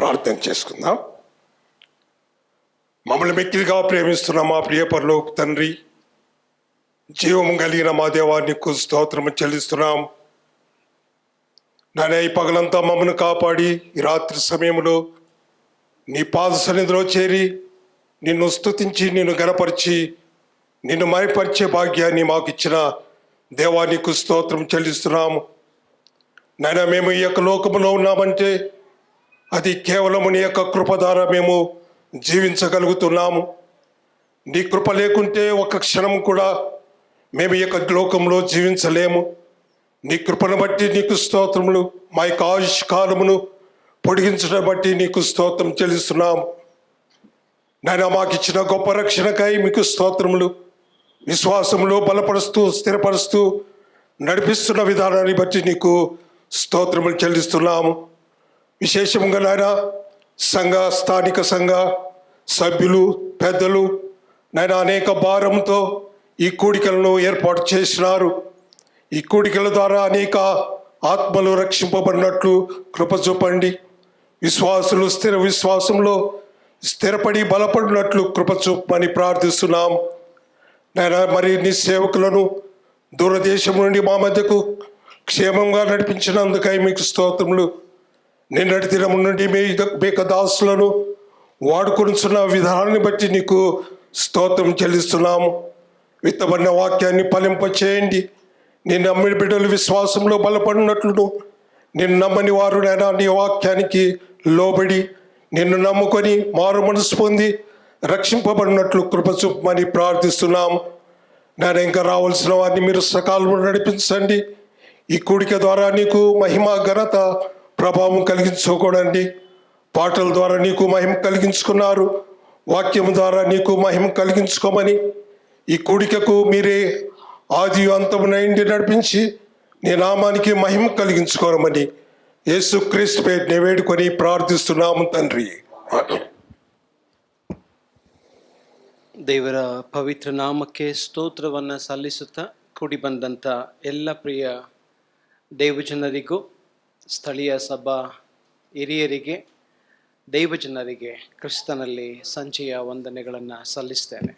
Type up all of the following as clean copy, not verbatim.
ప్రార్థన చేసుకుందాం. మమ్మల్ని మిక్కిలిగా ప్రేమిస్తున్న మా ప్రియ పరలోక తండ్రి, జీవము కలిగిన మా దేవానికి స్తోత్రము చెల్లిస్తున్నాం. నాయనా, ఈ పగలంతా మమ్మల్ని కాపాడి ఈ రాత్రి సమయంలో నీ పాద సన్నిధిలో చేరి నిన్ను స్తుతించి నిన్ను గణపరిచి నిన్ను మయపరిచే భాగ్యాన్ని మాకు ఇచ్చిన దేవానికి స్తోత్రం చెల్లిస్తున్నాము. నాయనా, మేము ఈ యొక్క లోకములో ఉన్నామంటే అది కేవలము నీ యొక్క కృప ద్వారా మేము జీవించగలుగుతున్నాము. నీ కృప లేకుంటే ఒక క్షణం కూడా మేము ఈ యొక్క లోకంలో జీవించలేము. నీ కృపను బట్టి నీకు స్తోత్రములు. మా యొక్క ఆయుష్ కాలమును పొడిగించడం బట్టి నీకు స్తోత్రం చెల్లిస్తున్నాము. నాయన, మాకు ఇచ్చిన గొప్ప రక్షణకై మీకు స్తోత్రములు. విశ్వాసంలో బలపరుస్తూ స్థిరపరుస్తూ నడిపిస్తున్న విధానాన్ని బట్టి నీకు స్తోత్రములు చెల్లిస్తున్నాము. విశేషంగా నాయన, స్థానిక సంఘ సభ్యులు పెద్దలు నాయన అనేక భారంతో ఈ కూడికలను ఏర్పాటు చేసినారు. ఈ కూడికల ద్వారా అనేక ఆత్మలు రక్షింపబడినట్లు కృప చూపండి. విశ్వాసులు స్థిర విశ్వాసంలో స్థిరపడి బలపడినట్లు కృప చూపమని ప్రార్థిస్తున్నాం. నాయన, మరి నీ సేవకులను దూరదేశం నుండి మా మధ్యకు క్షేమంగా నడిపించినందుకై మీకు స్తోత్రములు. నిన్నటి దినం నుండి మీకు దాసులను వాడుకొనిచున్న విధానాన్ని బట్టి నీకు స్తోత్రం చెల్లిస్తున్నాము. విత్తబడిన వాక్యాన్ని ఫలింపచేయండి. నిన్ను నమ్మిన బిడ్డలు విశ్వాసంలో బలపడినట్లు నిన్ను నమ్మని వారు నాయనా నీ వాక్యానికి లోబడి నిన్ను నమ్ముకొని మారు మనసు పొంది రక్షింపబడినట్లు కృప చూపమని ప్రార్థిస్తున్నాం. నేను ఇంకా రావాల్సిన వారిని మీరు సకాలంలో నడిపించండి. ఈ కూడిక ద్వారా నీకు మహిమ ఘనత ప్రభావం కలిగించుకోనండి. పాటల ద్వారా నీకు మహిమ కలిగించుకున్నారు. వాక్యం ద్వారా నీకు మహిమ కలిగించుకోమని ఈ కూడికకు మీరే ఆది అంతమునైండి నడిపించి నీ నామానికి మహిమ కలిగించుకోరమని యేసుక్రీస్తు పేరున వేడుకొని ಪ್ರಾರ್ಥಿಸುತ್ತೇನೆ ತಂದ್ರಿ. ದೇವರ ಪವಿತ್ರ ನಾಮಕ್ಕೆ ಸ್ತೋತ್ರವನ್ನು ಸಲ್ಲಿಸುತ್ತಾ ಕೂಡಿ ಬಂದಂಥ ಎಲ್ಲ ಪ್ರಿಯ ದೈವಜನರಿಗೂ, ಸ್ಥಳೀಯ ಸಭಾ ಹಿರಿಯರಿಗೆ, ದೈವಜನರಿಗೆ ಕ್ರಿಸ್ತನಲ್ಲಿ ಸಂಜೆಯ ವಂದನೆಗಳನ್ನು ಸಲ್ಲಿಸ್ತೇನೆ.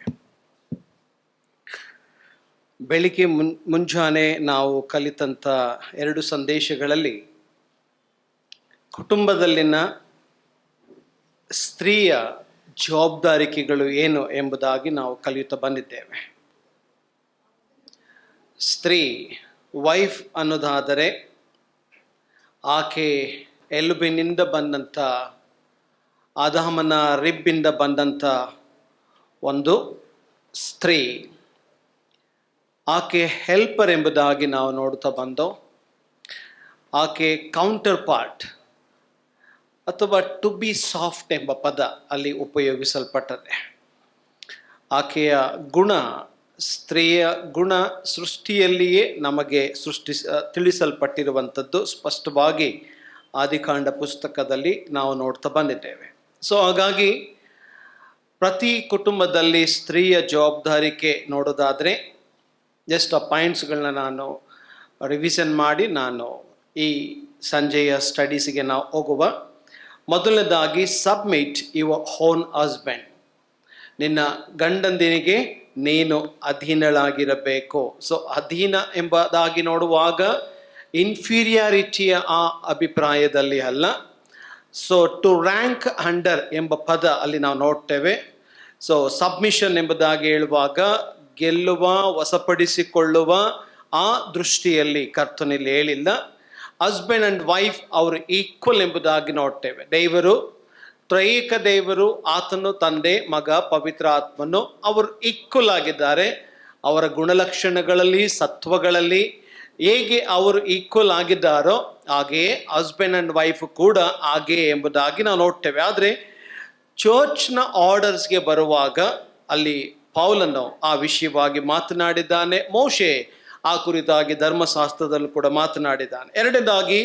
ಬೆಳಿಗ್ಗೆ ಮುಂಜಾನೆ ನಾವು ಕಲಿತಂಥ 2 ಸಂದೇಶಗಳಲ್ಲಿ ಕುಟುಂಬದಲ್ಲಿನ ಸ್ತ್ರೀಯ ಜವಾಬ್ದಾರಿಕೆಗಳು ಏನು ಎಂಬುದಾಗಿ ನಾವು ಕಲಿಯುತ್ತಾ ಬಂದಿದ್ದೇವೆ. ಸ್ತ್ರೀ ವೈಫ್ ಅನ್ನೋದಾದರೆ ಆಕೆ ಎಲುಬಿನಿಂದ ಬಂದಂಥ ಆದಾಮನ ರಿಬ್ಬಿಂದ ಬಂದಂಥ ಒಂದು ಸ್ತ್ರೀ. ಆಕೆ ಹೆಲ್ಪರ್ ಎಂಬುದಾಗಿ ನಾವು ನೋಡ್ತಾ ಬಂದೋ. ಆಕೆ ಕೌಂಟರ್ ಪಾರ್ಟ್ ಅಥವಾ ಟು ಬಿ ಸಾಫ್ಟ್ ಎಂಬ ಪದ ಅಲ್ಲಿ ಉಪಯೋಗಿಸಲ್ಪಟ್ಟದೆ. ಆಕೆಯ ಗುಣ, ಸ್ತ್ರೀಯ ಗುಣ ಸೃಷ್ಟಿಯಲ್ಲಿಯೇ ನಮಗೆ ತಿಳಿಸಲ್ಪಟ್ಟಿರುವಂಥದ್ದು ಸ್ಪಷ್ಟವಾಗಿ ಆದಿಕಾಂಡ ಪುಸ್ತಕದಲ್ಲಿ ನಾವು ನೋಡ್ತಾ ಬಂದಿದ್ದೇವೆ. ಸೊ ಹಾಗಾಗಿ ಪ್ರತಿ ಕುಟುಂಬದಲ್ಲಿ ಸ್ತ್ರೀಯ ಜವಾಬ್ದಾರಿಕೆ ನೋಡೋದಾದರೆ ಜಸ್ಟ್ ಆ ಪಾಯಿಂಟ್ಸ್ಗಳನ್ನ ನಾನು ರಿವಿಷನ್ ಮಾಡಿ ನಾನು ಈ ಸಂಜೆಯ ಸ್ಟಡೀಸಿಗೆ ನಾವು ಹೋಗುವ. ಮೊದಲನೇದಾಗಿ ಸಬ್ಮಿಟ್ ಯುವರ್ ಓನ್ ಹಸ್ಬೆಂಡ್. ನಿನ್ನ ಗಂಡಂದಿನಿಗೆ ನೀನು ಅಧೀನಳಾಗಿರಬೇಕು. ಸೊ ಅಧೀನ ಎಂಬುದಾಗಿ ನೋಡುವಾಗ ಇನ್ಫೀರಿಯಾರಿಟಿಯ ಆ ಅಭಿಪ್ರಾಯದಲ್ಲಿ ಅಲ್ಲ. ಸೊ ಟು ರ್ಯಾಂಕ್ ಅಂಡರ್ ಎಂಬ ಪದ ಅಲ್ಲಿ ನಾವು ನೋಡ್ತೇವೆ. ಸೊ ಸಬ್ಮಿಷನ್ ಎಂಬುದಾಗಿ ಹೇಳುವಾಗ ಗೆಲ್ಲುವ, ವಶಪಡಿಸಿಕೊಳ್ಳುವ ಆ ದೃಷ್ಟಿಯಲ್ಲಿ ಕರ್ತನಲ್ಲಿ ಹೇಳಿಲ್ಲ. ಹಸ್ಬೆಂಡ್ ಅಂಡ್ ವೈಫ್ ಅವರು ಈಕ್ವಲ್ ಎಂಬುದಾಗಿ ನೋಡ್ತೇವೆ. ದೇವರು ತ್ರೈಕ ದೇವರು, ಆತನು ತಂದೆ ಮಗ ಪವಿತ್ರ ಆತ್ಮನು, ಅವರು ಈಕ್ವಲ್ ಆಗಿದ್ದಾರೆ. ಅವರ ಗುಣಲಕ್ಷಣಗಳಲ್ಲಿ ಸತ್ವಗಳಲ್ಲಿ ಹೇಗೆ ಅವರು ಈಕ್ವಲ್ ಆಗಿದ್ದಾರೋ ಹಾಗೆಯೇ ಹಸ್ಬೆಂಡ್ ಅಂಡ್ ವೈಫ್ ಕೂಡ ಹಾಗೆಯೇ ಎಂಬುದಾಗಿ ನಾವು ನೋಡ್ತೇವೆ. ಆದರೆ ಚರ್ಚ್ನ ಆರ್ಡರ್ಸ್ಗೆ ಬರುವಾಗ ಅಲ್ಲಿ ಪೌಲನು ಆ ವಿಷಯವಾಗಿ ಮಾತನಾಡಿದ್ದಾನೆ. ಮೋಶೆ ಆ ಕುರಿತಾಗಿ ಧರ್ಮಶಾಸ್ತ್ರದಲ್ಲೂ ಕೂಡ ಮಾತನಾಡಿದ್ದಾನೆ. ಎರಡನೇದಾಗಿ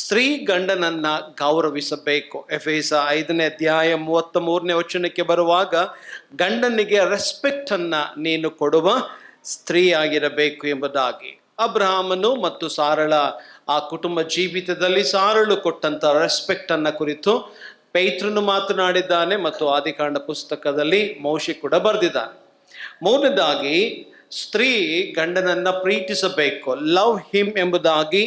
ಸ್ತ್ರೀ ಗಂಡನನ್ನ ಗೌರವಿಸಬೇಕು. ಎಫೆಸ 5ನೇ ಅಧ್ಯಾಯ 33ನೇ ವಚನಕ್ಕೆ ಬರುವಾಗ ಗಂಡನಿಗೆ ರೆಸ್ಪೆಕ್ಟ್ ಅನ್ನ ನೀನು ಕೊಡುವ ಸ್ತ್ರೀ ಆಗಿರಬೇಕು ಎಂಬುದಾಗಿ. ಅಬ್ರಹಾಮನು ಮತ್ತು ಸಾರಳ ಆ ಕುಟುಂಬ ಜೀವಿತದಲ್ಲಿ ಸಾರಳು ಕೊಟ್ಟಂತ ರೆಸ್ಪೆಕ್ಟ್ ಅನ್ನ ಕುರಿತು ಪೇತ್ರನು ಮಾತನಾಡಿದ್ದಾನೆ ಮತ್ತು ಆದಿಕಾಂಡ ಪುಸ್ತಕದಲ್ಲಿ ಮೋಶೆ ಕೂಡ ಬರೆದಿದ್ದಾನೆ. ಮೂರನೇದಾಗಿ ಸ್ತ್ರೀ ಗಂಡನನ್ನ ಪ್ರೀತಿಸಬೇಕು, ಲವ್ ಹಿಮ್ ಎಂಬುದಾಗಿ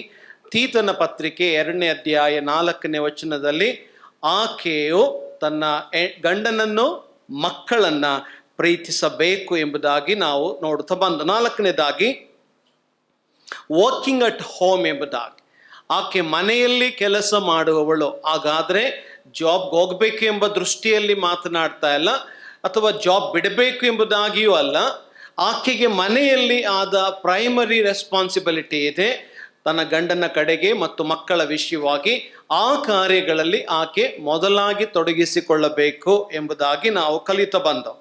ತೀತನ ಪತ್ರಿಕೆ 2ನೇ ಅಧ್ಯಾಯ 4ನೇ ವಚನದಲ್ಲಿ ಆಕೆಯು ತನ್ನ ಗಂಡನನ್ನು ಮಕ್ಕಳನ್ನ ಪ್ರೀತಿಸಬೇಕು ಎಂಬುದಾಗಿ ನಾವು ನೋಡುತ್ತಾ ಬಂದು. 4ನೇದಾಗಿ ವರ್ಕಿಂಗ್ ಅಟ್ ಹೋಮ್ ಎಂಬುದಾಗಿ, ಆಕೆ ಮನೆಯಲ್ಲಿ ಕೆಲಸ ಮಾಡುವವಳು. ಹಾಗಾದ್ರೆ ಜಾಬ್ಗೆ ಹೋಗ್ಬೇಕು ಎಂಬ ದೃಷ್ಟಿಯಲ್ಲಿ ಮಾತನಾಡ್ತಾ ಇಲ್ಲ, ಅಥವಾ ಜಾಬ್ ಬಿಡಬೇಕು ಎಂಬುದಾಗಿಯೂ ಅಲ್ಲ. ಆಕೆಗೆ ಮನೆಯಲ್ಲಿ ಆದ ಪ್ರೈಮರಿ ರೆಸ್ಪಾನ್ಸಿಬಿಲಿಟಿ ಇದೆ, ತನ್ನ ಗಂಡನ ಕಡೆಗೆ ಮತ್ತು ಮಕ್ಕಳ ವಿಷಯವಾಗಿ ಆ ಕಾರ್ಯಗಳಲ್ಲಿ ಆಕೆ ಮೊದಲಾಗಿ ತೊಡಗಿಸಿಕೊಳ್ಳಬೇಕು ಎಂಬುದಾಗಿ ನಾವು ಕಲಿತಾ ಬಂದವು.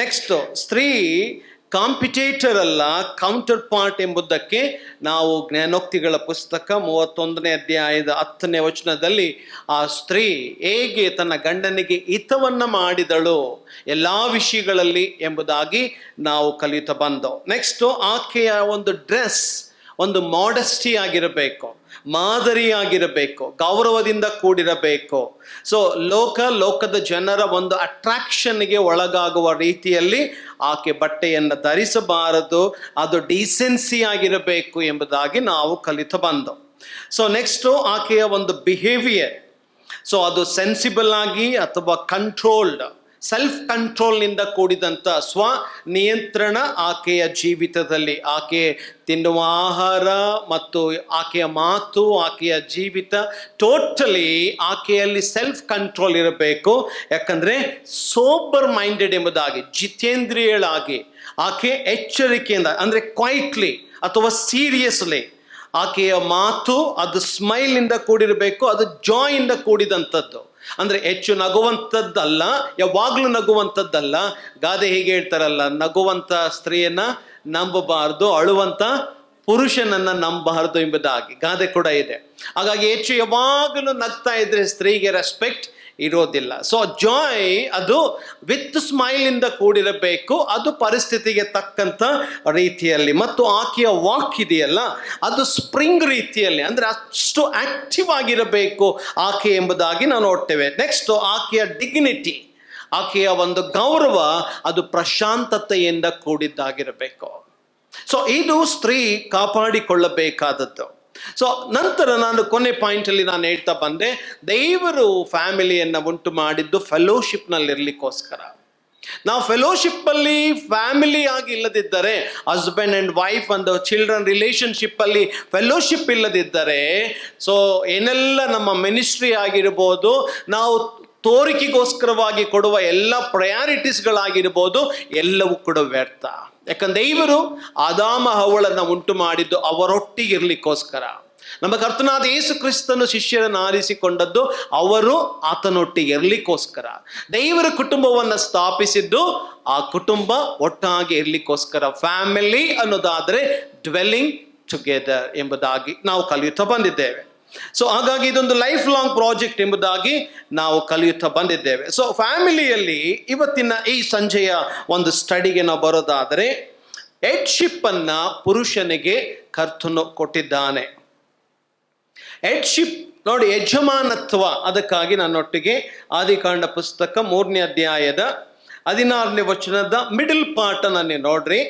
ನೆಕ್ಸ್ಟ್, ಸ್ತ್ರೀ ಕಾಂಪಿಟೇಟರ್ ಅಲ್ಲ, ಕೌಂಟರ್ ಪಾರ್ಟ್ ಎಂಬುದಕ್ಕೆ ನಾವು ಜ್ಞಾನೋಕ್ತಿಗಳ ಪುಸ್ತಕ 31ನೇ ಅಧ್ಯಾಯದ 10ನೇ ವಚನದಲ್ಲಿ ಆ ಸ್ತ್ರೀ ಹೇಗೆ ತನ್ನ ಗಂಡನಿಗೆ ಹಿತವನ್ನ ಮಾಡಿದಳು ಎಲ್ಲಾ ವಿಷಯಗಳಲ್ಲಿ ಎಂಬುದಾಗಿ ನಾವು ಕಲಿತಾ ಬಂದವು. ನೆಕ್ಸ್ಟ್, ಆಕೆಯ ಒಂದು ಡ್ರೆಸ್ ಒಂದು ಮಾಡೆಸ್ಟಿ ಆಗಿರಬೇಕು, ಮಾದರಿಯಾಗಿರಬೇಕು, ಗೌರವದಿಂದ ಕೂಡಿರಬೇಕು. ಸೊ ಲೋಕದ ಜನರ ಒಂದು ಅಟ್ರಾಕ್ಷನ್ಗೆ ಒಳಗಾಗುವ ರೀತಿಯಲ್ಲಿ ಆಕೆ ಬಟ್ಟೆಯನ್ನು ಧರಿಸಬಾರದು, ಅದು ಡಿಸೆನ್ಸಿ ಆಗಿರಬೇಕು ಎಂಬುದಾಗಿ ನಾವು ಕಲಿತು ಬಂದವು. ಸೊ ನೆಕ್ಸ್ಟು ಆಕೆಯ ಒಂದು ಬಿಹೇವಿಯರ್, ಸೊ ಅದು ಸೆನ್ಸಿಬಲ್ ಆಗಿ ಅಥವಾ ಕಂಟ್ರೋಲ್ಡ್, ಸೆಲ್ಫ್ ಕಂಟ್ರೋಲ್ನಿಂದ ಕೂಡಿದಂಥ ಸ್ವ ನಿಯಂತ್ರಣ ಆಕೆಯ ಜೀವಿತದಲ್ಲಿ, ಆಕೆ ತಿನ್ನುವ ಆಹಾರ ಮತ್ತು ಆಕೆಯ ಮಾತು, ಆಕೆಯ ಜೀವಿತ ಟೋಟಲಿ ಆಕೆಯಲ್ಲಿ ಸೆಲ್ಫ್ ಕಂಟ್ರೋಲ್ ಇರಬೇಕು. ಯಾಕಂದರೆ ಸೋಬರ್ ಮೈಂಡೆಡ್ ಎಂಬುದಾಗಿ, ಜಿತೇಂದ್ರಿಯಳಾಗಿ ಆಕೆ ಎಚ್ಚರಿಕೆಯಿಂದ, ಅಂದರೆ ಕ್ವೈಟ್ಲಿ ಅಥವಾ ಸೀರಿಯಸ್ಲಿ ಆಕೆಯ ಮಾತು ಅದು ಸ್ಮೈಲಿಂದ ಕೂಡಿರಬೇಕು, ಅದು ಜಾಯಿಂದ ಕೂಡಿದಂಥದ್ದು. ಅಂದರೆ ಹೆಚ್ಚು ನಗುವಂಥದ್ದಲ್ಲ, ಯಾವಾಗಲೂ ನಗುವಂಥದ್ದಲ್ಲ. ಗಾದೆ ಹೀಗೆ ಹೇಳ್ತಾರಲ್ಲ, ನಗುವಂಥ ಸ್ತ್ರೀಯನ್ನ ನಂಬಬಾರ್ದು, ಅಳುವಂಥ ಪುರುಷನನ್ನ ನಂಬಬಾರ್ದು ಎಂಬುದಾಗಿ ಗಾದೆ ಕೂಡ ಇದೆ. ಹಾಗಾಗಿ ಹೆಚ್ಚು ಯಾವಾಗಲೂ ನಗ್ತಾ ಇದ್ರೆ ಸ್ತ್ರೀಗೆ ರೆಸ್ಪೆಕ್ಟ್ ಇರೋದಿಲ್ಲ. ಸೊ ಜಾಯ್ ಅದು ವಿತ್ ಸ್ಮೈಲ್ ಇಂದ ಕೂಡಿರಬೇಕು, ಅದು ಪರಿಸ್ಥಿತಿಗೆ ತಕ್ಕಂತ ರೀತಿಯಲ್ಲಿ. ಮತ್ತು ಆಕೆಯ ವಾಕ್ ಇದೆಯಲ್ಲ, ಅದು ಸ್ಪ್ರಿಂಗ್ ರೀತಿಯಲ್ಲಿ, ಅಂದ್ರೆ ಅಷ್ಟು ಆಕ್ಟಿವ್ ಆಗಿರಬೇಕು ಆಕೆ ಎಂಬುದಾಗಿ ನಾವು ನೋಡ್ತೇವೆ. ನೆಕ್ಸ್ಟ್, ಆಕೆಯ ಡಿಗ್ನಿಟಿ, ಆಕೆಯ ಒಂದು ಗೌರವ ಅದು ಪ್ರಶಾಂತತೆಯಿಂದ ಕೂಡಿದ್ದಾಗಿರಬೇಕು. ಸೊ ಇದು ಸ್ತ್ರೀ ಕಾಪಾಡಿಕೊಳ್ಳಬೇಕಾದದ್ದು. ಸೊ ನಂತರ ನಾನು ಕೊನೆ ಪಾಯಿಂಟಲ್ಲಿ ನಾನು ಹೇಳ್ತಾ ಬಂದೆ, ದೇವರು ಫ್ಯಾಮಿಲಿಯನ್ನು ಉಂಟು ಮಾಡಿದ್ದು ಫೆಲೋಶಿಪ್ನಲ್ಲಿ ಇರಲಿಕ್ಕೋಸ್ಕರ. ನಾವು ಫೆಲೋಶಿಪ್ ಅಲ್ಲಿ ಫ್ಯಾಮಿಲಿ ಆಗಿ ಇಲ್ಲದಿದ್ದರೆ, husband and wife and children relationship ಅಲ್ಲಿ ಫೆಲೋಶಿಪ್ ಇಲ್ಲದಿದ್ದರೆ, ಸೊ ಏನೆಲ್ಲ ನಮ್ಮ ಮಿನಿಸ್ಟ್ರಿ ಆಗಿರ್ಬೋದು, ನಾವು ತೋರಿಕೆಗೋಸ್ಕರವಾಗಿ ಕೊಡುವ ಎಲ್ಲ ಪ್ರಯಾರಿಟೀಸ್ಗಳಾಗಿರ್ಬೋದು, ಎಲ್ಲವೂ ಕೂಡ ವ್ಯರ್ಥ. ಯಾಕಂದ್ರೆ ದೇವರು ಆದಾಮ ಹವ್ವಳನ್ನು ಉಂಟು ಮಾಡಿದ್ದು ಅವರೊಟ್ಟಿಗೆ ಇರಲಿಕ್ಕೋಸ್ಕರ. ನಮ್ಮ ಕರ್ತನಾದ ಯೇಸು ಕ್ರಿಸ್ತನು ಶಿಷ್ಯರನ್ನು ಆರಿಸಿಕೊಂಡದ್ದು ಅವರು ಆತನೊಟ್ಟಿಗೆ ಇರಲಿಕ್ಕೋಸ್ಕರ. ದೇವರ ಕುಟುಂಬವನ್ನು ಸ್ಥಾಪಿಸಿದ್ದು ಆ ಕುಟುಂಬ ಒಟ್ಟಾಗಿ ಇರಲಿಕ್ಕೋಸ್ಕರ. ಫ್ಯಾಮಿಲಿ ಅನ್ನೋದಾದರೆ ಡ್ವೆಲ್ಲಿಂಗ್ ಟುಗೆದರ್ ಎಂಬುದಾಗಿ ನಾವು ಕಲಿಯುತ್ತಾ ಬಂದಿದ್ದೇವೆ. ಸೊ ಹಾಗಾಗಿ ಇದೊಂದು ಲೈಫ್ ಲಾಂಗ್ ಪ್ರಾಜೆಕ್ಟ್ ಎಂಬುದಾಗಿ ನಾವು ಕಲಿಯುತ್ತಾ ಬಂದಿದ್ದೇವೆ. ಸೊ ಫ್ಯಾಮಿಲಿಯಲ್ಲಿ ಇವತ್ತಿನ ಈ ಸಂಜೆಯ ಒಂದು ಸ್ಟಡಿಗೆ ನಾವು ಬರೋದಾದರೆ, ಹೆಡ್ಶಿಪ್ ಅನ್ನ ಪುರುಷನಿಗೆ ಕರ್ತನು ಕೊಟ್ಟಿದ್ದಾನೆ. ಹೆಡ್ಶಿಪ್ ನೋಡಿ, ಯಜಮಾನತ್ವ. ಅದಕ್ಕಾಗಿ ನನ್ನೊಟ್ಟಿಗೆ ಆದಿಕಾಂಡ ಪುಸ್ತಕ 3ನೇ ಅಧ್ಯಾಯದ 16ನೇ ವಚನದ ಮಿಡಲ್ ಪಾರ್ಟ್ ಅನ್ನೇ ನೋಡ್ರಿ.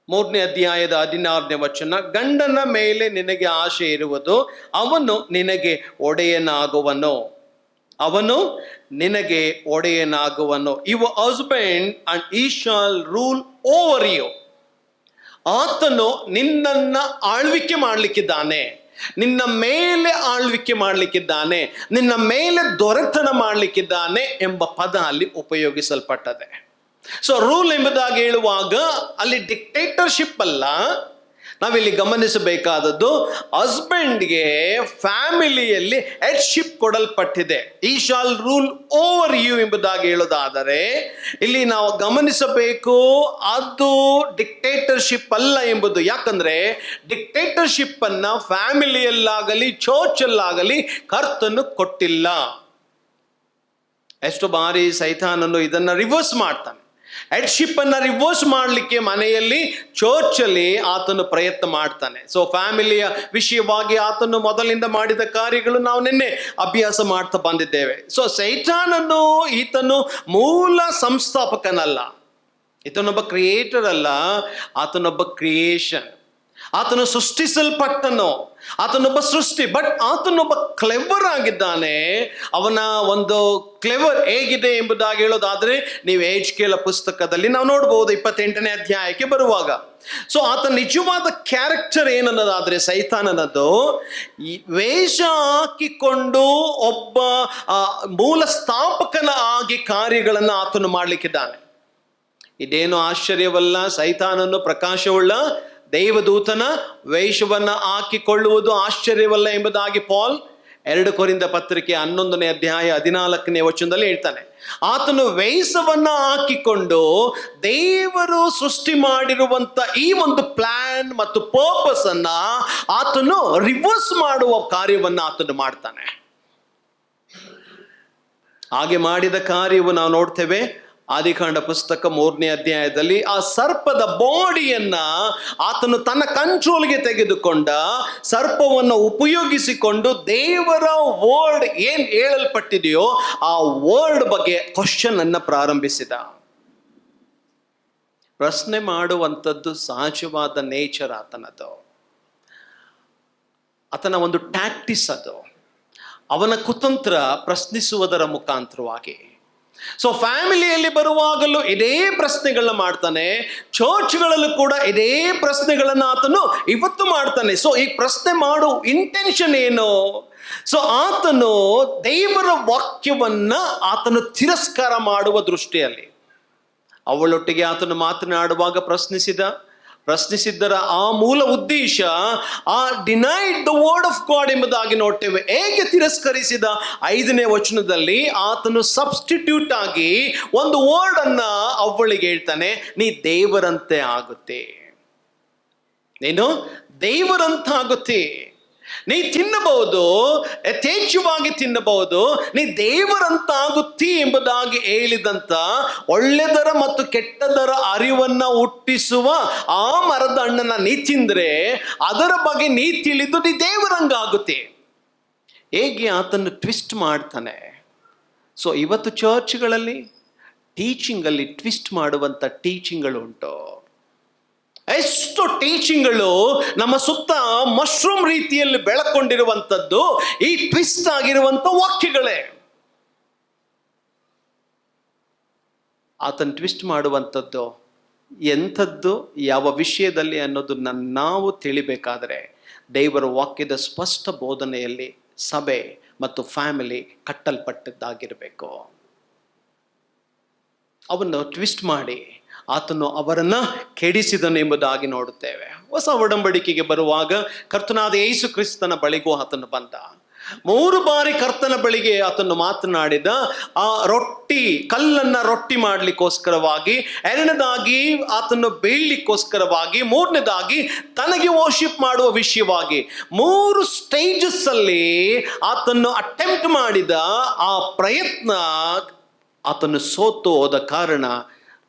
3ನೇ ಅಧ್ಯಾಯದ 16ನೇ ವಚನ, ಗಂಡನ ಮೇಲೆ ನಿನಗೆ ಆಶೆ ಇರುವುದು, ಅವನು ನಿನಗೆ ಒಡೆಯನಾಗುವನು, ಅವನು ನಿನಗೆ ಒಡೆಯನಾಗುವನು. ಯುವರ್ ಹಸ್ಬೆಂಡ್ ಅಂಡ್ ಈ ಶಾಲ್ ರೂಲ್ ಓವರ್ ಯು. ಆತನು ನಿನ್ನನ್ನ ಆಳ್ವಿಕೆ ಮಾಡಲಿಕ್ಕಿದ್ದಾನೆ, ನಿನ್ನ ಮೇಲೆ ಆಳ್ವಿಕೆ ಮಾಡಲಿಕ್ಕಿದ್ದಾನೆ, ನಿನ್ನ ಮೇಲೆ ದೊರೆತನ ಮಾಡಲಿಕ್ಕಿದ್ದಾನೆ ಎಂಬ ಪದ ಅಲ್ಲಿ ಉಪಯೋಗಿಸಲ್ಪಟ್ಟದೆ. ಸೊ ರೂಲ್ ಎಂಬುದಾಗಿ ಹೇಳುವಾಗ ಅಲ್ಲಿ ಡಿಕ್ಟೇಟರ್ಶಿಪ್ ಅಲ್ಲ. ನಾವಿಲ್ಲಿ ಗಮನಿಸಬೇಕಾದದ್ದು, ಹಸ್ಬೆಂಡ್ಗೆ ಫ್ಯಾಮಿಲಿಯಲ್ಲಿ ಹೆಡ್ಶಿಪ್ ಕೊಡಲ್ಪಟ್ಟಿದೆ. ಈ ಶಾಲ್ ರೂಲ್ ಓವರ್ ಯು ಎಂಬುದಾಗಿ ಹೇಳೋದಾದರೆ ಇಲ್ಲಿ ನಾವು ಗಮನಿಸಬೇಕು, ಅದು ಡಿಕ್ಟೇಟರ್ಶಿಪ್ ಅಲ್ಲ ಎಂಬುದು. ಯಾಕಂದ್ರೆ ಡಿಕ್ಟೇಟರ್ಶಿಪ್ ಅನ್ನ ಫ್ಯಾಮಿಲಿಯಲ್ಲಾಗಲಿ ಚರ್ಚಲ್ಲಾಗಲಿ ಕರ್ತನು ಕೊಟ್ಟಿಲ್ಲ. ಎಷ್ಟು ಬಾರಿ ಸೈತಾನನು ಇದನ್ನ ರಿವರ್ಸ್ ಮಾಡ್ತಾನೆ. ಹೆಡ್ಶಿಪ್ ಅನ್ನ ರಿವರ್ಸ್ ಮಾಡಲಿಕ್ಕೆ ಮನೆಯಲ್ಲಿ, ಚರ್ಚಲ್ಲಿ ಆತನು ಪ್ರಯತ್ನ ಮಾಡ್ತಾನೆ. ಸೊ ಫ್ಯಾಮಿಲಿಯ ವಿಷಯವಾಗಿ ಆತನು ಮೊದಲಿಂದ ಮಾಡಿದ ಕಾರ್ಯಗಳು ನಾವು ನಿನ್ನೆ ಅಭ್ಯಾಸ ಮಾಡ್ತಾ ಬಂದಿದ್ದೇವೆ. ಸೊ ಸೈತಾನನು ಈತನು ಮೂಲ ಸಂಸ್ಥಾಪಕನಲ್ಲ, ಈತನೊಬ್ಬ ಕ್ರಿಯೇಟರ್ ಅಲ್ಲ, ಆತನೊಬ್ಬ ಕ್ರಿಯೇಷನ್. ಆತನು ಸೃಷ್ಟಿಸಲ್ಪಟ್ಟನು, ಆತನೊಬ್ಬ ಸೃಷ್ಟಿ. ಬಟ್ ಆತನೊಬ್ಬ ಕ್ಲೆವರ್ ಆಗಿದ್ದಾನೆ. ಅವನ ಒಂದು ಕ್ಲೆವರ್ ಹೇಗಿದೆ ಎಂಬುದಾಗಿ ಹೇಳೋದಾದ್ರೆ ನೀವು HKL ಪುಸ್ತಕದಲ್ಲಿ ನಾವು ನೋಡ್ಬೋದು 28ನೇ ಅಧ್ಯಾಯಕ್ಕೆ ಬರುವಾಗ. ಸೊ ಆತ ನಿಜವಾದ ಕ್ಯಾರೆಕ್ಟರ್ ಏನನ್ನೋದಾದ್ರೆ ಸೈತಾನನದ್ದು, ಈ ವೇಷ ಹಾಕಿಕೊಂಡು ಒಬ್ಬ ಮೂಲ ಸ್ಥಾಪಕನ ಆಗಿ ಕಾರ್ಯಗಳನ್ನು ಆತನು ಮಾಡ್ಲಿಕ್ಕಿದ್ದಾನೆ. ಇದೇನು ಆಶ್ಚರ್ಯವಲ್ಲ. ಸೈತಾನನು ಪ್ರಕಾಶವುಳ್ಳ ದೇವದೂತನ ವೇಷವನ್ನ ಹಾಕಿಕೊಳ್ಳುವುದು ಆಶ್ಚರ್ಯವಲ್ಲ ಎಂಬುದಾಗಿ ಪಾಲ್ 2 ಕೊರಿಂಥ ಪತ್ರಿಕೆ 11ನೇ ಅಧ್ಯಾಯ 14ನೇ ವಚನದಲ್ಲಿ ಹೇಳ್ತಾನೆ. ಆತನು ವೇಷವನ್ನ ಹಾಕಿಕೊಂಡು ದೇವರು ಸೃಷ್ಟಿ ಮಾಡಿರುವಂತ ಈ ಒಂದು ಪ್ಲಾನ್ ಮತ್ತು ಪರ್ಪಸ್ ಅನ್ನ ಆತನು ರಿವರ್ಸ್ ಮಾಡುವ ಕಾರ್ಯವನ್ನ ಆತನು ಮಾಡ್ತಾನೆ. ಹಾಗೆ ಮಾಡಿದ ಕಾರ್ಯವು ನಾವು ನೋಡ್ತೇವೆ ಆದಿಕಾಂಡ ಪುಸ್ತಕ 3ನೇ ಅಧ್ಯಾಯದಲ್ಲಿ. ಆ ಸರ್ಪದ ಬಾಡಿಯನ್ನ ಆತನು ತನ್ನ ಕಂಟ್ರೋಲ್ಗೆ ತೆಗೆದುಕೊಂಡ, ಸರ್ಪವನ್ನು ಉಪಯೋಗಿಸಿಕೊಂಡು ದೇವರ ವರ್ಡ್ ಏನ್ ಹೇಳಲ್ಪಟ್ಟಿದೆಯೋ ಆ ವರ್ಡ್ ಬಗ್ಗೆ ಕ್ವಶನ್ ಅನ್ನ ಪ್ರಾರಂಭಿಸಿದ. ಪ್ರಶ್ನೆ ಮಾಡುವಂಥದ್ದು ಸಹಜವಾದ ನೇಚರ್ ಆತನದು, ಆತನ ಒಂದು ಟ್ಯಾಕ್ಟಿಸ್ ಅದು, ಅವನ ಕುತಂತ್ರ ಪ್ರಶ್ನಿಸುವುದರ ಮುಖಾಂತರವಾಗಿ. ಸೊ ಫ್ಯಾಮಿಲಿಯಲ್ಲಿ ಬರುವಾಗಲೂ ಇದೇ ಪ್ರಶ್ನೆಗಳನ್ನ ಮಾಡ್ತಾನೆ, ಚರ್ಚ್ಗಳಲ್ಲೂ ಕೂಡ ಇದೇ ಪ್ರಶ್ನೆಗಳನ್ನ ಆತನು ಇವತ್ತು ಮಾಡ್ತಾನೆ. ಸೊ ಈ ಪ್ರಶ್ನೆ ಮಾಡೋ ಇಂಟೆನ್ಷನ್ ಏನು? ಸೊ ಆತನು ದೇವರ ವಾಕ್ಯವನ್ನ ಆತನು ತಿರಸ್ಕಾರ ಮಾಡುವ ದೃಷ್ಟಿಯಲ್ಲಿ, ಅವಳೊಟ್ಟಿಗೆ ಆತನು ಮಾತನಾಡುವಾಗ ಪ್ರಶ್ನಿಸಿದ್ದರ ಆ ಮೂಲ ಉದ್ದೇಶ ಆ denied the word of god ಎಂಬುದಾಗಿ ನೋಡ್ತೇವೆ. ಹೇಗೆ ತಿರಸ್ಕರಿಸಿದ? 5ನೇ ವಚನದಲ್ಲಿ ಆತನು ಸಬ್ಸ್ಟಿಟ್ಯೂಟ್ ಆಗಿ ಒಂದು ವರ್ಡ್ ಅನ್ನ ಅವಳಿಗೆ ಹೇಳ್ತಾನೆ, ನೀ ದೇವರಂತೆ ಆಗುತ್ತೆ, ನೀನು ದೇವರಂತಾಗುತ್ತೆ, ನೀ ತಿನ್ನಬಹುದು, ಯಥೇಚ್ಛವಾಗಿ ತಿನ್ನಬಹುದು, ನೀ ದೇವರಂತಾಗುತ್ತಿ ಎಂಬುದಾಗಿ ಹೇಳಿದಂತ ಒಳ್ಳೆದರ ಮತ್ತು ಕೆಟ್ಟದರ ಅರಿವನ್ನ ಹುಟ್ಟಿಸುವ ಆ ಮರದ ಹಣ್ಣನ್ನ ನೀ ತಿಂದ್ರೆ ಅದರ ಬಗ್ಗೆ ನೀ ತಿಳಿದು ನೀ ದೇವರಂಗಾಗುತ್ತೆ. ಹೇಗೆ ಆತನ್ನು ಟ್ವಿಸ್ಟ್ ಮಾಡ್ತಾನೆ. ಸೊ ಇವತ್ತು ಚರ್ಚ್ಗಳಲ್ಲಿ ಟೀಚಿಂಗಲ್ಲಿ ಟ್ವಿಸ್ಟ್ ಮಾಡುವಂಥ ಟೀಚಿಂಗ್ಗಳು ಉಂಟು. ಎಷ್ಟು ಟೀಚಿಂಗ್ಗಳು ನಮ್ಮ ಸುತ್ತ ಮಶ್ರೂಮ್ ರೀತಿಯಲ್ಲಿ ಬೆಳಕೊಂಡಿರುವಂಥದ್ದು ಈ ಟ್ವಿಸ್ಟ್ ಆಗಿರುವಂಥ ವಾಕ್ಯಗಳೇ. ಆತನ ಟ್ವಿಸ್ಟ್ ಮಾಡುವಂಥದ್ದು ಎಂಥದ್ದು, ಯಾವ ವಿಷಯದಲ್ಲಿ ಅನ್ನೋದನ್ನ ನಾವು ತಿಳಿಬೇಕಾದರೆ ದೇವರ ವಾಕ್ಯದ ಸ್ಪಷ್ಟ ಬೋಧನೆಯಲ್ಲಿ ಸಭೆ ಮತ್ತು ಫ್ಯಾಮಿಲಿ ಕಟ್ಟಲ್ಪಟ್ಟದ್ದಾಗಿರಬೇಕು. ಅವನ್ನು ಟ್ವಿಸ್ಟ್ ಮಾಡಿ ಆತನು ಅವರನ್ನ ಕೆಡಿಸಿದನು ಎಂಬುದಾಗಿ ನೋಡುತ್ತೇವೆ. ಹೊಸ ಒಡಂಬಡಿಕೆಗೆ ಬರುವಾಗ ಕರ್ತನಾದ ಯೇಸು ಕ್ರಿಸ್ತನ ಬಳಿಗೂ ಆತನು ಬಂದ. 3 ಬಾರಿ ಕರ್ತನ ಬಳಿಗೆ ಆತನು ಮಾತನಾಡಿದ. ಆ ಕಲ್ಲನ್ನ ರೊಟ್ಟಿ ಮಾಡ್ಲಿಕ್ಕೋಸ್ಕರವಾಗಿ, 2ನೇದಾಗಿ ಆತನು ಬೀಳ್ಲಿಕ್ಕೋಸ್ಕರವಾಗಿ, 3ನೇದಾಗಿ ತನಗೆ ವರ್ಷಿಪ್ ಮಾಡುವ ವಿಷಯವಾಗಿ 3 ಸ್ಟೇಜಸ್ ಅಲ್ಲಿ ಆತನು ಅಟೆಂಪ್ಟ್ ಮಾಡಿದ. ಆ ಪ್ರಯತ್ನ ಆತನು ಸೋತು ಹೋದ ಕಾರಣ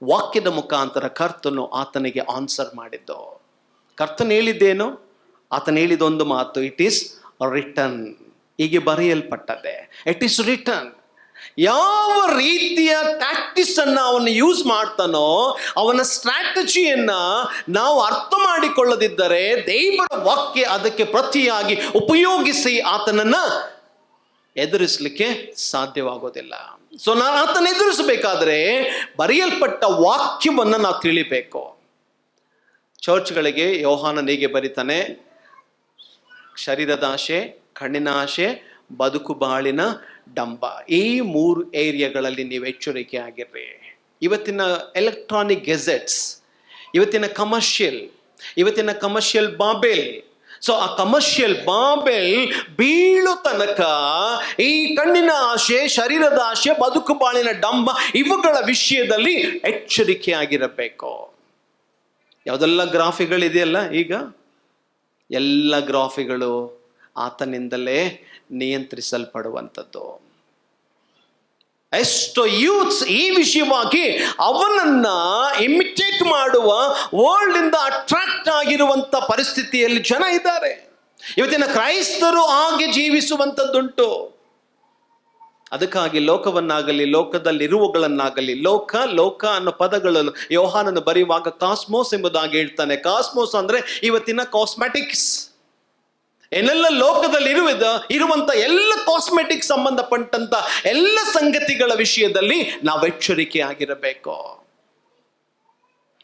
ವಾಕ್ಯದ ಮುಖಾಂತರ ಕರ್ತನು ಆತನಿಗೆ ಆನ್ಸರ್ ಮಾಡಿದ್ದು. ಕರ್ತನು ಹೇಳಿದ್ದೇನು? ಆತನು ಹೇಳಿದೊಂದು ಮಾತು, ಇಟ್ ಈಸ್ ರಿಟನ್, ಹೀಗೆ ಬರೆಯಲ್ಪಟ್ಟದೆ, ಇಟ್ ಈಸ್ ರಿಟನ್. ಯಾವ ರೀತಿಯ ಟ್ಯಾಕ್ಟಿಕ್ಸ್ ಅನ್ನ ಅವನು ಯೂಸ್ ಮಾಡ್ತಾನೋ, ಅವನ ಸ್ಟ್ರಾಟಜಿಯನ್ನ ನಾವು ಅರ್ಥ ಮಾಡಿಕೊಳ್ಳದಿದ್ದರೆ ದೇವರ ವಾಕ್ಯ ಅದಕ್ಕೆ ಪ್ರತಿಯಾಗಿ ಉಪಯೋಗಿಸಿ ಆತನನ್ನ ಎದುರಿಸಲಿಕ್ಕೆ ಸಾಧ್ಯವಾಗೋದಿಲ್ಲ. ಸೊ ನಾನು ಆತನ ಎದುರಿಸಬೇಕಾದ್ರೆ ಬರೆಯಲ್ಪಟ್ಟ ವಾಕ್ಯವನ್ನ ನಾವು ತಿಳಿಬೇಕು. ಚರ್ಚ್ಗಳಿಗೆ ಯೋಹಾನನಿಗೆ ಬರಿತಾನೆ, ಶರೀರದ ಆಶೆ, ಕಣ್ಣಿನ ಆಶೆ, ಬದುಕು ಬಾಳಿನ ಡಂಬ, ಈ 3 ಏರಿಯಾಗಳಲ್ಲಿ ನೀವು ಎಚ್ಚರಿಕೆ ಆಗಿರ್ರಿ. ಇವತ್ತಿನ ಎಲೆಕ್ಟ್ರಾನಿಕ್ ಗೆಜೆಟ್ಸ್, ಇವತ್ತಿನ ಕಮರ್ಷಿಯಲ್ ಬಾಬೆಲ್. ಸೊ ಆ ಕಮರ್ಷಿಯಲ್ ಬಾಬೆಲ್ ಬೀಳು ತನಕ ಈ ಕಣ್ಣಿನ ಆಶೆ, ಶರೀರದ ಆಶೆ, ಬದುಕು ಬಾಳಿನ ಡಂಬ ಇವುಗಳ ವಿಷಯದಲ್ಲಿ ಎಚ್ಚರಿಕೆಯಾಗಿರಬೇಕು. ಯಾವುದೆಲ್ಲ ಗ್ರಾಫಿಗಳಿದೆಯಲ್ಲ ಈಗ, ಎಲ್ಲ ಎಷ್ಟೋ ಯೂತ್ಸ್ ಈ ವಿಷಯವಾಗಿ ಅವನನ್ನ ಇಮಿಟೇಟ್ ಮಾಡುವ, ವರ್ಲ್ಡ್ ಇಂದ ಅಟ್ರಾಕ್ಟ್ ಆಗಿರುವಂತ ಪರಿಸ್ಥಿತಿಯಲ್ಲಿ ಜನ ಇದ್ದಾರೆ. ಇವತ್ತಿನ ಕ್ರೈಸ್ತರು ಹಾಗೆ ಜೀವಿಸುವಂಥದ್ದುಂಟು. ಅದಕ್ಕಾಗಿ ಲೋಕವನ್ನಾಗಲಿ, ಲೋಕದಲ್ಲಿರುವಗಳನ್ನಾಗಲಿ, ಲೋಕ ಅನ್ನೋ ಪದಗಳನ್ನು ಯೋಹಾನನು ಬರೆಯುವಾಗ ಕಾಸ್ಮೋಸ್ ಎಂಬುದಾಗಿ ಹೇಳ್ತಾನೆ. ಕಾಸ್ಮೋಸ್ ಅಂದ್ರೆ ಇವತ್ತಿನ ಕಾಸ್ಮೆಟಿಕ್ಸ್. ಏನೆಲ್ಲ ಲೋಕದಲ್ಲಿ ಇರುವಂತ ಎಲ್ಲ ಕಾಸ್ಮೆಟಿಕ್ ಸಂಬಂಧಪಟ್ಟಂತ ಎಲ್ಲ ಸಂಗತಿಗಳ ವಿಷಯದಲ್ಲಿ ನಾವು ಎಚ್ಚರಿಕೆ ಆಗಿರಬೇಕು.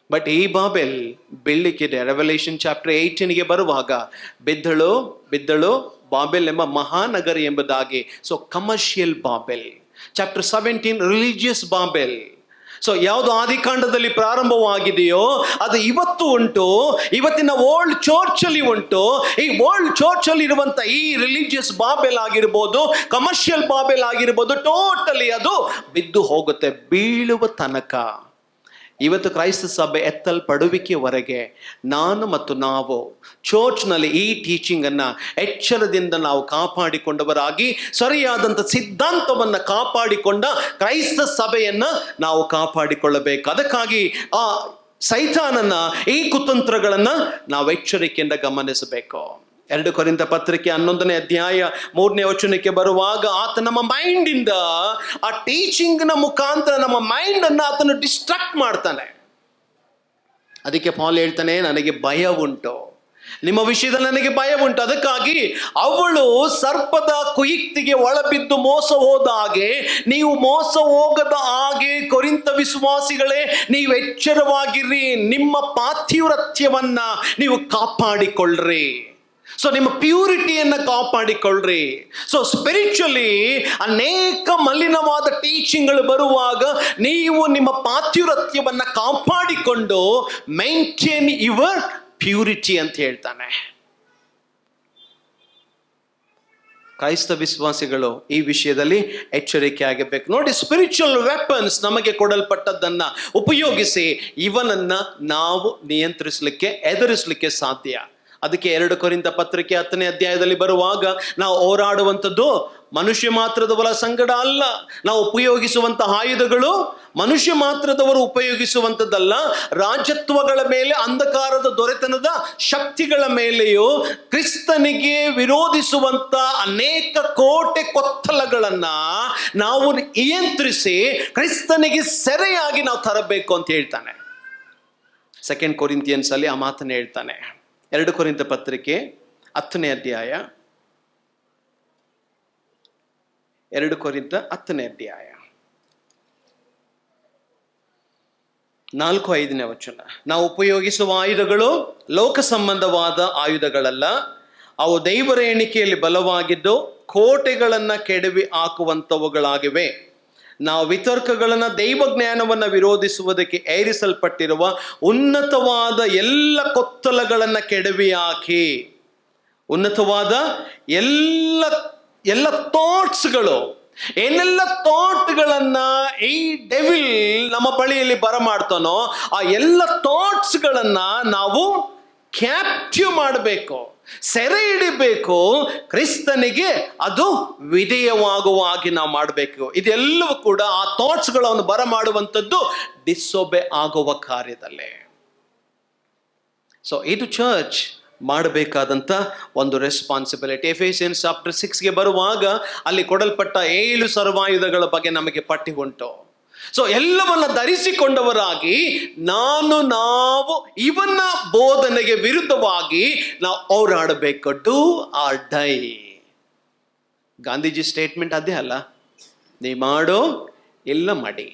ಬಟ್ ಈ ಬಾಬೆಲ್ ಬೆಳ್ಳಿಕ್ಕಿದೆ. ರೆವಲ್ಯೂಷನ್ ಚಾಪ್ಟರ್ 18ಗೆ ಬರುವಾಗ ಬಿದ್ದಳು ಬಾಬೆಲ್ ಎಂಬ ಮಹಾನಗರಿ ಎಂಬುದಾಗಿ. So commercial Babel. Chapter 17 religious Babel. So ಯಾವುದು ಆದಿಕಾಂಡದಲ್ಲಿ ಪ್ರಾರಂಭವಾಗಿದೆಯೋ ಅದು ಇವತ್ತು ಉಂಟು, ಇವತ್ತಿನ ವರ್ಲ್ಡ್ ಚರ್ಚ್ ಅಲ್ಲಿ ಉಂಟು. ಈ ವರ್ಲ್ಡ್ ಚರ್ಚ್ ಅಲ್ಲಿ ಇರುವಂತ ಈ ರಿಲಿಜಿಯಸ್ ಬಾಬೆಲ್ ಆಗಿರ್ಬೋದು, ಕಮರ್ಷಿಯಲ್ ಬಾಬೆಲ್ ಆಗಿರ್ಬೋದು, ಟೋಟಲಿ ಅದು ಬಿದ್ದು ಹೋಗುತ್ತೆ, ಬೀಳುವ ತನಕ. ಇವತ್ತು ಕ್ರೈಸ್ತ ಸಭೆ ಎತ್ತಲ್ಪಡುವಿಕೆವರೆಗೆ ನಾನು ಮತ್ತು ನಾವು ಚರ್ಚ್ನಲ್ಲಿ ಈ ಟೀಚಿಂಗ್ ಅನ್ನ ಎಚ್ಚರದಿಂದ ನಾವು ಕಾಪಾಡಿಕೊಂಡವರಾಗಿ, ಸರಿಯಾದಂಥ ಸಿದ್ಧಾಂತವನ್ನ ಕಾಪಾಡಿಕೊಂಡ ಕ್ರೈಸ್ತ ಸಭೆಯನ್ನ ನಾವು ಕಾಪಾಡಿಕೊಳ್ಳಬೇಕು. ಅದಕ್ಕಾಗಿ ಆ ಸೈತಾನನ ಈ ಕುತಂತ್ರಗಳನ್ನ ನಾವು ಎಚ್ಚರಿಕೆಯಿಂದ ಗಮನಿಸಬೇಕು. 2 ಕೊರಿಂಥ ಪತ್ರಿಕೆ 11ನೇ ಅಧ್ಯಾಯ 3ನೇ ವಚನಕ್ಕೆ ಬರುವಾಗ ಆತ ನಮ್ಮ ಮೈಂಡ್ ಇಂದ, ಆ ಟೀಚಿಂಗ್ ನ ಮುಖಾಂತರ ನಮ್ಮ ಮೈಂಡ್ ಅನ್ನ ಆತನು ಡಿಸ್ಟ್ರಾಕ್ಟ್ ಮಾಡ್ತಾನೆ. ಅದಕ್ಕೆ ಪಾಲ್ ಹೇಳ್ತಾನೆ, ನನಗೆ ಭಯ ಉಂಟು, ನಿಮ್ಮ ವಿಷಯದಲ್ಲಿ ನನಗೆ ಭಯ ಉಂಟು. ಅದಕ್ಕಾಗಿ ಅವಳು ಸರ್ಪದ ಕುಯುಕ್ತಿಗೆ ಒಳಬಿದ್ದು ಮೋಸ ಹೋದ ಹಾಗೆ ನೀವು ಮೋಸ ಹೋಗದ ಹಾಗೆ ಕೊರಿಂಥ ವಿಶ್ವಾಸಿಗಳೇ ನೀವು ಎಚ್ಚರವಾಗಿರ್ರಿ, ನಿಮ್ಮ ಪಾತಿವ್ರತ್ಯವನ್ನ ನೀವು ಕಾಪಾಡಿಕೊಳ್ಳ್ರಿ. ಸೊ ನಿಮ್ಮ ಪ್ಯೂರಿಟಿಯನ್ನ ಕಾಪಾಡಿಕೊಳ್ಳ್ರಿ. ಸೊ ಸ್ಪಿರಿಚುಲಿ ಅನೇಕ ಮಲಿನವಾದ ಟೀಚಿಂಗ್ಗಳು ಬರುವಾಗ ನೀವು ನಿಮ್ಮ ಪಾತಿವ್ರತ್ಯವನ್ನ ಕಾಪಾಡಿಕೊಂಡು ಮೇಂಟೈನ್ ಯುವರ್ ಪ್ಯೂರಿಟಿ ಅಂತ ಹೇಳ್ತಾನೆ. ಕ್ರೈಸ್ತ ವಿಶ್ವಾಸಿಗಳು ಈ ವಿಷಯದಲ್ಲಿ ಎಚ್ಚರಿಕೆ ಆಗಬೇಕು. ನೋಡಿ, ಸ್ಪಿರಿಚುವಲ್ ವೆಪನ್ಸ್ ನಮಗೆ ಕೊಡಲ್ಪಟ್ಟದ್ದನ್ನ ಉಪಯೋಗಿಸಿ ಇವನನ್ನ ನಾವು ನಿಯಂತ್ರಿಸಲಿಕ್ಕೆ, ಎದುರಿಸಲಿಕ್ಕೆ ಸಾಧ್ಯ. ಅದಕ್ಕೆ 2 ಕೊರಿಂಥ ಪತ್ರಿಕೆ 10ನೇ ಅಧ್ಯಾಯದಲ್ಲಿ ಬರುವಾಗ ನಾವು ಹೋರಾಡುವಂಥದ್ದು ಮನುಷ್ಯ ಮಾತ್ರದವರ ಸಂಗಡ ಅಲ್ಲ. ನಾವು ಉಪಯೋಗಿಸುವಂತ ಆಯುಧಗಳು ಮನುಷ್ಯ ಮಾತ್ರದವರು ಉಪಯೋಗಿಸುವಂಥದ್ದಲ್ಲ, ರಾಜತ್ವಗಳ ಮೇಲೆ, ಅಂಧಕಾರದ ದೊರೆತನದ ಶಕ್ತಿಗಳ ಮೇಲೆಯೂ ಕ್ರಿಸ್ತನಿಗೆ ವಿರೋಧಿಸುವಂತ ಅನೇಕ ಕೋಟೆ ಕೊತ್ತಲಗಳನ್ನ ನಾವು ನಿಯಂತ್ರಿಸಿ ಕ್ರಿಸ್ತನಿಗೆ ಸೆರೆಯಾಗಿ ನಾವು ತರಬೇಕು ಅಂತ ಹೇಳ್ತಾನೆ. 2 ಕೊರಿಂಥಿಯನ್ಸ್ ಅಲ್ಲಿ ಆ ಮಾತನ್ನ ಹೇಳ್ತಾನೆ. 2 ಕೊರಿಂಥ ಪತ್ರಿಕೆ 10ನೇ ಅಧ್ಯಾಯ 2 ಕೊರಿಂಥ 10ನೇ ಅಧ್ಯಾಯ 4-5ನೇ ವಚನ. ನಾವು ಉಪಯೋಗಿಸುವ ಆಯುಧಗಳು ಲೋಕ ಸಂಬಂಧವಾದ ಆಯುಧಗಳಲ್ಲ, ಅವು ದೈವರ ಎಣಿಕೆಯಲ್ಲಿ ಬಲವಾಗಿದ್ದು ಕೋಟೆಗಳನ್ನ ಕೆಡವಿ ಹಾಕುವಂಥವುಗಳಾಗಿವೆ. ನಾವು ವಿತರ್ಕಗಳನ್ನ, ದೈವ ಜ್ಞಾನವನ್ನ ವಿರೋಧಿಸುವುದಕ್ಕೆ ಏರಿಸಲ್ಪಟ್ಟಿರುವ ಉನ್ನತವಾದ ಎಲ್ಲ ಕೊತ್ತಲಗಳನ್ನ ಕೆಡವಿ ಹಾಕಿ, ಉನ್ನತವಾದ ಎಲ್ಲ ಥಾಟ್ಸ್ಗಳು, ಏನೆಲ್ಲ ಥಾಟ್ಗಳನ್ನ ಈ ಡೆವಿಲ್ ನಮ್ಮ ಬಳಿಯಲ್ಲಿ ಬರಮಾಡ್ತಾನೋ ಆ ಎಲ್ಲ ಥಾಟ್ಸ್ಗಳನ್ನ ನಾವು ಕ್ಯಾಪ್ಟಿವ್ ಮಾಡಬೇಕು, ಸೆರೆ ಹಿಡಿಬೇಕು, ಕ್ರಿಸ್ತನಿಗೆ ಅದು ವಿಧೇಯವಾಗುವ ಹಾಗೆ ನಾವು ಮಾಡಬೇಕು. ಇದೆಲ್ಲವೂ ಕೂಡ ಆ ಥಾಟ್ಸ್ಗಳನ್ನು ಬರಮಾಡುವಂಥದ್ದು ಡಿಸೊಬೆ ಆಗುವ ಕಾರ್ಯದಲ್ಲೇ. ಸೊ ಇದು ಚರ್ಚ್ ಮಾಡಬೇಕಾದಂಥ ಒಂದು ರೆಸ್ಪಾನ್ಸಿಬಿಲಿಟಿ. ಎಫೆಸಿಯನ್ಸ್ ಚಾಪ್ಟರ್ 6ಗೆ ಬರುವಾಗ ಅಲ್ಲಿ ಕೊಡಲ್ಪಟ್ಟ 7 ಸರ್ವಾಯುಧಗಳ ಬಗ್ಗೆ ನಮಗೆ ಪಟ್ಟಿ ಉಂಟು. ಸೊ ಎಲ್ಲವನ್ನ ಧರಿಸಿಕೊಂಡವರಾಗಿ ನಾವು ಇವನ ಬೋಧನೆಗೆ ವಿರುದ್ಧವಾಗಿ ನಾವು ಹೋರಾಡಬೇಕು. Do or die. Gandhiji statement ಅದೇ ಅಲ್ಲ, ನೀ ಮಾಡೋ ಇಲ್ಲ ಮಾಡಿ.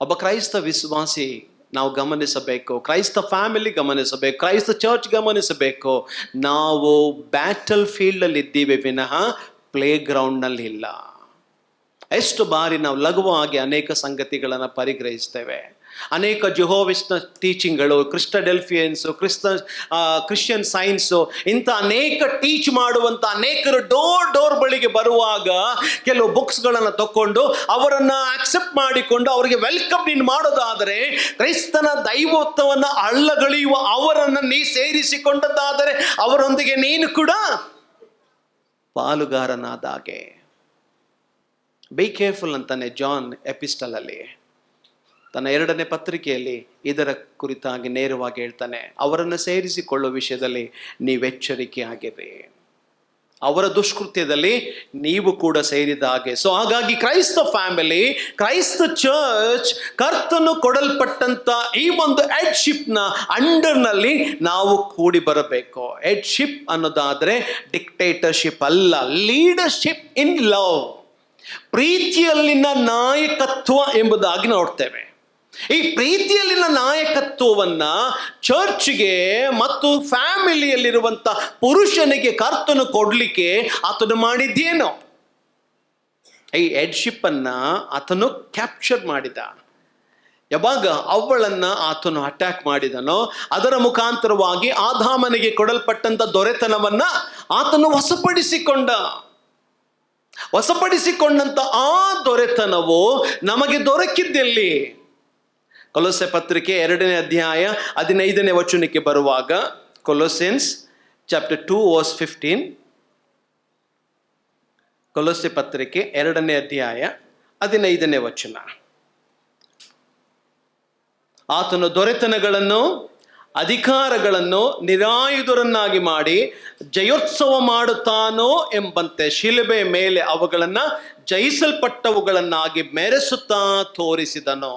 ಒಬ್ಬ ಕ್ರೈಸ್ತ ವಿಶ್ವಾಸಿ ನಾವು ಗಮನಿಸಬೇಕು, ಕ್ರೈಸ್ತ ಫ್ಯಾಮಿಲಿ ಗಮನಿಸಬೇಕು, ಕ್ರೈಸ್ತ ಚರ್ಚ್ ಗಮನಿಸಬೇಕು. ನಾವು ಬ್ಯಾಟಲ್ ಫೀಲ್ಡ್ ಅಲ್ಲಿ ಇದ್ದೀವಿ ವಿನಃ ಪ್ಲೇ ಗ್ರೌಂಡ್ ನಲ್ಲಿ ಇಲ್ಲ. ಎಷ್ಟು ಬಾರಿ ನಾವು ಲಘುವಾಗಿ ಅನೇಕ ಸಂಗತಿಗಳನ್ನು ಪರಿಗ್ರಹಿಸ್ತೇವೆ. ಅನೇಕ ಜೆಹೋವಿಸ್ನ ಟೀಚಿಂಗ್ಗಳು, ಕ್ರಿಸ್ಟಡೆಲ್ಫಿಯನ್ಸು, ಕ್ರಿಶ್ಚಿಯನ್ ಸೈನ್ಸು, ಇಂಥ ಅನೇಕ ಟೀಚ್ ಮಾಡುವಂಥ ಅನೇಕರು ಡೋರ್ ಬಳಿಗೆ ಬರುವಾಗ ಕೆಲವು ಬುಕ್ಸ್ಗಳನ್ನು ತಕೊಂಡು ಅವರನ್ನು ಅಕ್ಸೆಪ್ಟ್ ಮಾಡಿಕೊಂಡು ಅವರಿಗೆ ವೆಲ್ಕಮ್ ನೀನು ಮಾಡೋದಾದರೆ, ಕ್ರೈಸ್ತನ ದೈವತ್ವವನ್ನು ಅಳ್ಳಗಳೆಯುವ ಅವರನ್ನು ನೀ ಸೇರಿಸಿಕೊಂಡದ್ದಾದರೆ ಅವರೊಂದಿಗೆ ನೀನು ಕೂಡ ಪಾಲುಗಾರನಾದ ಹಾಗೆ. ಬಿ ಕೇರ್ಫುಲ್ ಅಂತಾನೆ ಜಾನ್ ಎಪಿಸ್ಟಲ್ ಅಲ್ಲಿ, ತನ್ನ 2ನೇ ಪತ್ರಿಕೆಯಲ್ಲಿ ಇದರ ಕುರಿತಾಗಿ ನೇರವಾಗಿ ಹೇಳ್ತಾನೆ. ಅವರನ್ನು ಸೇರಿಸಿಕೊಳ್ಳುವ ವಿಷಯದಲ್ಲಿ ನೀವೆಚ್ಚರಿಕೆ ಆಗಿರಿ, ಅವರ ದುಷ್ಕೃತ್ಯದಲ್ಲಿ ನೀವು ಕೂಡ ಸೇರಿದ ಹಾಗೆ. ಸೊ ಹಾಗಾಗಿ ಕ್ರೈಸ್ತ ಫ್ಯಾಮಿಲಿ, ಕ್ರೈಸ್ತ ಚರ್ಚ್, ಕರ್ತನು ಕೊಡಲ್ಪಟ್ಟಂತ ಈ ಒಂದು ಹೆಡ್ಶಿಪ್ ನ ಅಂಡರ್ನಲ್ಲಿ ನಾವು ಕೂಡಿ ಬರಬೇಕು. ಹೆಡ್ಶಿಪ್ ಅನ್ನೋದಾದ್ರೆ ಡಿಕ್ಟೇಟರ್ಶಿಪ್ ಅಲ್ಲ, ಲೀಡರ್ಶಿಪ್ ಇನ್ ಲವ್, ಪ್ರೀತಿಯಲ್ಲಿನ ನಾಯಕತ್ವ ಎಂಬುದಾಗಿ ನೋಡ್ತೇವೆ. ಈ ಪ್ರೀತಿಯಲ್ಲಿನ ನಾಯಕತ್ವವನ್ನ ಚರ್ಚ್ಗೆ ಮತ್ತು ಫ್ಯಾಮಿಲಿಯಲ್ಲಿರುವಂತ ಪುರುಷನಿಗೆ ಕರ್ತನು ಕೊಡ್ಲಿಕ್ಕೆ ಆತನು ಮಾಡಿದ್ದೇನೋ. ಈ ಹೆಡ್ಶಿಪ್ ಅನ್ನ ಆತನು ಕ್ಯಾಪ್ಚರ್ ಮಾಡಿದ. ಯಾವಾಗ ಅವಳನ್ನ ಆತನು ಅಟ್ಯಾಕ್ ಮಾಡಿದನೋ, ಅದರ ಮುಖಾಂತರವಾಗಿ ಆದಾಮನಿಗೆ ಕೊಡಲ್ಪಟ್ಟಂತ ದೊರೆತನವನ್ನ ಆತನು ವಶಪಡಿಸಿಕೊಂಡಂತ ಆ ದೊರೆತನವು ನಮಗೆ ದೊರಕಿದ್ದೆಲ್ಲಿ? ಕೊಲೊಸ್ಸೆ ಪತ್ರಿಕೆ 2ನೇ ಅಧ್ಯಾಯ 15ನೇ ವಚನಕ್ಕೆ ಬರುವಾಗ, ಕೊಲೊಸೆನ್ಸ್ ಚಾಪ್ಟರ್ 2 ವರ್ಸ್ 15, ಕೊಲೊಸ್ಸೆ ಪತ್ರಿಕೆ 2ನೇ ಅಧ್ಯಾಯ 15ನೇ ವಚನ. ಆತನು ದೊರೆತನಗಳನ್ನು, ಅಧಿಕಾರಗಳನ್ನು ನಿರಾಯುಧರನ್ನಾಗಿ ಮಾಡಿ ಜಯೋತ್ಸವ ಮಾಡುತ್ತಾನೋ ಎಂಬಂತೆ ಶಿಲುಬೆಯ ಮೇಲೆ ಅವುಗಳನ್ನ ಜಯಿಸಲ್ಪಟ್ಟವುಗಳನ್ನಾಗಿ ಮೆರೆಸುತ್ತಾ ತೋರಿಸಿದನು.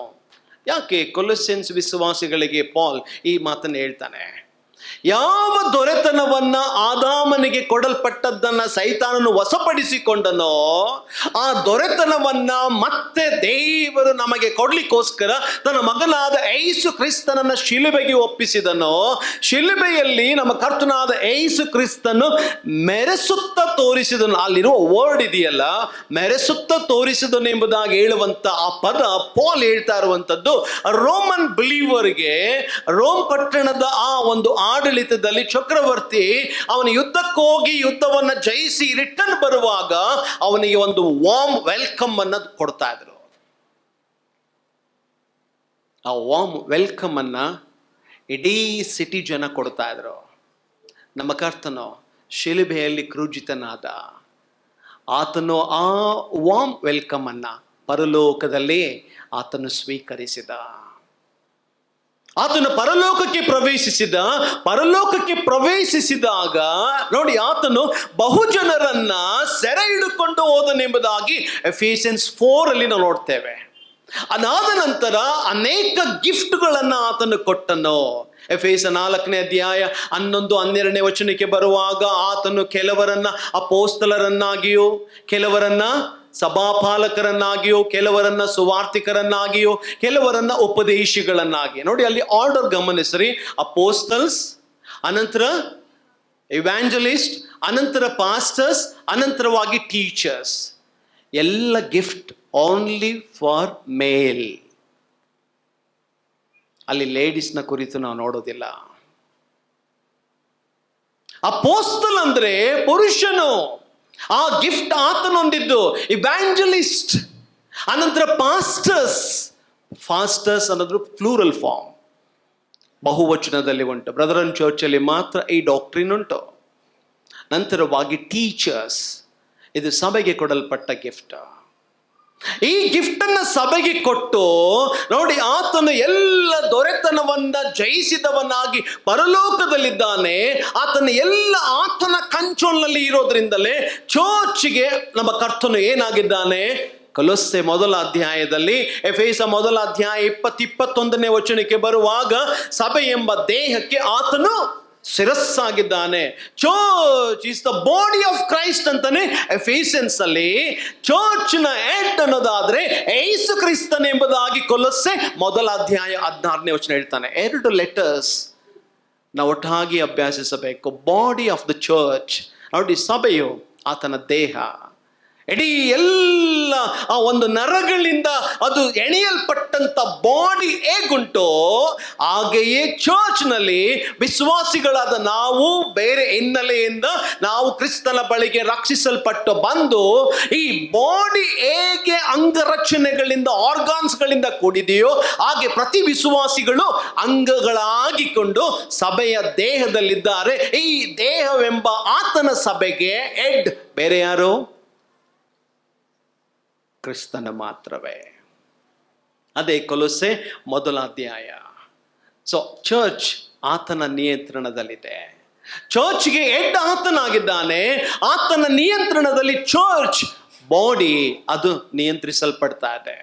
ಯಾಕೆ ಕೊಲೊಸ್ಸೆನ್ಸ್ ವಿಶ್ವಾಸಿಗಳಿಗೆ ಪಾಲ್ ಈ ಮಾತನ್ನು ಹೇಳ್ತಾನೆ? ಯಾವ ದೊರೆತನವನ್ನ ಆದಾಮನಿಗೆ ಕೊಡಲ್ಪಟ್ಟದ್ದನ್ನ ಸೈತಾನನು ವಶಪಡಿಸಿಕೊಂಡನೋ, ಆ ದೊರೆತನವನ್ನ ಮತ್ತೆ ದೇವರು ನಮಗೆ ಕೊಡ್ಲಿಕ್ಕೋಸ್ಕರ ತನ್ನ ಮಗನಾದ ಯೇಸು ಕ್ರಿಸ್ತನನ್ನ ಶಿಲುಬೆಗೆ ಒಪ್ಪಿಸಿದನೋ. ಶಿಲುಬೆಯಲ್ಲಿ ನಮ್ಮ ಕರ್ತನಾದ ಯೇಸು ಕ್ರಿಸ್ತನು ಮೆರೆಸುತ್ತಾ ತೋರಿಸಿದನು. ಅಲ್ಲಿರುವ ವರ್ಡ್ ಇದೆಯಲ್ಲ, ಮೆರೆಸುತ್ತಾ ತೋರಿಸಿದನು ಎಂಬುದಾಗಿ ಹೇಳುವಂತ ಆ ಪದ ಪಾಲ್ ಹೇಳ್ತಾ ಇರುವಂತದ್ದು ರೋಮನ್ ಬಿಲೀವರ್ಗೆ. ರೋಮ್ ಪಟ್ಟಣದ ಆ ಒಂದು ಆಡಳಿತದಲ್ಲಿ ಚಕ್ರವರ್ತಿ ಅವನ ಯುದ್ಧಕ್ಕೆ ಹೋಗಿ ಯುದ್ಧವನ್ನ ಜಯಿಸಿ ರಿಟರ್ನ್ ಬರುವಾಗ ಅವನಿಗೆ ಒಂದು ವಾರ್ಮ್ ವೆಲ್ಕಮ್ ಅನ್ನ ಕೊಡ್ತಾ ಇದ್ರು. ಆ ವಾರ್ಮ್ ವೆಲ್ಕಮ್ ಅನ್ನ ಇಡೀ ಸಿಟಿ ಜನ ಕೊಡ್ತಾ ಇದ್ರು. ನಮ್ಮ ಕರ್ತನು ಶಿಲುಬೆಯಲ್ಲಿ ಕ್ರೂಜಿತನಾದ, ಆತನು ಆ ವಾರ್ಮ್ ವೆಲ್ಕಮ್ ಅನ್ನ ಪರಲೋಕದಲ್ಲಿ ಆತನು ಸ್ವೀಕರಿಸಿದ. ಆತನು ಪರಲೋಕಕ್ಕೆ ಪ್ರವೇಶಿಸಿದಾಗ ನೋಡಿ, ಆತನು ಬಹುಜನರನ್ನ ಸೆರೆ ಹಿಡಿದುಕೊಂಡು ಹೋದನೆಂಬುದಾಗಿ ಎಫೆಸಿಯನ್ಸ್ 4 ಅಲ್ಲಿ ನಾವು ನೋಡ್ತೇವೆ. ಅದಾದ ನಂತರ ಅನೇಕ ಗಿಫ್ಟ್ಗಳನ್ನ ಆತನು ಕೊಟ್ಟನು. ಎಫೆಸ 4ನೇ ಅಧ್ಯಾಯ 11-12ನೇ ವಚನಕ್ಕೆ ಬರುವಾಗ ಆತನು ಕೆಲವರನ್ನ ಅಪೋಸ್ತಲರನ್ನಾಗಿಯೋ, ಕೆಲವರನ್ನ ಸಭಾಪಾಲಕರನ್ನಾಗಿಯೋ, ಕೆಲವರನ್ನ ಸುವಾರ್ತಿಕರನ್ನಾಗಿಯೋ, ಕೆಲವರನ್ನ ಉಪದೇಶಿಗಳನ್ನಾಗಿ. ನೋಡಿ ಅಲ್ಲಿ ಆರ್ಡರ್ ಗಮನಿಸ್ರಿ. ಅಪೋಸ್ತಲ್ಸ್, ಅನಂತರ ಇವ್ಯಾಂಜಲಿಸ್ಟ್, ಅನಂತರ ಪಾಸ್ಟರ್ಸ್, ಅನಂತರವಾಗಿ ಟೀಚರ್ಸ್. ಎಲ್ಲ ಗಿಫ್ಟ್ ಓನ್ಲಿ ಫಾರ್ ಮೇಲ್. ಅಲ್ಲಿ ಲೇಡೀಸ್ನ ಕುರಿತು ನಾವು ನೋಡೋದಿಲ್ಲ. ಅಪೋಸ್ತಲ್ ಅಂದ್ರೆ ಪುರುಷನು. ಆ ಗಿಫ್ಟ್ ಆತನೊಂದಿದ್ದು. ಇವ್ಯಾಂಜಲಿಸ್ಟ್, ಅನಂತರ ಫಾಸ್ಟರ್ಸ್ ಅನ್ನೋದು ಪ್ಲೂರಲ್ ಫಾರ್ಮ್, ಬಹುವಚನದಲ್ಲಿ ಉಂಟು. ಬ್ರದರನ್ ಚರ್ಚಲ್ಲಿ ಮಾತ್ರ ಈ ಡಾಕ್ಟ್ರಿನ್ ಉಂಟು. ನಂತರವಾಗಿ ಟೀಚರ್ಸ್, ಇದು ಸಭೆಗೆ ಕೊಡಲ್ಪಟ್ಟ ಗಿಫ್ಟ್. ಈ ಗಿಫ್ಟ್ ಅನ್ನ ಸಭೆಗೆ ಕೊಟ್ಟು ನೋಡಿ, ಆತನು ಎಲ್ಲ ದೊರೆತನವನ್ನ ಜಯಿಸಿದವನಾಗಿ ಪರಲೋಕದಲ್ಲಿದ್ದಾನೆ. ಆತನ ಎಲ್ಲ ಆತನ ಕಂಟ್ರೋಲ್ನಲ್ಲಿ ಇರೋದ್ರಿಂದಲೇ ಚರ್ಚ್ಗೆ ನಮ್ಮ ಕರ್ತನು ಏನಾಗಿದ್ದಾನೆ? ಕೊಲೊಸ್ಸೆ 1ನೇ ಅಧ್ಯಾಯದಲ್ಲಿ, ಎಫೆಸ 1ನೇ ಅಧ್ಯಾಯ 20-21ನೇ ವಚನಕ್ಕೆ ಬರುವಾಗ ಸಭೆ ಎಂಬ ದೇಹಕ್ಕೆ ಆತನು ಶಿರಸ್ಸಾಗಿದ್ದಾನೆ. Church is the body of Christ ಅಂತಾನೆ ಎಫೆಸಿಯನ್ಸ್ ಅಲ್ಲಿ. ಚರ್ಚ್ ನ ಹೆಡ್ ಅನ್ನೋದಾದ್ರೆ ಯೇಸು ಕ್ರಿಸ್ತನ ಎಂಬುದಾಗಿ ಕೊಲೊಸ್ಸೆ 1ನೇ ಅಧ್ಯಾಯ 16ನೇ ವಚನ ಹೇಳ್ತಾನೆ. 2 ಲೆಟರ್ಸ್ ನಾವು ಒಟ್ಟಾಗಿ ಅಭ್ಯಾಸಿಸಬೇಕು. Body of the church. ನೋಡಿ, ಸಭೆಯು ಆತನ ದೇಹ. ಇಡೀ ಎಲ್ಲ ಆ ಒಂದು ನರಗಳಿಂದ ಅದು ಎಣೆಯಲ್ಪಟ್ಟಂತ ಬಾಡಿ ಹೇಗುಂಟೋ ಹಾಗೆಯೇ ಚರ್ಚ್ನಲ್ಲಿ ವಿಶ್ವಾಸಿಗಳಾದ ನಾವು ಬೇರೆ ಹಿನ್ನೆಲೆಯಿಂದ ನಾವು ಕ್ರಿಸ್ತನ ಬಳಿಗೆ ರಕ್ಷಿಸಲ್ಪಟ್ಟು ಬಂದು ಈ ಬಾಡಿ ಹೇಗೆ ಅಂಗರಚನೆಗಳಿಂದ, ಆರ್ಗಾನ್ಸ್ಗಳಿಂದ ಕೂಡಿದೆಯೋ ಹಾಗೆ ಪ್ರತಿ ವಿಶ್ವಾಸಿಗಳು ಅಂಗಗಳಾಗಿಕೊಂಡು ಸಭೆಯ ದೇಹದಲ್ಲಿದ್ದಾರೆ. ಈ ದೇಹವೆಂಬ ಆತನ ಸಭೆಗೆ ಹೆಡ್ ಬೇರೆ ಯಾರು? ಕ್ರಿಸ್ತನ ಮಾತ್ರವೇ. ಅದೇ ಕೊಲೊಸ್ಸೆ ಮೊದಲ ಅಧ್ಯಾಯ. ಸೊ ಚರ್ಚ್ ಆತನ ನಿಯಂತ್ರಣದಲ್ಲಿದೆ. ಚರ್ಚ್ಗೆ ಹೆಡ್ ಆತನಾಗಿದ್ದಾನೆ. ಆತನ ನಿಯಂತ್ರಣದಲ್ಲಿ ಚರ್ಚ್ ಬಾಡಿ ಅದು ನಿಯಂತ್ರಿಸಲ್ಪಡ್ತಾ ಇದೆ.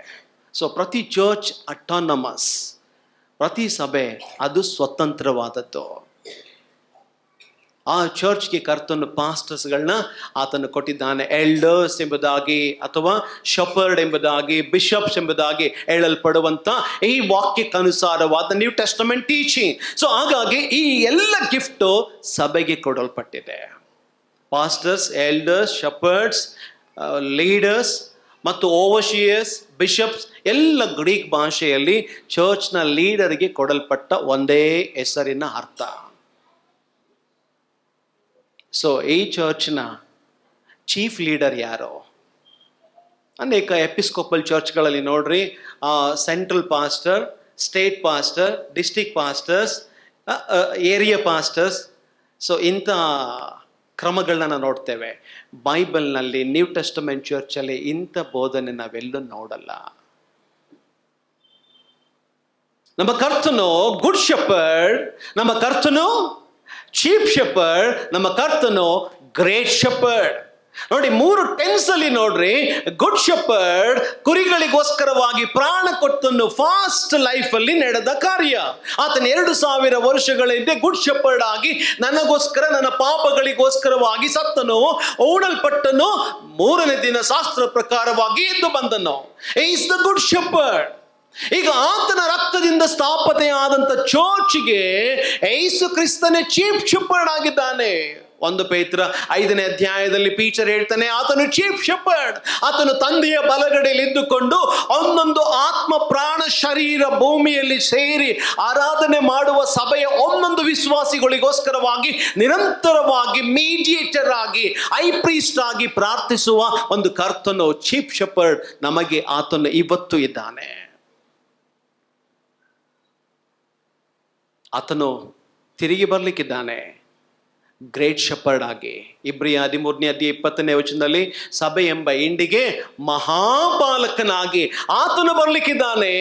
ಸೊ ಪ್ರತಿ ಚರ್ಚ್ ಅಟಾನಮಸ್, ಪ್ರತಿ ಸಭೆ ಅದು ಸ್ವತಂತ್ರವಾದದ್ದು. ಆ ಚರ್ಚ್ಗೆ ಕರ್ತನು ಪಾಸ್ಟರ್ಸ್ಗಳನ್ನ ಆತನು ಕೊಟ್ಟಿದ್ದಾನೆ. ಎಲ್ಡರ್ಸ್ ಎಂಬುದಾಗಿ ಅಥವಾ ಶಪರ್ಡ್ ಎಂಬುದಾಗಿ, ಬಿಷಪ್ಸ್ ಎಂಬುದಾಗಿ ಹೇಳಲ್ಪಡುವಂತ ಈ ವಾಕ್ಯಕ್ಕನುಸಾರವಾದ ನ್ಯೂ ಟೆಸ್ಟಮೆಂಟ್ ಟೀಚಿಂಗ್. ಸೊ ಹಾಗಾಗಿ ಈ ಎಲ್ಲ ಗಿಫ್ಟು ಸಭೆಗೆ ಕೊಡಲ್ಪಟ್ಟಿದೆ. ಪಾಸ್ಟರ್ಸ್, ಎಲ್ಡರ್ಸ್, ಶಪರ್ಡ್ಸ್, ಲೀಡರ್ಸ್ ಮತ್ತು ಓವರ್ಶಿಯರ್ಸ್, ಬಿಷಪ್ಸ್ ಎಲ್ಲ ಗ್ರೀಕ್ ಭಾಷೆಯಲ್ಲಿ ಚರ್ಚ್ನ ಲೀಡರ್ಗೆ ಕೊಡಲ್ಪಟ್ಟ ಒಂದೇ ಹೆಸರಿನ ಅರ್ಥ. ಸೊ ಈ ಚರ್ಚ್ನ ಚೀಫ್ ಲೀಡರ್ ಯಾರು? ಅನೇಕ ಎಪಿಸ್ಕೋಪಲ್ ಚರ್ಚ್ಗಳಲ್ಲಿ ನೋಡ್ರಿ, central pastor, state pastor, district pastors, area pastors. So ಇಂಥ ಕ್ರಮಗಳನ್ನ ನಾವು ನೋಡ್ತೇವೆ. ಬೈಬಲ್ನಲ್ಲಿ, ನ್ಯೂ ಟೆಸ್ಟಮೆಂಟ್ ಚರ್ಚಲ್ಲಿ ಇಂಥ ಬೋಧನೆ ನಾವೆಲ್ಲೂ ನೋಡಲ್ಲ. ನಮ್ಮ ಕರ್ತನು ಗುಡ್ ಶೆಪರ್ಡ್, ನಮ್ಮ ಕರ್ತನು ಚೀಫ್ ಶೆಪರ್ಡ್, ನಮ್ಮ ಕರ್ತನು ಗ್ರೇಟ್ ಶೆಪರ್ಡ್. ನೋಡಿ, 3 ಟೆನ್ಸ್ ಅಲ್ಲಿ ನೋಡ್ರಿ. ಗುಡ್ ಶೆಪರ್ಡ್ ಕುರಿಗಳಿಗೋಸ್ಕರವಾಗಿ ಪ್ರಾಣ ಕೊಟ್ಟನು ಫಾಸ್ಟ್ ಲೈಫ್ ಅಲ್ಲಿ ನಡೆದ ಕಾರ್ಯ. ಆತನ 2000 ವರ್ಷಗಳ ಹಿಂದೆ ಗುಡ್ ಶೆಪರ್ಡ್ ಆಗಿ ನನಗೋಸ್ಕರ, ನನ್ನ ಪಾಪಗಳಿಗೋಸ್ಕರವಾಗಿ ಸತ್ತನು, ಹೂಣಲ್ಪಟ್ಟನು, 3ನೇ ದಿನ ಶಾಸ್ತ್ರ ಪ್ರಕಾರವಾಗಿ ಎದ್ದು ಬಂದನು. Is the good shepherd. ಈಗ ಆತನ ರಕ್ತದಿಂದ ಸ್ಥಾಪನೆಯಾದಂತ ಚರ್ಚ್ಗೆ ಯೇಸು ಕ್ರಿಸ್ತನೇ ಚೀಫ್ ಶೆಪರ್ಡ್ ಆಗಿದ್ದಾನೆ. 1 ಪೇತ್ರ 5ನೇ ಅಧ್ಯಾಯದಲ್ಲಿ ಪೀಟರ್ ಹೇಳ್ತಾನೆ, ಆತನು ಚೀಫ್ ಶೆಪರ್ಡ್. ಆತನು ತಂದೆಯ ಬಲಗಡೆಯಲ್ಲಿ ಇದ್ದುಕೊಂಡು ಒಂದೊಂದು ಆತ್ಮ, ಪ್ರಾಣ, ಶರೀರ ಭೂಮಿಯಲ್ಲಿ ಸೇರಿ ಆರಾಧನೆ ಮಾಡುವ ಸಭೆಯ ಒಂದೊಂದು ವಿಶ್ವಾಸಿಗಳಿಗೋಸ್ಕರವಾಗಿ ನಿರಂತರವಾಗಿ ಮೀಡಿಯೇಟರ್ ಆಗಿ, ಹೈ ಪ್ರೀಸ್ಟ್ ಆಗಿ ಪ್ರಾರ್ಥಿಸುವ ಒಂದು ಕರ್ತನು, ಚೀಫ್ ಶೆಪರ್ಡ್ ನಮಗೆ ಆತನು ಇವತ್ತು ಇದ್ದಾನೆ. ಆತನು ತಿರುಗಿ ಬರ್ಲಿಕ್ಕಿದ್ದಾನೆ ಗ್ರೇಟ್ ಶೆಪರ್ಡ್ ಆಗಿ. ಇಬ್ರಿಯ 13ನೇ ಅಧ್ಯಾಯ 20ನೇ ವಚನದಲ್ಲಿ ಸಭೆ ಎಂಬ ಹಿಂಡಿಗೆ ಮಹಾಪಾಲಕನಾಗಿ ಆತನು ಬರ್ಲಿಕ್ಕಿದ್ದಾನೆ.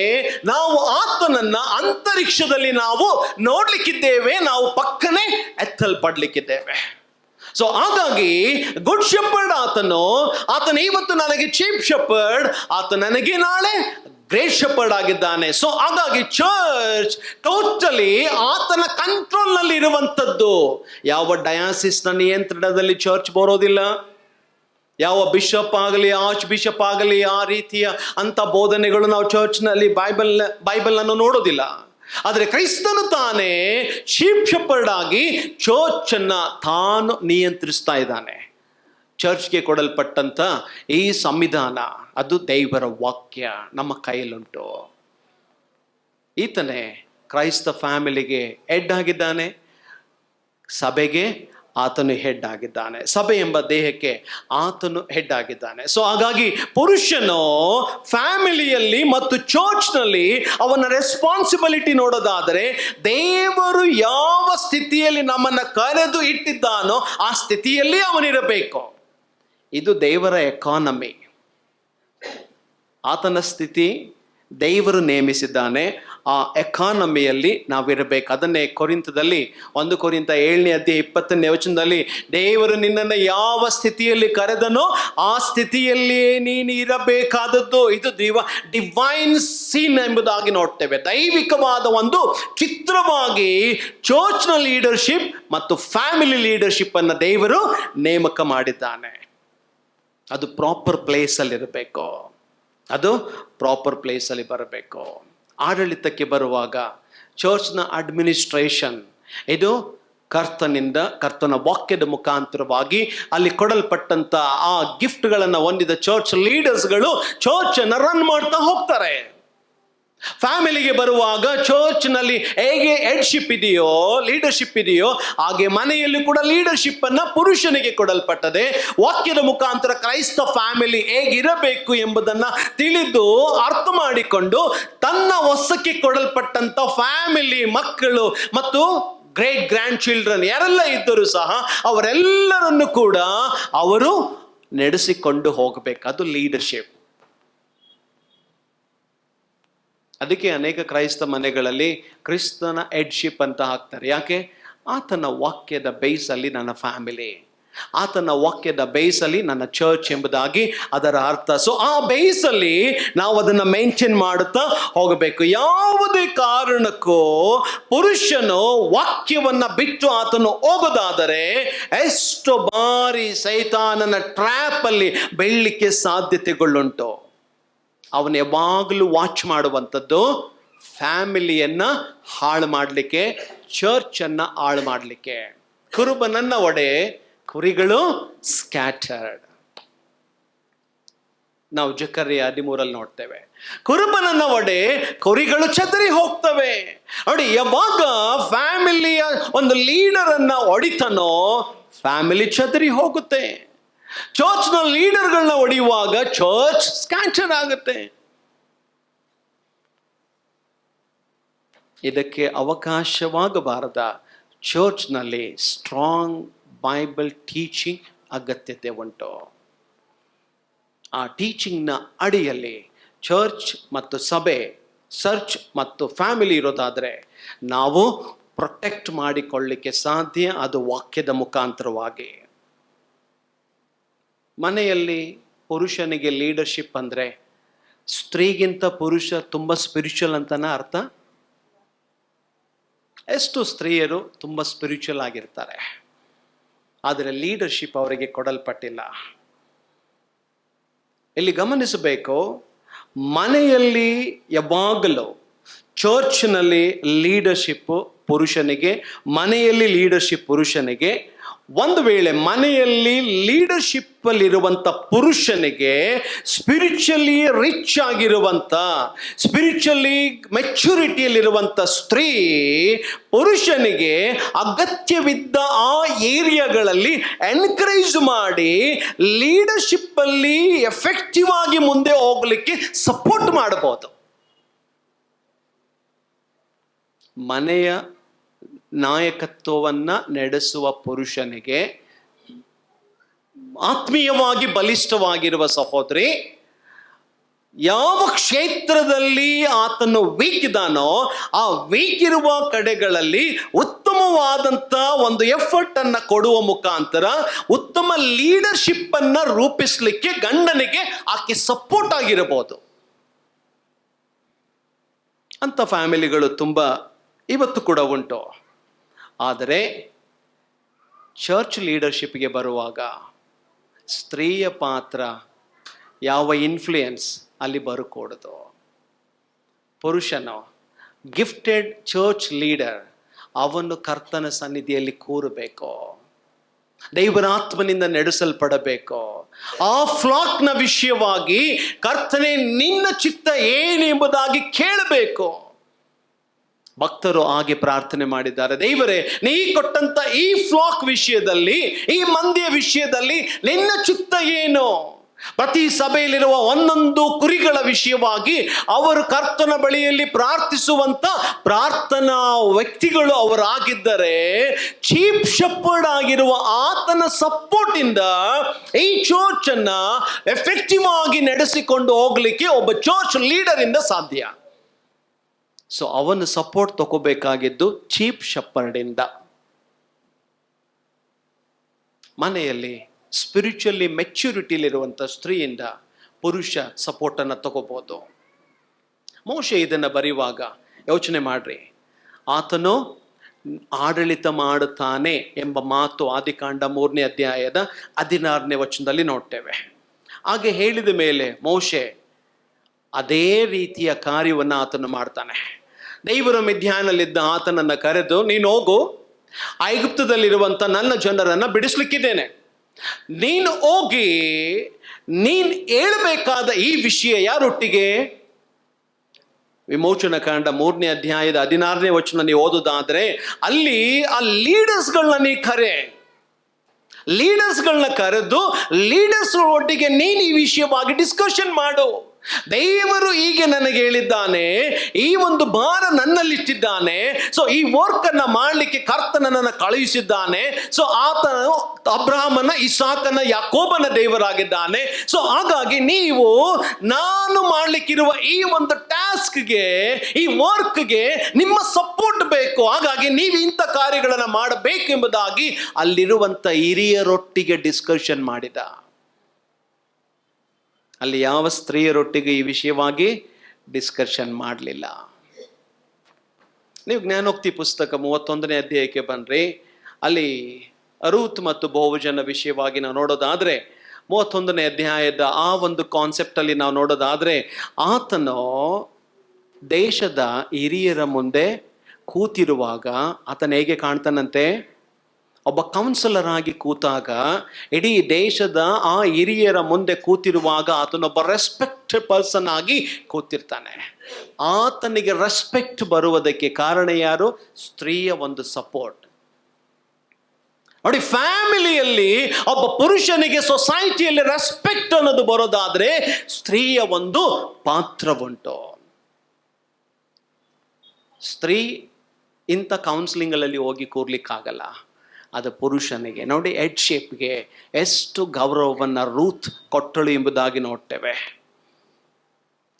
ನಾವು ಆತನನ್ನ ಅಂತರಿಕ್ಷದಲ್ಲಿ ನಾವು ನೋಡ್ಲಿಕ್ಕಿದ್ದೇವೆ, ನಾವು ಪಕ್ಕನೆ ಎತ್ತಲ್ಪಡ್ಲಿಕ್ಕಿದ್ದೇವೆ. ಸೊ ಹಾಗಾಗಿ ಗುಡ್ ಶೆಪರ್ಡ್ ಆತನು ಇವತ್ತು ನನಗೆ ಚೀಫ್ ಶೆಪರ್ಡ್, ಆತ ನನಗೆ ನಾಳೆ ಗ್ರೇಟ್ ಶೆಪರ್ಡ್ ಆಗಿದ್ದಾನೆ. ಸೊ ಹಾಗಾಗಿ ಚರ್ಚ್ ಟೋಟಲಿ ಆತನ ಕಂಟ್ರೋಲ್ ನಲ್ಲಿ ಇರುವಂತದ್ದು. ಯಾವ ಡಯಾಸಿಸ್ನ ನಿಯಂತ್ರಣದಲ್ಲಿ ಚರ್ಚ್ ಬರೋದಿಲ್ಲ. ಯಾವ ಬಿಷಪ್ ಆಗಲಿ, ಆರ್ಚ್ ಬಿಷಪ್ ಆಗಲಿ, ಆ ರೀತಿಯ ಅಂತ ಬೋಧನೆಗಳು ನಾವು ಚರ್ಚ್ನಲ್ಲಿ ಬೈಬಲ್ ಅನ್ನು ನೋಡೋದಿಲ್ಲ. ಆದರೆ ಕ್ರೈಸ್ತನು ತಾನೇ ಚೀಫ್ ಶೆಪರ್ಡ್ ಆಗಿ ಚರ್ಚ್ ಅನ್ನ ತಾನು ನಿಯಂತ್ರಿಸ್ತಾ ಇದ್ದಾನೆ. ಚರ್ಚ್ಗೆ ಕೊಡಲ್ಪಟ್ಟಂತ ಈ ಸಂವಿಧಾನ ಅದು ದೇವರ ವಾಕ್ಯ ನಮ್ಮ ಕೈಯಲ್ಲುಂಟು. ಈತನೇ ಕ್ರೈಸ್ತ ಫ್ಯಾಮಿಲಿಗೆ ಹೆಡ್ ಆಗಿದ್ದಾನೆ, ಸಭೆಗೆ ಆತನು ಹೆಡ್ ಆಗಿದ್ದಾನೆ, ಸಭೆ ಎಂಬ ದೇಹಕ್ಕೆ ಆತನು ಹೆಡ್ ಆಗಿದ್ದಾನೆ. ಸೊ ಹಾಗಾಗಿ ಪುರುಷನು ಫ್ಯಾಮಿಲಿಯಲ್ಲಿ ಮತ್ತು ಚರ್ಚ್ನಲ್ಲಿ ಅವನ ರೆಸ್ಪಾನ್ಸಿಬಿಲಿಟಿ ನೋಡೋದಾದರೆ, ದೇವರು ಯಾವ ಸ್ಥಿತಿಯಲ್ಲಿ ನಮ್ಮನ್ನು ಕರೆದು ಇಟ್ಟಿದ್ದಾನೋ ಆ ಸ್ಥಿತಿಯಲ್ಲಿ ಅವನಿರಬೇಕು. ಇದು ದೇವರ ಎಕಾನಮಿ. ಆತನ ಸ್ಥಿತಿ ದೇವರು ನೇಮಿಸಿದ್ದಾನೆ. ಆ ಎಕಾನಮಿಯಲ್ಲಿ ನಾವಿರಬೇಕು. ಅದನ್ನೇ ಕೊರಿಂಥದಲ್ಲಿ 1 ಕೊರಿಂಥ 7ನೇ ಅಧ್ಯಾಯ 20ನೇ ವಚನದಲ್ಲಿ, ದೇವರು ನಿನ್ನನ್ನು ಯಾವ ಸ್ಥಿತಿಯಲ್ಲಿ ಕರೆದನೋ ಆ ಸ್ಥಿತಿಯಲ್ಲಿಯೇ ನೀನು ಇರಬೇಕಾದದ್ದು. ಇದು ಡಿವೈನ್ ಸೀನ್ ಎಂಬುದಾಗಿ ನೋಡ್ತೇವೆ. ದೈವಿಕವಾದ ಒಂದು ಚಿತ್ರವಾಗಿ ಚರ್ಚ್ನ ಲೀಡರ್ಶಿಪ್ ಮತ್ತು ಫ್ಯಾಮಿಲಿ ಲೀಡರ್ಶಿಪ್ ಅನ್ನು ದೇವರು ನೇಮಕ ಮಾಡಿದ್ದಾನೆ. ಅದು ಪ್ರಾಪರ್ ಪ್ಲೇಸಲ್ಲಿ ಇರಬೇಕು, ಅದು ಪ್ರಾಪರ್ ಪ್ಲೇಸಲ್ಲಿ ಬರಬೇಕು. ಆಡಳಿತಕ್ಕೆ ಬರುವಾಗ ಚರ್ಚ್ನ ಅಡ್ಮಿನಿಸ್ಟ್ರೇಷನ್ ಇದು ಕರ್ತನ ವಾಕ್ಯದ ಮುಖಾಂತರವಾಗಿ ಅಲ್ಲಿ ಕೊಡಲ್ಪಟ್ಟಂತ ಆ ಗಿಫ್ಟ್ಗಳನ್ನು ಹೊಂದಿದ ಚರ್ಚ್ ಲೀಡರ್ಸ್ಗಳು ಚರ್ಚ್ ಅನ್ನು ರನ್ ಮಾಡ್ತಾ ಹೋಗ್ತಾರೆ. ಫ್ಯಾಮಿಲಿಗೆ ಬರುವಾಗ ಚರ್ಚ್ನಲ್ಲಿ ಹೇಗೆ ಹೆಡ್ಶಿಪ್ ಇದೆಯೋ, ಲೀಡರ್ಶಿಪ್ ಇದೆಯೋ, ಹಾಗೆ ಮನೆಯಲ್ಲಿ ಕೂಡ ಲೀಡರ್ಶಿಪ್ ಅನ್ನ ಪುರುಷನಿಗೆ ಕೊಡಲ್ಪಟ್ಟದೆ. ವಾಕ್ಯದ ಮುಖಾಂತರ ಕ್ರೈಸ್ತ ಫ್ಯಾಮಿಲಿ ಹೇಗಿರಬೇಕು ಎಂಬುದನ್ನ ತಿಳಿದು ಅರ್ಥ ಮಾಡಿಕೊಂಡು ತನ್ನ ವಶಕ್ಕೆ ಕೊಡಲ್ಪಟ್ಟಂತ ಫ್ಯಾಮಿಲಿ ಮಕ್ಕಳು ಮತ್ತು ಗ್ರೇಟ್ ಗ್ರ್ಯಾಂಡ್ ಚಿಲ್ಡ್ರನ್ ಯಾರೆಲ್ಲ ಇದ್ದರೂ ಸಹ ಅವರೆಲ್ಲರನ್ನು ಕೂಡ ಅವರು ನಡೆಸಿಕೊಂಡು ಹೋಗಬೇಕು. ಅದು ಲೀಡರ್ಶಿಪ್. ಅದಕ್ಕೆ ಅನೇಕ ಕ್ರೈಸ್ತ ಮನೆಗಳಲ್ಲಿ ಕ್ರಿಸ್ತನ ಹೆಡ್ಶಿಪ್ ಅಂತ ಹಾಕ್ತಾರೆ. ಯಾಕೆ? ಆತನ ವಾಕ್ಯದ ಬೇಸಲ್ಲಿ ನನ್ನ ಫ್ಯಾಮಿಲಿ, ಆತನ ವಾಕ್ಯದ ಬೇಸಲ್ಲಿ ನನ್ನ ಚರ್ಚ್ ಎಂಬುದಾಗಿ ಅದರ ಅರ್ಥ. ಸೊ ಆ ಬೇಸಲ್ಲಿ ನಾವು ಅದನ್ನು ಮೇಂಟೈನ್ ಮಾಡುತ್ತಾ ಹೋಗಬೇಕು. ಯಾವುದೇ ಕಾರಣಕ್ಕೂ ಪುರುಷನು ವಾಕ್ಯವನ್ನ ಬಿಟ್ಟು ಆತನು ಹೋಗೋದಾದರೆ ಎಷ್ಟು ಬಾರಿ ಸೈತಾನನ ಟ್ರ್ಯಾಪ್ ಅಲ್ಲಿ ಬೀಳಲಿಕ್ಕೆ ಸಾಧ್ಯತೆಗಳುಂಟು. ಅವನು ಯಾವಾಗಲೂ ವಾಚ್ ಮಾಡುವಂಥದ್ದು ಫ್ಯಾಮಿಲಿಯನ್ನ ಹಾಳು ಮಾಡಲಿಕ್ಕೆ, ಚರ್ಚನ್ನು ಹಾಳು ಮಾಡಲಿಕ್ಕೆ. ಕುರುಬನನ್ನ ಒಡೆ, ಕುರಿಗಳು ಸ್ಕ್ಯಾಟರ್ಡ್. ನಾವು ಜಕರ್ಯ 13 ನೋಡ್ತೇವೆ. ಕುರುಬನನ್ನ ಒಡೆ, ಕುರಿಗಳು ಚದರಿ ಹೋಗ್ತವೆ. ನೋಡಿ, ಯಾವಾಗ ಫ್ಯಾಮಿಲಿಯ ಒಂದು ಲೀಡರ್ ಅನ್ನ ಹೊಡಿತಾನೋ ಫ್ಯಾಮಿಲಿ ಚದರಿ ಹೋಗುತ್ತೆ. ಚರ್ಚ್ನ ಲೀಡರ್ಗಳನ್ನ ಹೊಡೆಯುವಾಗ ಚರ್ಚ್ ಸ್ಕ್ಯಾಟರ್ ಆಗುತ್ತೆ. ಇದಕ್ಕೆ ಅವಕಾಶವಾಗಬಾರದ ಚರ್ಚ್ನಲ್ಲಿ ಸ್ಟ್ರಾಂಗ್ ಬೈಬಲ್ ಟೀಚಿಂಗ್ ಅಗತ್ಯತೆ ಉಂಟು. ಆ ಟೀಚಿಂಗ್ನ ಅಡಿಯಲ್ಲಿ ಚರ್ಚ್ ಮತ್ತು ಸಭೆ, ಚರ್ಚ್ ಮತ್ತು ಫ್ಯಾಮಿಲಿ ಇರೋದಾದರೆ ನಾವು ಪ್ರೊಟೆಕ್ಟ್ ಮಾಡಿಕೊಳ್ಳಲಿಕ್ಕೆ ಸಾಧ್ಯ, ಅದು ವಾಕ್ಯದ ಮುಖಾಂತರವಾಗಿ. ಮನೆಯಲ್ಲಿ ಪುರುಷನಿಗೆ ಲೀಡರ್ಶಿಪ್ ಅಂದರೆ ಸ್ತ್ರೀಗಿಂತ ಪುರುಷ ತುಂಬ ಸ್ಪಿರಿಚುವಲ್ ಅಂತನ ಅರ್ಥ? ಎಷ್ಟು ಸ್ತ್ರೀಯರು ತುಂಬ ಸ್ಪಿರಿಚುವಲ್ ಆಗಿರ್ತಾರೆ, ಆದರೆ ಲೀಡರ್ಶಿಪ್ ಅವರಿಗೆ ಕೊಡಲ್ಪಟ್ಟಿಲ್ಲ. ಇಲ್ಲಿ ಗಮನಿಸಬೇಕು, ಮನೆಯಲ್ಲಿ ಯಾವಾಗಲೂ ಚರ್ಚ್ನಲ್ಲಿ ಲೀಡರ್ಶಿಪ್ ಪುರುಷನಿಗೆ, ಮನೆಯಲ್ಲಿ ಲೀಡರ್ಶಿಪ್ ಪುರುಷನಿಗೆ. ಒಂದು ವೇಳೆ ಮನೆಯಲ್ಲಿ ಲೀಡರ್ಶಿಪ್ ಅಲ್ಲಿರುವಂಥ ಪುರುಷನಿಗೆ ಸ್ಪಿರಿಚುವಲಿ ರಿಚ್ ಆಗಿರುವಂಥ, ಸ್ಪಿರಿಚುವಲಿ ಮೆಚುರಿಟಿಯಲ್ಲಿರುವಂಥ ಸ್ತ್ರೀ ಪುರುಷನಿಗೆ ಅಗತ್ಯವಿದ್ದ ಆ ಏರಿಯಾಗಳಲ್ಲಿ ಎನ್ಕರೇಜ್ ಮಾಡಿ ಲೀಡರ್ಶಿಪ್ ಅಲ್ಲಿ ಎಫೆಕ್ಟಿವ್ ಆಗಿ ಮುಂದೆ ಹೋಗಲಿಕ್ಕೆ ಸಪೋರ್ಟ್ ಮಾಡಬಹುದು. ಮನೆಯ ನಾಯಕತ್ವವನ್ನ ನಡೆಸುವ ಪುರುಷನಿಗೆ ಆತ್ಮೀಯವಾಗಿ ಬಲಿಷ್ಠವಾಗಿರುವ ಸಹೋದರಿ, ಯಾವ ಕ್ಷೇತ್ರದಲ್ಲಿ ಆತನು ವೀಕ್ ಇದ್ದಾನೋ ಆ ವೀಕ್ ಇರುವ ಕಡೆಗಳಲ್ಲಿ ಉತ್ತಮವಾದಂಥ ಒಂದು ಎಫರ್ಟ್ ಅನ್ನ ಕೊಡುವ ಮುಖಾಂತರ ಉತ್ತಮ ಲೀಡರ್ಶಿಪ್ ಅನ್ನ ರೂಪಿಸಲಿಕ್ಕೆ ಗಂಡನಿಗೆ ಆಕೆ ಸಪೋರ್ಟ್ ಆಗಿರಬಹುದು. ಅಂತ ಫ್ಯಾಮಿಲಿಗಳು ತುಂಬ ಇವತ್ತು ಕೂಡ ಉಂಟು. ಆದರೆ ಚರ್ಚ್ ಲೀಡರ್ಶಿಪ್ಗೆ ಬರುವಾಗ ಸ್ತ್ರೀಯ ಪಾತ್ರ, ಯಾವ ಇನ್ಫ್ಲೂಯೆನ್ಸ್ ಅಲ್ಲಿ ಬರಕೂಡದು. ಪುರುಷನು ಗಿಫ್ಟೆಡ್ ಚರ್ಚ್ ಲೀಡರ್, ಅವನು ಕರ್ತನ ಸನ್ನಿಧಿಯಲ್ಲಿ ಕೂರಬೇಕು, ದೇವರ ಆತ್ಮನಿಂದ ನಡೆಸಲ್ಪಡಬೇಕು. ಆ ಫ್ಲಾಕ್ನ ವಿಷಯವಾಗಿ ಕರ್ತನೆ ನಿನ್ನ ಚಿತ್ತ ಏನೆಂಬುದಾಗಿ ಕೇಳಬೇಕು. ಭಕ್ತರು ಹಾಗೆ ಪ್ರಾರ್ಥನೆ ಮಾಡಿದ್ದಾರೆ, ದೇವರೇ ನೀ ಕೊಟ್ಟಂತ ಈ ಫ್ಲಾಕ್ ವಿಷಯದಲ್ಲಿ, ಈ ಮಂದಿಯ ವಿಷಯದಲ್ಲಿ ನಿನ್ನ ಚಿತ್ತ ಏನು? ಪ್ರತಿ ಸಭೆಯಲ್ಲಿರುವ ಒಂದೊಂದು ಕುರಿಗಳ ವಿಷಯವಾಗಿ ಅವರು ಕರ್ತನ ಬಳಿಯಲ್ಲಿ ಪ್ರಾರ್ಥಿಸುವಂತ ಪ್ರಾರ್ಥನಾ ವ್ಯಕ್ತಿಗಳು ಅವರಾಗಿದ್ದರೆ, ಚೀಫ್ ಶೆಪರ್ಡ್ ಆಗಿರುವ ಆತನ ಸಪೋರ್ಟ್ ಇಂದ ಈ ಚರ್ಚ್ ಅನ್ನ ಎಫೆಕ್ಟಿವ್ ಆಗಿ ನಡೆಸಿಕೊಂಡು ಹೋಗ್ಲಿಕ್ಕೆ ಒಬ್ಬ ಚರ್ಚ್ ಲೀಡರ್ ಇಂದ ಸಾಧ್ಯ. ಸೊ ಅವನು ಸಪೋರ್ಟ್ ತಗೋಬೇಕಾಗಿದ್ದು ಚೀಫ್ ಶೆಪರ್ಡ್ ಇಂದ. ಮನೆಯಲ್ಲಿ ಸ್ಪಿರಿಚುವಲಿ ಮೆಚ್ಯೂರಿಟಿಲಿರುವಂಥ ಸ್ತ್ರೀಯಿಂದ ಪುರುಷ ಸಪೋರ್ಟನ್ನು ತಗೋಬಹುದು. ಮೋಶೆ ಇದನ್ನು ಬರೆಯುವಾಗ ಯೋಚನೆ ಮಾಡ್ರಿ, ಆತನು ಆಡಳಿತ ಮಾಡುತ್ತಾನೆ ಎಂಬ ಮಾತು ಆದಿಕಾಂಡ 3ನೇ ಅಧ್ಯಾಯದ 16ನೇ ವಚನದಲ್ಲಿ ನೋಡ್ತೇವೆ. ಹಾಗೆ ಹೇಳಿದ ಮೇಲೆ ಮೋಶೆ ಅದೇ ರೀತಿಯ ಕಾರ್ಯವನ್ನು ಆತನು ಮಾಡ್ತಾನೆ. ದೇವರ ಮಿದ್ಯಾನಲ್ಲಿದ್ದ ಆತನನ್ನು ಕರೆದು, ನೀನು ಹೋಗು, ಐಗುಪ್ತದಲ್ಲಿರುವಂಥ ನನ್ನ ಜನರನ್ನು ಬಿಡಿಸ್ಲಿಕ್ಕಿದ್ದೇನೆ, ನೀನು ಹೋಗಿ ನೀನು ಹೇಳಬೇಕಾದ ಈ ವಿಷಯ ಯಾರೊಟ್ಟಿಗೆ? ವಿಮೋಚನ ಕಾಂಡ 3ನೇ ಅಧ್ಯಾಯದ 16ನೇ ವಚನ ನೀವು ಓದೋದಾದ್ರೆ ಅಲ್ಲಿ ಆ ಲೀಡರ್ಸ್ಗಳನ್ನ ನೀ ಲೀಡರ್ಸ್ಗಳನ್ನ ಕರೆದು ಲೀಡರ್ಸ್ ಒಟ್ಟಿಗೆ ನೀನು ಈ ವಿಷಯವಾಗಿ ಡಿಸ್ಕಷನ್ ಮಾಡು. ದೇವರು ಹೀಗೆ ನನಗೆ ಹೇಳಿದ್ದಾನೆ, ಈ ಒಂದು ಭಾರ ನನ್ನಲ್ಲಿಟ್ಟಿದ್ದಾನೆ, ಸೊ ಈ ವರ್ಕ್ ಅನ್ನ ಮಾಡಲಿಕ್ಕೆ ಕರ್ತನನ್ನು ಕಳುಹಿಸಿದ್ದಾನೆ. ಸೊ ಆತನು ಅಬ್ರಹಾಮನ, ಇಸಾಕನ, ಯಾಕೋಬನ ದೇವರಾಗಿದ್ದಾನೆ. ಸೊ ಹಾಗಾಗಿ ನೀವು ನಾನು ಮಾಡಲಿಕ್ಕಿರುವ ಈ ಒಂದು ಟಾಸ್ಕ್ಗೆ, ಈ ವರ್ಕ್ಗೆ ನಿಮ್ಮ ಸಪೋರ್ಟ್ ಬೇಕು. ಹಾಗಾಗಿ ನೀವು ಇಂಥ ಕಾರ್ಯಗಳನ್ನು ಮಾಡಬೇಕು ಎಂಬುದಾಗಿ ಅಲ್ಲಿರುವಂಥ ಹಿರಿಯರೊಟ್ಟಿಗೆ ಡಿಸ್ಕಷನ್ ಮಾಡಿದ. ಅಲ್ಲಿ ಯಾವ ಸ್ತ್ರೀಯರೊಟ್ಟಿಗೆ ಈ ವಿಷಯವಾಗಿ ಡಿಸ್ಕಷನ್ ಮಾಡಲಿಲ್ಲ. ನೀವು ಜ್ಞಾನೋಕ್ತಿ ಪುಸ್ತಕ 31ನೇ ಅಧ್ಯಾಯಕ್ಕೆ ಬನ್ರಿ. ಅಲ್ಲಿ ರೂತ್ ಮತ್ತು ಬೋವಜನ ವಿಷಯವಾಗಿ ನಾವು ನೋಡೋದಾದ್ರೆ 31ನೇ ಅಧ್ಯಾಯದ ಆ ಒಂದು ಕಾನ್ಸೆಪ್ಟ್ ಅಲ್ಲಿ ನಾವು ನೋಡೋದಾದ್ರೆ, ಆತನು ದೇಶದ ಹಿರಿಯರ ಮುಂದೆ ಕೂತಿರುವಾಗ ಆತನ ಹೇಗೆ ಕಾಣ್ತಾನಂತೆ? ಒಬ್ಬ ಕೌನ್ಸಿಲರ್ ಆಗಿ ಕೂತಾಗ, ಇಡೀ ದೇಶದ ಆ ಹಿರಿಯರ ಮುಂದೆ ಕೂತಿರುವಾಗ ಆತನೊಬ್ಬ ರೆಸ್ಪೆಕ್ಟೆಡ್ ಪರ್ಸನ್ ಆಗಿ ಕೂತಿರ್ತಾನೆ. ಆತನಿಗೆ ರೆಸ್ಪೆಕ್ಟ್ ಬರುವುದಕ್ಕೆ ಕಾರಣ ಯಾರು? ಸ್ತ್ರೀಯ ಒಂದು ಸಪೋರ್ಟ್. ನೋಡಿ, ಫ್ಯಾಮಿಲಿಯಲ್ಲಿ ಒಬ್ಬ ಪುರುಷನಿಗೆ ಸೊಸೈಟಿಯಲ್ಲಿ ರೆಸ್ಪೆಕ್ಟ್ ಅನ್ನೋದು ಬರೋದಾದ್ರೆ ಸ್ತ್ರೀಯ ಒಂದು ಪಾತ್ರ ಉಂಟು. ಸ್ತ್ರೀ ಇಂಥ ಕೌನ್ಸಿಲಿಂಗ್ಗಳಲ್ಲಿ ಹೋಗಿ ಕೂರ್ಲಿಕ್ಕಾಗಲ್ಲ, ಅದು ಪುರುಷನಿಗೆ. ನೋಡಿ, ಹೆಡ್ಶಿಪ್ಗೆ ಎಷ್ಟು ಗೌರವವನ್ನು ರೂತ್ ಕೊಟ್ಟಳು ಎಂಬುದಾಗಿ ನೋಡ್ತೇವೆ.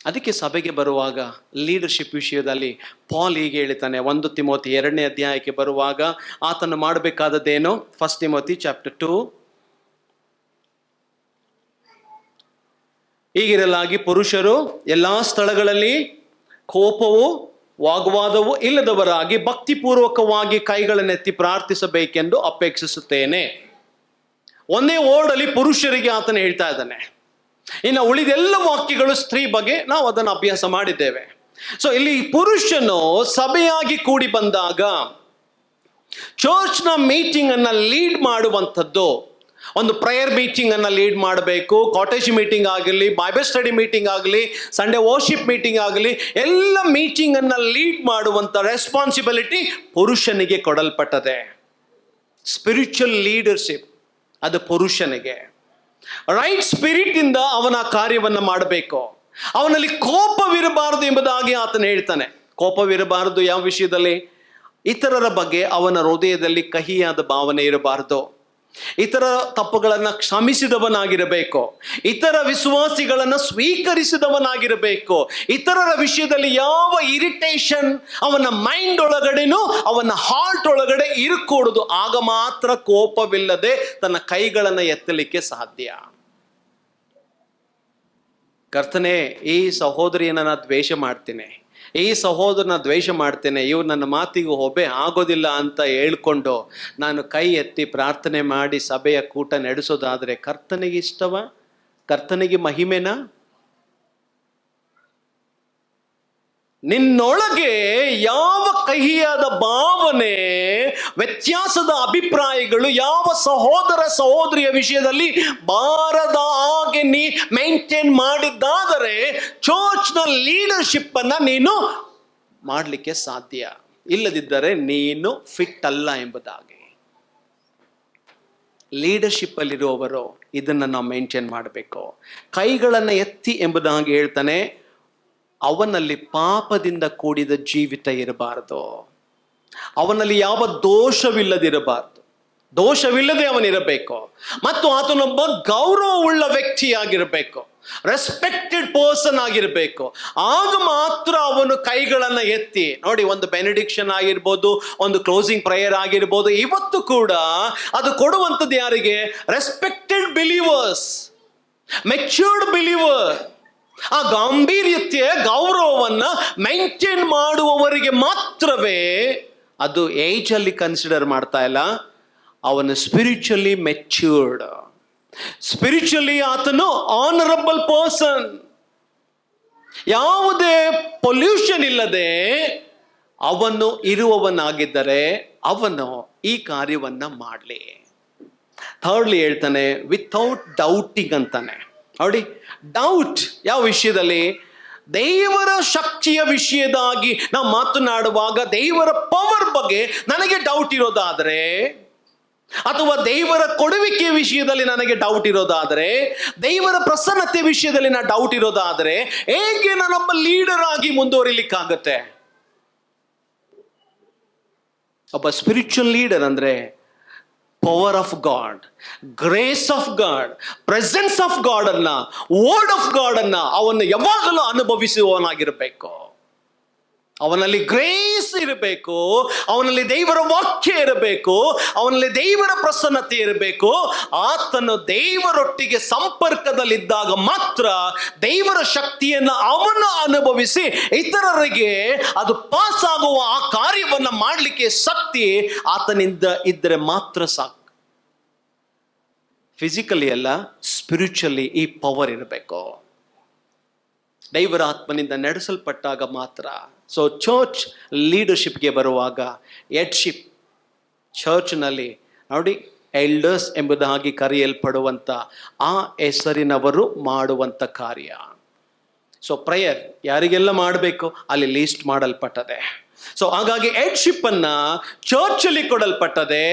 ಅದಕ್ಕೆ ಸಭೆಗೆ ಬರುವಾಗ ಲೀಡರ್ಶಿಪ್ ವಿಷಯದಲ್ಲಿ ಪಾಲ್ ಹೀಗೆ ಹೇಳ್ತಾನೆ. 1 ತಿಮೋತಿ 2ನೇ ಅಧ್ಯಾಯಕ್ಕೆ ಬರುವಾಗ ಆತನು ಮಾಡಬೇಕಾದದ್ದೇನು? 1 ತಿಮೋತಿ ಚಾಪ್ಟರ್ 2, ಹೀಗಿರಲಾಗಿ ಪುರುಷರು ಎಲ್ಲಾ ಸ್ಥಳಗಳಲ್ಲಿ ಕೋಪವು ವಾಗ್ವಾದವು ಇಲ್ಲದವರಾಗಿ ಭಕ್ತಿಪೂರ್ವಕವಾಗಿ ಕೈಗಳನ್ನೆತ್ತಿ ಪ್ರಾರ್ಥಿಸಬೇಕೆಂದು ಅಪೇಕ್ಷಿಸುತ್ತೇನೆ. ಒಂದೇ ಓಡಲ್ಲಿ ಪುರುಷರಿಗೆ ಆತನ ಹೇಳ್ತಾ ಇದ್ದಾನೆ. ಇನ್ನು ಉಳಿದೆಲ್ಲ ವಾಕ್ಯಗಳು ಸ್ತ್ರೀ ಬಗ್ಗೆ ನಾವು ಅದನ್ನು ಅಭ್ಯಾಸ ಮಾಡಿದ್ದೇವೆ. ಸೊ ಇಲ್ಲಿ ಪುರುಷನು ಸಭೆಯಾಗಿ ಕೂಡಿ ಬಂದಾಗ ಚರ್ಚ್ನ ಮೀಟಿಂಗ್ ಅನ್ನ ಲೀಡ್ ಮಾಡುವಂಥದ್ದು, ಒಂದು ಪ್ರೇಯರ್ ಮೀಟಿಂಗ್ ಅನ್ನ ಲೀಡ್ ಮಾಡಬೇಕು. ಕಾಟೇಜ್ ಮೀಟಿಂಗ್ ಆಗಲಿ, ಬೈಬಲ್ ಸ್ಟಡಿ ಮೀಟಿಂಗ್ ಆಗಲಿ, ಸಂಡೇ ವರ್ಷಿಪ್ ಮೀಟಿಂಗ್ ಆಗಲಿ, ಎಲ್ಲ ಮೀಟಿಂಗ್ ಅನ್ನ ಲೀಡ್ ಮಾಡುವಂಥ ರೆಸ್ಪಾನ್ಸಿಬಿಲಿಟಿ ಪುರುಷನಿಗೆ ಕೊಡಲ್ಪಟ್ಟದೆ. ಸ್ಪಿರಿಚುವಲ್ ಲೀಡರ್ಶಿಪ್ ಅದು ಪುರುಷನಿಗೆ. ರೈಟ್ ಸ್ಪಿರಿಟ್ ಇಂದ ಅವನ ಕಾರ್ಯವನ್ನು ಮಾಡಬೇಕು. ಅವನಲ್ಲಿ ಕೋಪವಿರಬಾರದು ಎಂಬುದಾಗಿ ಆತನು ಹೇಳ್ತಾನೆ. ಕೋಪವಿರಬಾರದು ಯಾವ ವಿಷಯದಲ್ಲಿ? ಇತರರ ಬಗ್ಗೆ ಅವನ ಹೃದಯದಲ್ಲಿ ಕಹಿಯಾದ ಭಾವನೆ ಇರಬಾರದು. ಇತರ ತಪ್ಪುಗಳನ್ನು ಕ್ಷಮಿಸಿದವನಾಗಿರಬೇಕು. ಇತರ ವಿಶ್ವಾಸಿಗಳನ್ನು ಸ್ವೀಕರಿಸಿದವನಾಗಿರಬೇಕು. ಇತರರ ವಿಷಯದಲ್ಲಿ ಯಾವ ಇರಿಟೇಷನ್ ಅವನ ಮೈಂಡ್ ಒಳಗಡೆನೂ ಅವನ ಹಾರ್ಟ್ ಒಳಗಡೆ ಇರಕೂಡದು. ಆಗ ಮಾತ್ರ ಕೋಪವಿಲ್ಲದೆ ತನ್ನ ಕೈಗಳನ್ನು ಎತ್ತಲಿಕ್ಕೆ ಸಾಧ್ಯ. ಕರ್ತನೇ, ಈ ಸಹೋದರಿಯನ್ನ ನಾನು ದ್ವೇಷ ಮಾಡ್ತೇನೆ, ಈ ಸಹೋದರನ ದ್ವೇಷ ಮಾಡ್ತೇನೆ, ಇವ್ರು ನನ್ನ ಮಾತಿಗೆ ಒಬ್ಬೆ ಆಗೋದಿಲ್ಲ ಅಂತ ಹೇಳ್ಕೊಂಡು ನಾನು ಕೈ ಎತ್ತಿ ಪ್ರಾರ್ಥನೆ ಮಾಡಿ ಸಭೆಯ ಕೂಟ ನಡೆಸೋದಾದ್ರೆ ಕರ್ತನಿಗೆ ಇಷ್ಟವ? ಕರ್ತನಿಗೆ ಮಹಿಮೆನಾ? ನಿನ್ನೊಳಗೆ ಯಾವ ಕಹಿಯಾದ ಭಾವನೆ, ವ್ಯತ್ಯಾಸದ ಅಭಿಪ್ರಾಯಗಳು ಯಾವ ಸಹೋದರ ಸಹೋದರಿಯ ವಿಷಯದಲ್ಲಿ ಬಾರದ ಹಾಗೆ ನೀ ಮೇಂಟೈನ್ ಮಾಡಿದ್ದಾದರೆ ಚರ್ಚ್ನ ಲೀಡರ್ಶಿಪ್ ಅನ್ನ ನೀನು ಮಾಡಲಿಕ್ಕೆ ಸಾಧ್ಯ. ಇಲ್ಲದಿದ್ದರೆ ನೀನು ಫಿಟ್ ಅಲ್ಲ ಎಂಬುದಾಗಿ. ಲೀಡರ್ಶಿಪ್ ಅಲ್ಲಿರುವವರು ಇದನ್ನು ನಾವು ಮೇಂಟೈನ್ ಮಾಡಬೇಕು. ಕೈಗಳನ್ನು ಎತ್ತಿ ಎಂಬುದಾಗಿ ಹೇಳ್ತಾನೆ. ಅವನಲ್ಲಿ ಪಾಪದಿಂದ ಕೂಡಿದ ಜೀವಿತ ಇರಬಾರದು. ಅವನಲ್ಲಿ ಯಾವ ದೋಷವಿಲ್ಲದಿರಬಾರದು. ದೋಷವಿಲ್ಲದೆ ಅವನಿರಬೇಕು. ಮತ್ತು ಆತನೊಬ್ಬ ಗೌರವವುಳ್ಳ ವ್ಯಕ್ತಿಯಾಗಿರಬೇಕು, ರೆಸ್ಪೆಕ್ಟೆಡ್ ಪರ್ಸನ್ ಆಗಿರಬೇಕು. ಆಗ ಮಾತ್ರ ಅವನು ಕೈಗಳನ್ನು ಎತ್ತಿ, ನೋಡಿ, ಒಂದು ಬೆನೆಡಿಕ್ಷನ್ ಆಗಿರ್ಬೋದು, ಒಂದು ಕ್ಲೋಸಿಂಗ್ ಪ್ರೇಯರ್ ಆಗಿರ್ಬೋದು, ಇವತ್ತು ಕೂಡ ಅದು ಕೊಡುವಂಥದ್ದು ಯಾರಿಗೆ? Respected believers, matured believer. ಆ ಗಾಂಭೀರ್ಯತೆ, ಗೌರವವನ್ನು ಮೇಂಟೈನ್ ಮಾಡುವವರಿಗೆ ಮಾತ್ರವೇ ಅದು ಏಜ್ ಅಲ್ಲಿ ಕನ್ಸಿಡರ್ ಮಾಡ್ತಾ ಇಲ್ಲ. ಅವನು ಸ್ಪಿರಿಚುವಲಿ ಮೆಚ್ಯೂರ್ಡ್, ಸ್ಪಿರಿಚುವಲಿ ಆತನು ಆನರಬಲ್ ಪರ್ಸನ್. ಯಾವುದೇ ಪೊಲ್ಯೂಷನ್ ಇಲ್ಲದೆ ಅವನು ಇರುವವನಾಗಿದ್ದರೆ ಅವನು ಈ ಕಾರ್ಯವನ್ನ ಮಾಡಲಿ. ಥರ್ಡ್ಲಿ ಹೇಳ್ತಾನೆ ವಿಥೌಟ್ ಡೌಟಿಂಗ್ ಅಂತಾನೆ. ನೋಡಿ, ಡೌಟ್ ಯಾವ ವಿಷಯದಲ್ಲಿ? ದೇವರ ಶಕ್ತಿಯ ವಿಷಯದಾಗಿ ನಾವು ಮಾತನಾಡುವಾಗ ದೇವರ ಪವರ್ ಬಗ್ಗೆ ನನಗೆ ಡೌಟ್ ಇರೋದಾದರೆ, ಅಥವಾ ದೇವರ ಕೊಡುವಿಕೆಯ ವಿಷಯದಲ್ಲಿ ನನಗೆ ಡೌಟ್ ಇರೋದಾದರೆ, ದೇವರ ಪ್ರಸನ್ನತೆ ವಿಷಯದಲ್ಲಿ ನಾನು ಡೌಟ್ ಇರೋದಾದರೆ ಹೇಗೆ ನಾನೊಬ್ಬ ಲೀಡರ್ ಆಗಿ ಮುಂದುವರಿಲಿಕ್ಕಾಗತ್ತೆ? ಒಬ್ಬ ಸ್ಪಿರಿಚುವಲ್ ಲೀಡರ್ ಅಂದ್ರೆ power of god, grace of god, presence of god ಅನ್ನ, ವರ್ಡ್ ಆಫ್ ಗಾಡ್ ಅನ್ನ ಅವನು ಯಾವಾಗಲೂ ಅನುಭವಿಸುವವನಾಗಿರಬೇಕು. ಅವನಲ್ಲಿ ಗ್ರೇಸ್ ಇರಬೇಕು, ಅವನಲ್ಲಿ ದೇವರ ವಾಕ್ಯ ಇರಬೇಕು, ಅವನಲ್ಲಿ ದೇವರ ಪ್ರಸನ್ನತೆ ಇರಬೇಕು. ಆತನು ದೇವರೊಟ್ಟಿಗೆ ಸಂಪರ್ಕದಲ್ಲಿದ್ದಾಗ ಮಾತ್ರ ದೇವರ ಶಕ್ತಿಯನ್ನು ಅವನು ಅನುಭವಿಸಿ ಇತರರಿಗೆ ಅದು ಪಾಸ್ ಆಗುವ ಆ ಕಾರ್ಯವನ್ನು ಮಾಡಲಿಕ್ಕೆ ಶಕ್ತಿ ಆತನಿಂದ ಇದ್ದರೆ ಮಾತ್ರ ಸಾಕು. ಫಿಸಿಕಲಿ ಅಲ್ಲ, ಸ್ಪಿರಿಚುವಲಿ ಈ ಪವರ್ ಇರಬೇಕು. ದೇವರ ಆತ್ಮನಿಂದ ನಡೆಸಲ್ಪಟ್ಟಾಗ ಮಾತ್ರ. ಸೊ ಚರ್ಚ್ ಲೀಡರ್ಶಿಪ್ಗೆ ಬರುವಾಗ ಹೆಡ್ಶಿಪ್, ಚರ್ಚ್ನಲ್ಲಿ ನೋಡಿ ಎಲ್ಡರ್ಸ್ ಎಂಬುದಾಗಿ ಕರೆಯಲ್ಪಡುವಂಥ ಆ ಹೆಸರಿನವರು ಮಾಡುವಂಥ ಕಾರ್ಯ. ಸೊ ಪ್ರೇಯರ್ ಯಾರಿಗೆಲ್ಲ ಮಾಡಬೇಕು ಅಲ್ಲಿ ಲೀಸ್ಟ್ ಮಾಡಲ್ಪಟ್ಟದೆ. ಸೊ ಹಾಗಾಗಿ ಹೆಡ್ಶಿಪ್ ಅನ್ನ ಚರ್ಚಲ್ಲಿ ಕೊಡಲ್ಪಟ್ಟದೆ,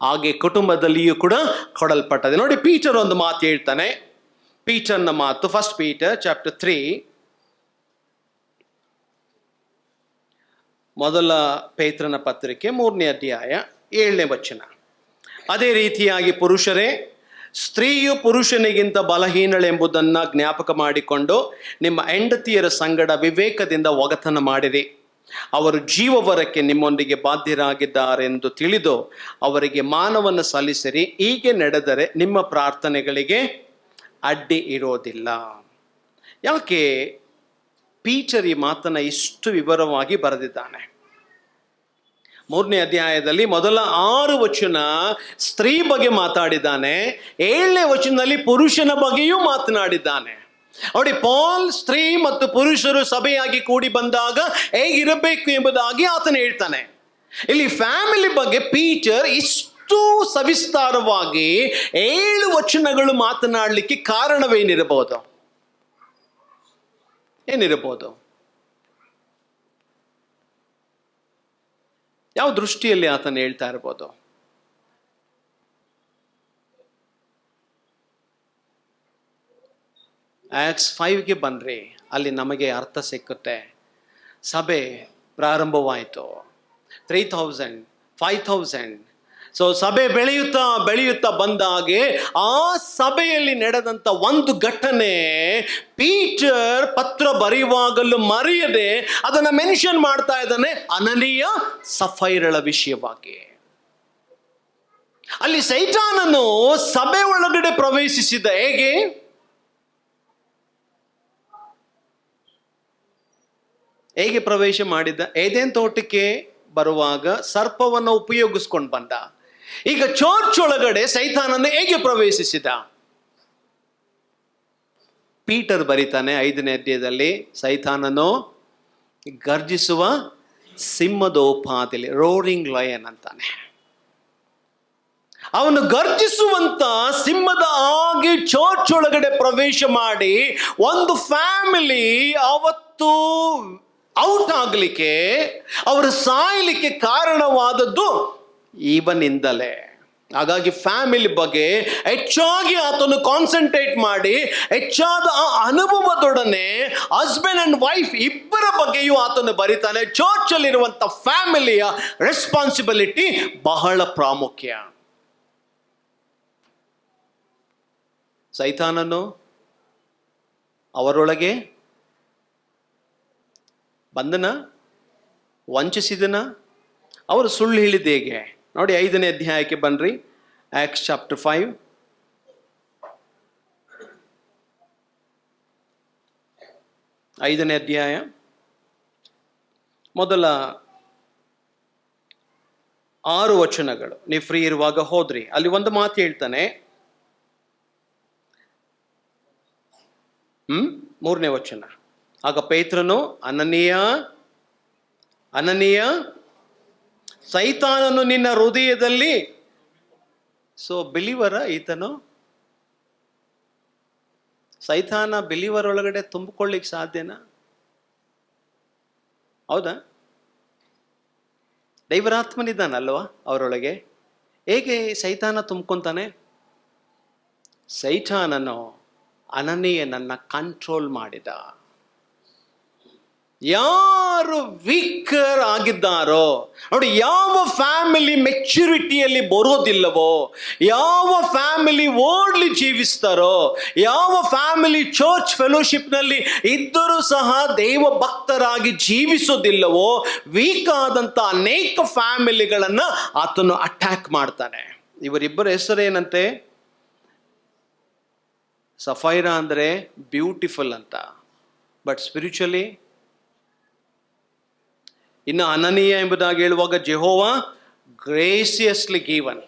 ಹಾಗೆ ಕುಟುಂಬದಲ್ಲಿಯೂ ಕೂಡ ಕೊಡಲ್ಪಟ್ಟದೆ. ನೋಡಿ ಪೀಟರ್ ಒಂದು ಮಾತು ಹೇಳ್ತಾನೆ. ಪೀಟರ್ನ ಮಾತು, ಫಸ್ಟ್ ಪೀಟರ್ ಚಾಪ್ಟರ್ 3 ಮೊದಲ ಪೇತ್ರನ ಪತ್ರಿಕೆ 3ನೇ ಅಧ್ಯಾಯ 7ನೇ ವಚನ. ಅದೇ ರೀತಿಯಾಗಿ ಪುರುಷರೇ, ಸ್ತ್ರೀಯು ಪುರುಷನಿಗಿಂತ ಬಲಹೀನಳೆಂಬುದನ್ನು ಜ್ಞಾಪಕ ಮಾಡಿಕೊಂಡು ನಿಮ್ಮ ಹೆಂಡತಿಯರ ಸಂಗಡ ವಿವೇಕದಿಂದ ಒಗತನ ಮಾಡಿರಿ. ಅವರು ಜೀವವರಕ್ಕೆ ನಿಮ್ಮೊಂದಿಗೆ ಬಾಧ್ಯರಾಗಿದ್ದಾರೆಂದು ತಿಳಿದು ಅವರಿಗೆ ಮಾನವನ್ನು ಸಲ್ಲಿಸಿರಿ. ಹೀಗೆ ನಡೆದರೆ ನಿಮ್ಮ ಪ್ರಾರ್ಥನೆಗಳಿಗೆ ಅಡ್ಡಿ ಇರೋದಿಲ್ಲ. ಯಾಕೆ ಪೀಟರ್ ಈ ಮಾತನ್ನ ಇಷ್ಟು ವಿವರವಾಗಿ ಬರೆದಿದ್ದಾನೆ? 3ನೇ ಅಧ್ಯಾಯದಲ್ಲಿ ಮೊದಲ 6 ವಚನ ಸ್ತ್ರೀ ಬಗ್ಗೆ ಮಾತಾಡಿದ್ದಾನೆ, 7ನೇ ವಚನದಲ್ಲಿ ಪುರುಷನ ಬಗ್ಗೆಯೂ ಮಾತನಾಡಿದ್ದಾನೆ. ನೋಡಿ, ಪಾಲ್ ಸ್ತ್ರೀ ಮತ್ತು ಪುರುಷರು ಸಭೆಯಾಗಿ ಕೂಡಿ ಬಂದಾಗ ಹೇಗಿರಬೇಕು ಎಂಬುದಾಗಿ ಆತನು ಹೇಳ್ತಾನೆ. ಇಲ್ಲಿ ಫ್ಯಾಮಿಲಿ ಬಗ್ಗೆ ಪೀಟರ್ ಇಷ್ಟು ಸವಿಸ್ತಾರವಾಗಿ 7 ವಚನಗಳು ಮಾತನಾಡಲಿಕ್ಕೆ ಕಾರಣವೇನಿರಬಹುದು? ಏನಿರಬಹುದು? ಯಾವ ದೃಷ್ಟಿಯಲ್ಲಿ ಆತನು ಹೇಳ್ತಾ ಇರ್ಬೋದು? ಆಕ್ಟ್ಸ್ 5ಗೆ ಬನ್ರಿ, ಅಲ್ಲಿ ನಮಗೆ ಅರ್ಥ ಸಿಕ್ಕುತ್ತೆ. ಸಭೆ ಪ್ರಾರಂಭವಾಯಿತು, 3000 5000. ಸೊ ಸಭೆ ಬೆಳೆಯುತ್ತಾ ಬಂದಾಗೆ ಆ ಸಭೆಯಲ್ಲಿ ನಡೆದಂಥ ಒಂದು ಘಟನೆ ಪೀಟರ್ ಪತ್ರ ಬರೆಯುವಾಗಲೂ ಮರೆಯದೆ ಅದನ್ನು ಮೆನ್ಷನ್ ಮಾಡ್ತಾ ಇದ್ದಾನೆ, ಅನನೀಯ ಸಫೈರಳ ವಿಷಯವಾಗಿ. ಅಲ್ಲಿ ಸೈತಾನನು ಸಭೆ ಒಳಗಡೆ ಪ್ರವೇಶಿಸಿದ. ಹೇಗೆ ಪ್ರವೇಶ ಮಾಡಿದ್ದ? ಏದೇನ್ ತೋಟಕ್ಕೆ ಬರುವಾಗ ಸರ್ಪವನ್ನು ಉಪಯೋಗಿಸ್ಕೊಂಡು ಬಂದ. ಈಗ ಚರ್ಚ್ ಒಳಗಡೆ ಸೈತಾನನ್ನು ಹೇಗೆ ಪ್ರವೇಶಿಸಿದ? ಪೀಟರ್ ಬರೀತಾನೆ 5ನೇ ಅಧ್ಯಾಯದಲ್ಲಿ, ಸೈತಾನನು ಗರ್ಜಿಸುವ ಸಿಂಹದೋಪಾದಿಲಿ, ರೋರಿಂಗ್ ಲಯನ್ ಅಂತಾನೆ. ಅವನು ಗರ್ಜಿಸುವಂತ ಸಿಂಹದ ಹಾಗೆ ಚರ್ಚ್ ಒಳಗಡೆ ಪ್ರವೇಶ ಮಾಡಿ ಒಂದು ಫ್ಯಾಮಿಲಿ ಅವತ್ತು ಔಟ್ ಆಗಲಿಕ್ಕೆ, ಅವರು ಸಾಯಲಿಕ್ಕೆ ಕಾರಣವಾದದ್ದು ಇವನಿಂದಲೇ. ಹಾಗಾಗಿ ಫ್ಯಾಮಿಲಿ ಬಗ್ಗೆ ಹೆಚ್ಚಾಗಿ ಆತನು ಕಾನ್ಸಂಟ್ರೇಟ್ ಮಾಡಿ ಹೆಚ್ಚಾದ ಆ ಅನುಭವದೊಡನೆ ಹಸ್ಬೆಂಡ್ ಅಂಡ್ ವೈಫ್ ಇಬ್ಬರ ಬಗ್ಗೆಯೂ ಆತನು ಬರೀತಾನೆ. ಚರ್ಚ್ ಅಲ್ಲಿರುವಂತ ಫ್ಯಾಮಿಲಿಯ ರೆಸ್ಪಾನ್ಸಿಬಿಲಿಟಿ ಬಹಳ ಪ್ರಾಮುಖ್ಯ. ಸೈತಾನನು ಅವರೊಳಗೆ ಬಂದನ, ವಂಚಿಸಿದನ, ಅವರು ಸುಳ್ಳು ಹೇಳಿದ ಹೇಗೆ ನೋಡಿ. 5ನೇ ಅಧ್ಯಾಯಕ್ಕೆ ಬನ್ರಿ, ಆಕ್ಟ್ಸ್ ಚಾಪ್ಟರ್ 5. 5ನೇ ಅಧ್ಯಾಯ ಮೊದಲ 6 ವಚನಗಳು. ನೀವು ಫ್ರೀ ಇರುವಾಗ ಹೋದ್ರಿ, ಅಲ್ಲಿ ಒಂದು ಮಾತು ಹೇಳ್ತಾನೆ. 3ನೇ ವಚನ. ಆಗ ಪೇತ್ರನು, ಅನನೀಯ, ಸೈತಾನನು ನಿನ್ನ ಹೃದಯದಲ್ಲಿ. ಸೊ ಬಿಲಿವರ ಈತನು? ಸೈತಾನ ಬಿಲಿವರ್ ಒಳಗಡೆ ತುಂಬಿಕೊಳ್ಳಿಕ್ಕೆ ಸಾಧ್ಯನಾ? ಹೌದಾ? ದೈವರಾತ್ಮನಿದ್ದಾನಲ್ವಾ ಅವರೊಳಗೆ. ಹೇಗೆ ಸೈತಾನ ತುಂಬ್ಕೊಂತಾನೆ? ಸೈತಾನನು ಅನನೀಯನನ್ನ ಕಂಟ್ರೋಲ್ ಮಾಡಿದ. ಯಾರು ವೀಕರ್ ಆಗಿದ್ದಾರೋ ನೋಡಿ, ಯಾವ ಫ್ಯಾಮಿಲಿ ಮೆಚ್ಯೂರಿಟಿಯಲ್ಲಿ ಬರೋದಿಲ್ಲವೋ, ಯಾವ ಫ್ಯಾಮಿಲಿ ಓಡ್ಲಿ ಜೀವಿಸ್ತಾರೋ, ಯಾವ ಫ್ಯಾಮಿಲಿ ಚರ್ಚ್ ಫೆಲೋಶಿಪ್ನಲ್ಲಿ ಇದ್ದರೂ ಸಹ ದೈವ ಭಕ್ತರಾಗಿ ಜೀವಿಸೋದಿಲ್ಲವೋ, ವೀಕ್ ಆದಂಥ ಅನೇಕ ಫ್ಯಾಮಿಲಿಗಳನ್ನು ಆತನು ಅಟ್ಯಾಕ್ ಮಾಡ್ತಾನೆ. ಇವರಿಬ್ಬರ ಹೆಸರೇನಂತೆ? ಸಫೈರಾ ಅಂದರೆ ಬ್ಯೂಟಿಫುಲ್ ಅಂತ, ಬಟ್ ಸ್ಪಿರಿಚುವಲಿ ಇನ್ನು ಅನನೀಯ ಎಂಬುದಾಗಿ ಹೇಳುವಾಗ ಜೆಹೋವಾ ಗ್ರೇಸಿಯಸ್ಲಿ ಗಿವನ್,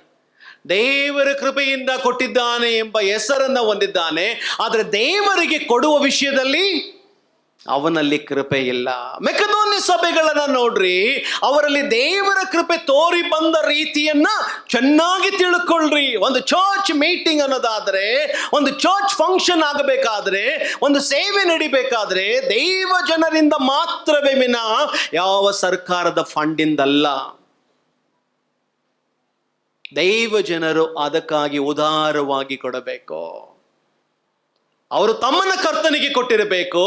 ದೇವರ ಕೃಪೆಯಿಂದ ಕೊಟ್ಟಿದ್ದಾನೆ ಎಂಬ ಹೆಸರನ್ನು ಹೊಂದಿದ್ದಾನೆ. ಆದರೆ ದೇವರಿಗೆ ಕೊಡುವ ವಿಷಯದಲ್ಲಿ ಅವನಲ್ಲಿ ಕೃಪೆ ಇಲ್ಲ. ಮೆಕೆದೋನ್ಯ ಸಭೆಗಳನ್ನ ನೋಡ್ರಿ, ಅವರಲ್ಲಿ ದೇವರ ಕೃಪೆ ತೋರಿ ಬಂದ ರೀತಿಯನ್ನ ಚೆನ್ನಾಗಿ ತಿಳ್ಕೊಳ್ರಿ. ಒಂದು ಚರ್ಚ್ ಮೀಟಿಂಗ್ ಅನ್ನೋದಾದ್ರೆ, ಒಂದು ಚರ್ಚ್ ಫಂಕ್ಷನ್ ಆಗಬೇಕಾದ್ರೆ, ಒಂದು ಸೇವೆ ನಡಿಬೇಕಾದ್ರೆ ದೈವ ಜನರಿಂದ ಮಾತ್ರವೇ ವಿನಃ ಯಾವ ಸರ್ಕಾರದ ಫಂಡಿಂದಲ್ಲ. ದೈವ ಜನರು ಅದಕ್ಕಾಗಿ ಉದಾರವಾಗಿ ಕೊಡಬೇಕು. ಅವರು ತಮ್ಮನ್ನ ಕರ್ತನಿಗೆ ಕೊಟ್ಟಿರಬೇಕು.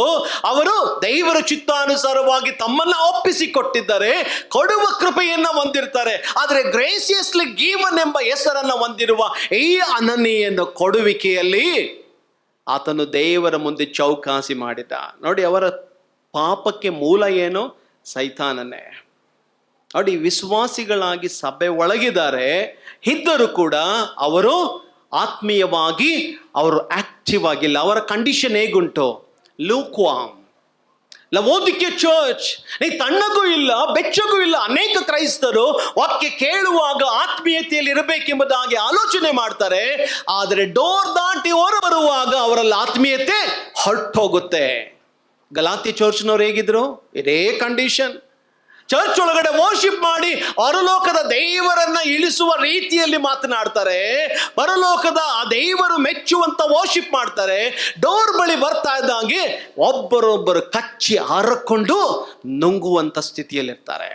ಅವರು ದೇವರ ಚಿತ್ತಾನುಸಾರವಾಗಿ ತಮ್ಮನ್ನ ಒಪ್ಪಿಸಿ ಕೊಟ್ಟಿದ್ದಾರೆ, ಕೊಡುವ ಕೃಪೆಯನ್ನ ಹೊಂದಿರ್ತಾರೆ. ಆದರೆ ಗ್ರೇಸಿಯಸ್ಲಿ ಗಿವನ್ ಎಂಬ ಹೆಸರನ್ನ ಹೊಂದಿರುವ ಈ ಅನನೀಯನ ಕೊಡುವಿಕೆಯಲ್ಲಿ ಆತನು ದೇವರ ಮುಂದೆ ಚೌಕಾಸಿ ಮಾಡಿದ. ನೋಡಿ, ಅವರ ಪಾಪಕ್ಕೆ ಮೂಲ ಏನು? ಸೈತಾನನೇ. ನೋಡಿ, ವಿಶ್ವಾಸಿಗಳಾಗಿ ಸಭೆ ಒಳಗಿದ್ದಾರೆ, ಇದ್ದರೂ ಕೂಡ ಅವರು ಆತ್ಮೀಯವಾಗಿ ಅವರು ಆಕ್ಟಿವ್ ಆಗಿಲ್ಲ. ಅವರ ಕಂಡೀಷನ್ ಹೇಗುಂಟು? ಲೂಕ್ವಾಮ್. ಲವೋದಿಕೆ ಚರ್ಚ್, ನೀ ತಣ್ಣಗೂ ಇಲ್ಲ ಬೆಚ್ಚಗೂ ಇಲ್ಲ. ಅನೇಕ ಕ್ರೈಸ್ತರು ವಾಕ್ಯ ಕೇಳುವಾಗ ಆತ್ಮೀಯತೆಯಲ್ಲಿ ಇರಬೇಕೆಂಬುದಾಗಿ ಆಲೋಚನೆ ಮಾಡ್ತಾರೆ, ಆದರೆ ಡೋರ್ ದಾಟಿ ಹೊರ ಬರುವಾಗ ಅವರಲ್ಲಿ ಆತ್ಮೀಯತೆ ಹೊರಟೋಗುತ್ತೆ. ಗಲಾತಿ ಚರ್ಚ್ನವ್ರು ಹೇಗಿದ್ರು? ಇದೇ ಕಂಡೀಷನ್. ಚರ್ಚ್ ಒಳಗಡೆ ವರ್ಶಿಪ್ ಮಾಡಿ ಪರಲೋಕದ ದೇವರನ್ನ ಇಳಿಸುವ ರೀತಿಯಲ್ಲಿ ಮಾತನಾಡ್ತಾರೆ, ಪರಲೋಕದ ಆ ದೇವರು ಮೆಚ್ಚುವಂತ ವರ್ಶಿಪ್ ಮಾಡ್ತಾರೆ. ಡೋರ್ ಬಳಿ ಬರ್ತಾ ಇದ್ದಂಗೆ ಒಬ್ಬರೊಬ್ಬರು ಕಚ್ಚಿ ಹಾರಕೊಂಡು ನುಂಗುವಂತ ಸ್ಥಿತಿಯಲ್ಲಿರ್ತಾರೆ.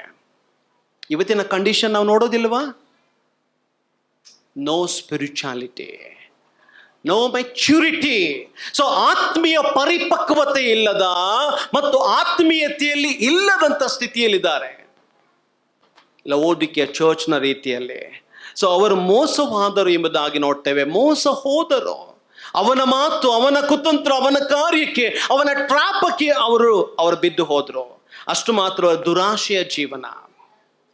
ಇವತ್ತಿನ ಕಂಡೀಷನ್ ನಾವು ನೋಡೋದಿಲ್ವಾ? No spirituality, no maturity. So ಆತ್ಮೀಯ ಪರಿಪಕ್ವತೆ ಇಲ್ಲದ ಮತ್ತು ಆತ್ಮೀಯತೆಯಲ್ಲಿ ಇಲ್ಲದಂತ ಸ್ಥಿತಿಯಲ್ಲಿದ್ದಾರೆ ಲವೋದಿಕೆಯ ಚರ್ಚ್ನ ರೀತಿಯಲ್ಲಿ. ಸೊ ಅವರು ಮೋಸವಾದರು ಎಂಬುದಾಗಿ ನೋಡ್ತೇವೆ. ಮೋಸ ಹೋದರು. ಅವನ ಮಾತು, ಅವನ ಕುತಂತ್ರ, ಅವನ ಕಾರ್ಯಕ್ಕೆ, ಅವನ ಟ್ರಾಪಕ್ಕೆ ಅವರು ಬಿದ್ದು ಹೋದ್ರು. ಅಷ್ಟು ಮಾತ್ರ ದುರಾಶೆಯ ಜೀವನ.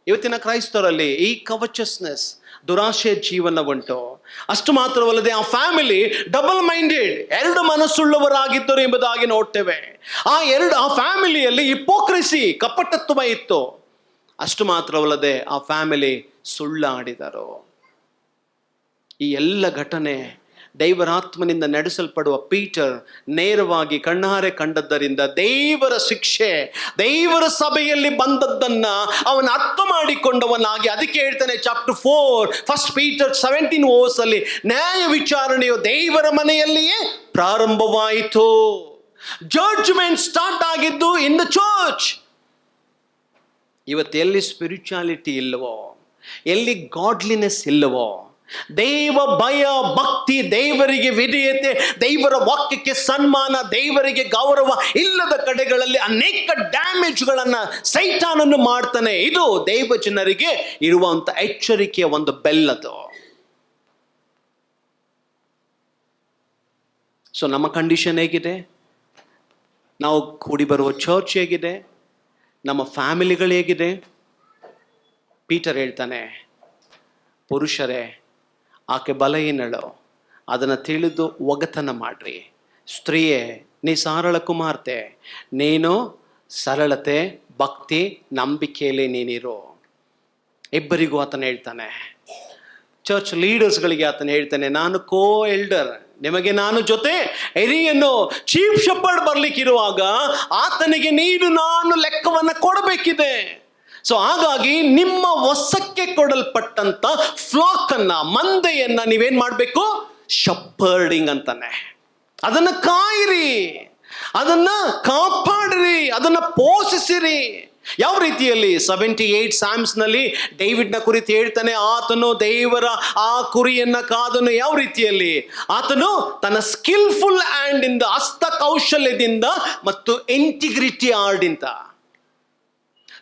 ಇವತ್ತಿನ ಕ್ರೈಸ್ತರಲ್ಲಿ ಈ ಕವಚಸ್ನೆಸ್, ದುರಾಶೆಯ ಜೀವನ ಉಂಟು. ಅಷ್ಟು ಮಾತ್ರವಲ್ಲದೆ ಆ ಫ್ಯಾಮಿಲಿ ಡಬಲ್ ಮೈಂಡೆಡ್, ಎರಡು ಮನಸ್ಸುಳ್ಳವರಾಗಿದ್ದರು ಎಂಬುದಾಗಿ ನೋಡ್ತೇವೆ. ಆ ಫ್ಯಾಮಿಲಿಯಲ್ಲಿ ಹಿಪೋಕ್ರೆಸಿ, ಕಪಟತ್ವ ಇತ್ತು. ಅಷ್ಟು ಮಾತ್ರವಲ್ಲದೆ ಆ ಫ್ಯಾಮಿಲಿ ಸುಳ್ಳಾಡಿದರು. ಈ ಎಲ್ಲ ಘಟನೆ ದೈವರಾತ್ಮನಿಂದ ನಡೆಸಲ್ಪಡುವ ಪೀಟರ್ ನೇರವಾಗಿ ಕಣ್ಣಾರೆ ಕಂಡದ್ದರಿಂದ ದೇವರ ಶಿಕ್ಷೆ, ದೇವರ ಸಭೆಯಲ್ಲಿ ಬಂದದ್ದನ್ನ ಅವನು ಅರ್ಥ ಮಾಡಿಕೊಂಡವನಾಗಿ, ಅದಕ್ಕೆ ಹೇಳ್ತಾನೆ ಚಾಪ್ಟರ್ 4 1 ಪೀಟರ್ 17 verse ಅಲ್ಲಿ, ನ್ಯಾಯ ವಿಚಾರಣೆಯು ದೇವರ ಮನೆಯಲ್ಲಿಯೇ ಪ್ರಾರಂಭವಾಯಿತು. ಜಡ್ಜ್ಮೆಂಟ್ ಸ್ಟಾರ್ಟ್ ಆಗಿದ್ದು ಇನ್ ದ ಚರ್ಚ್. ಇವತ್ತು ಎಲ್ಲಿ ಸ್ಪಿರಿಚುಯಾಲಿಟಿ ಇಲ್ಲವೋ, ಎಲ್ಲಿ ಗಾಡ್ಲಿನೆಸ್ ಇಲ್ಲವೋ, ದೇವ ಭಯ ಭಕ್ತಿ, ದೇವರಿಗೆ ವಿಧೇಯತೆ, ದೇವರ ವಾಕ್ಯಕ್ಕೆ ಸನ್ಮಾನ, ದೇವರಿಗೆ ಗೌರವ ಇಲ್ಲದ ಕಡೆಗಳಲ್ಲಿ ಅನೇಕ ಡ್ಯಾಮೇಜ್ಗಳನ್ನ ಸೈತಾನನ್ನು ಮಾಡ್ತಾನೆ. ಇದು ದೈವ ಜನರಿಗೆ ಇರುವಂತ ಎಚ್ಚರಿಕೆಯ ಒಂದು ಬೆಲ್ಲದು. ಸೊ ನಮ್ಮ ಕಂಡೀಷನ್ ಹೇಗಿದೆ? ನಾವು ಕೂಡಿ ಬರುವ ಚರ್ಚ್ ಹೇಗಿದೆ? ನಮ್ಮ ಫ್ಯಾಮಿಲಿಗಳು ಹೇಗಿದೆ? ಪೀಟರ್ ಹೇಳ್ತಾನೆ, ಪುರುಷರೇ ಆಕೆ ಬಲಹೀನಳು, ಅದನ್ನು ತಿಳಿದು ಒಗತನ ಮಾಡ್ರಿ. ಸ್ತ್ರೀಯೇ ನೀ ಸರಳ ಕುಮಾರ್ತೆ, ನೀನು ಸರಳತೆ ಭಕ್ತಿ ನಂಬಿಕೆಯಲ್ಲಿ ನೀನಿರು. ಇಬ್ಬರಿಗೂ ಆತನ ಹೇಳ್ತಾನೆ. ಚರ್ಚ್ ಲೀಡರ್ಸ್ಗಳಿಗೆ ಆತನ ಹೇಳ್ತಾನೆ, ನಾನು ಕೋ ಎಲ್ಡರ್, ನಿಮಗೆ ನಾನು ಜೊತೆ ಹಿರಿಯನ್ನು ಚೀಫ್ ಶೆಪರ್ಡ್ ಬರ್ಲಿಕ್ಕಿರುವಾಗ ಆತನಿಗೆ ನಾನು ಲೆಕ್ಕವನ್ನು ಕೊಡಬೇಕಿದೆ. ಸೊ ಹಾಗಾಗಿ ನಿಮ್ಮ ವಶಕ್ಕೆ ಕೊಡಲ್ಪಟ್ಟಂತ ಫ್ಲಾಕ್ ಅನ್ನ, ಮಂದೆಯನ್ನ ನೀವೇನ್ ಮಾಡ್ಬೇಕು? ಶಪರ್ಡಿಂಗ್ ಅಂತಾನೆ. ಅದನ್ನ ಕಾಯಿರಿ, ಅದನ್ನ ಕಾಪಾಡ್ರಿ, ಅದನ್ನ ಪೋಷಿಸಿರಿ. ಯಾವ ರೀತಿಯಲ್ಲಿ 78 ಸಾಮ್ಸ್ನಲ್ಲಿ ಡೇವಿಡ್ನ ಕುರಿತು ಹೇಳ್ತಾನೆ, ಆತನು ದೇವರ ಆ ಕುರಿಯನ್ನ ಕಾದನು. ಯಾವ ರೀತಿಯಲ್ಲಿ? ಆತನು ತನ್ನ ಸ್ಕಿಲ್ಫುಲ್ ಹ್ಯಾಂಡ್ ಇಂದ, ಹಸ್ತ ಕೌಶಲ್ಯದಿಂದ ಮತ್ತು ಇಂಟಿಗ್ರಿಟಿ ಆರ್ಡಿಂದ.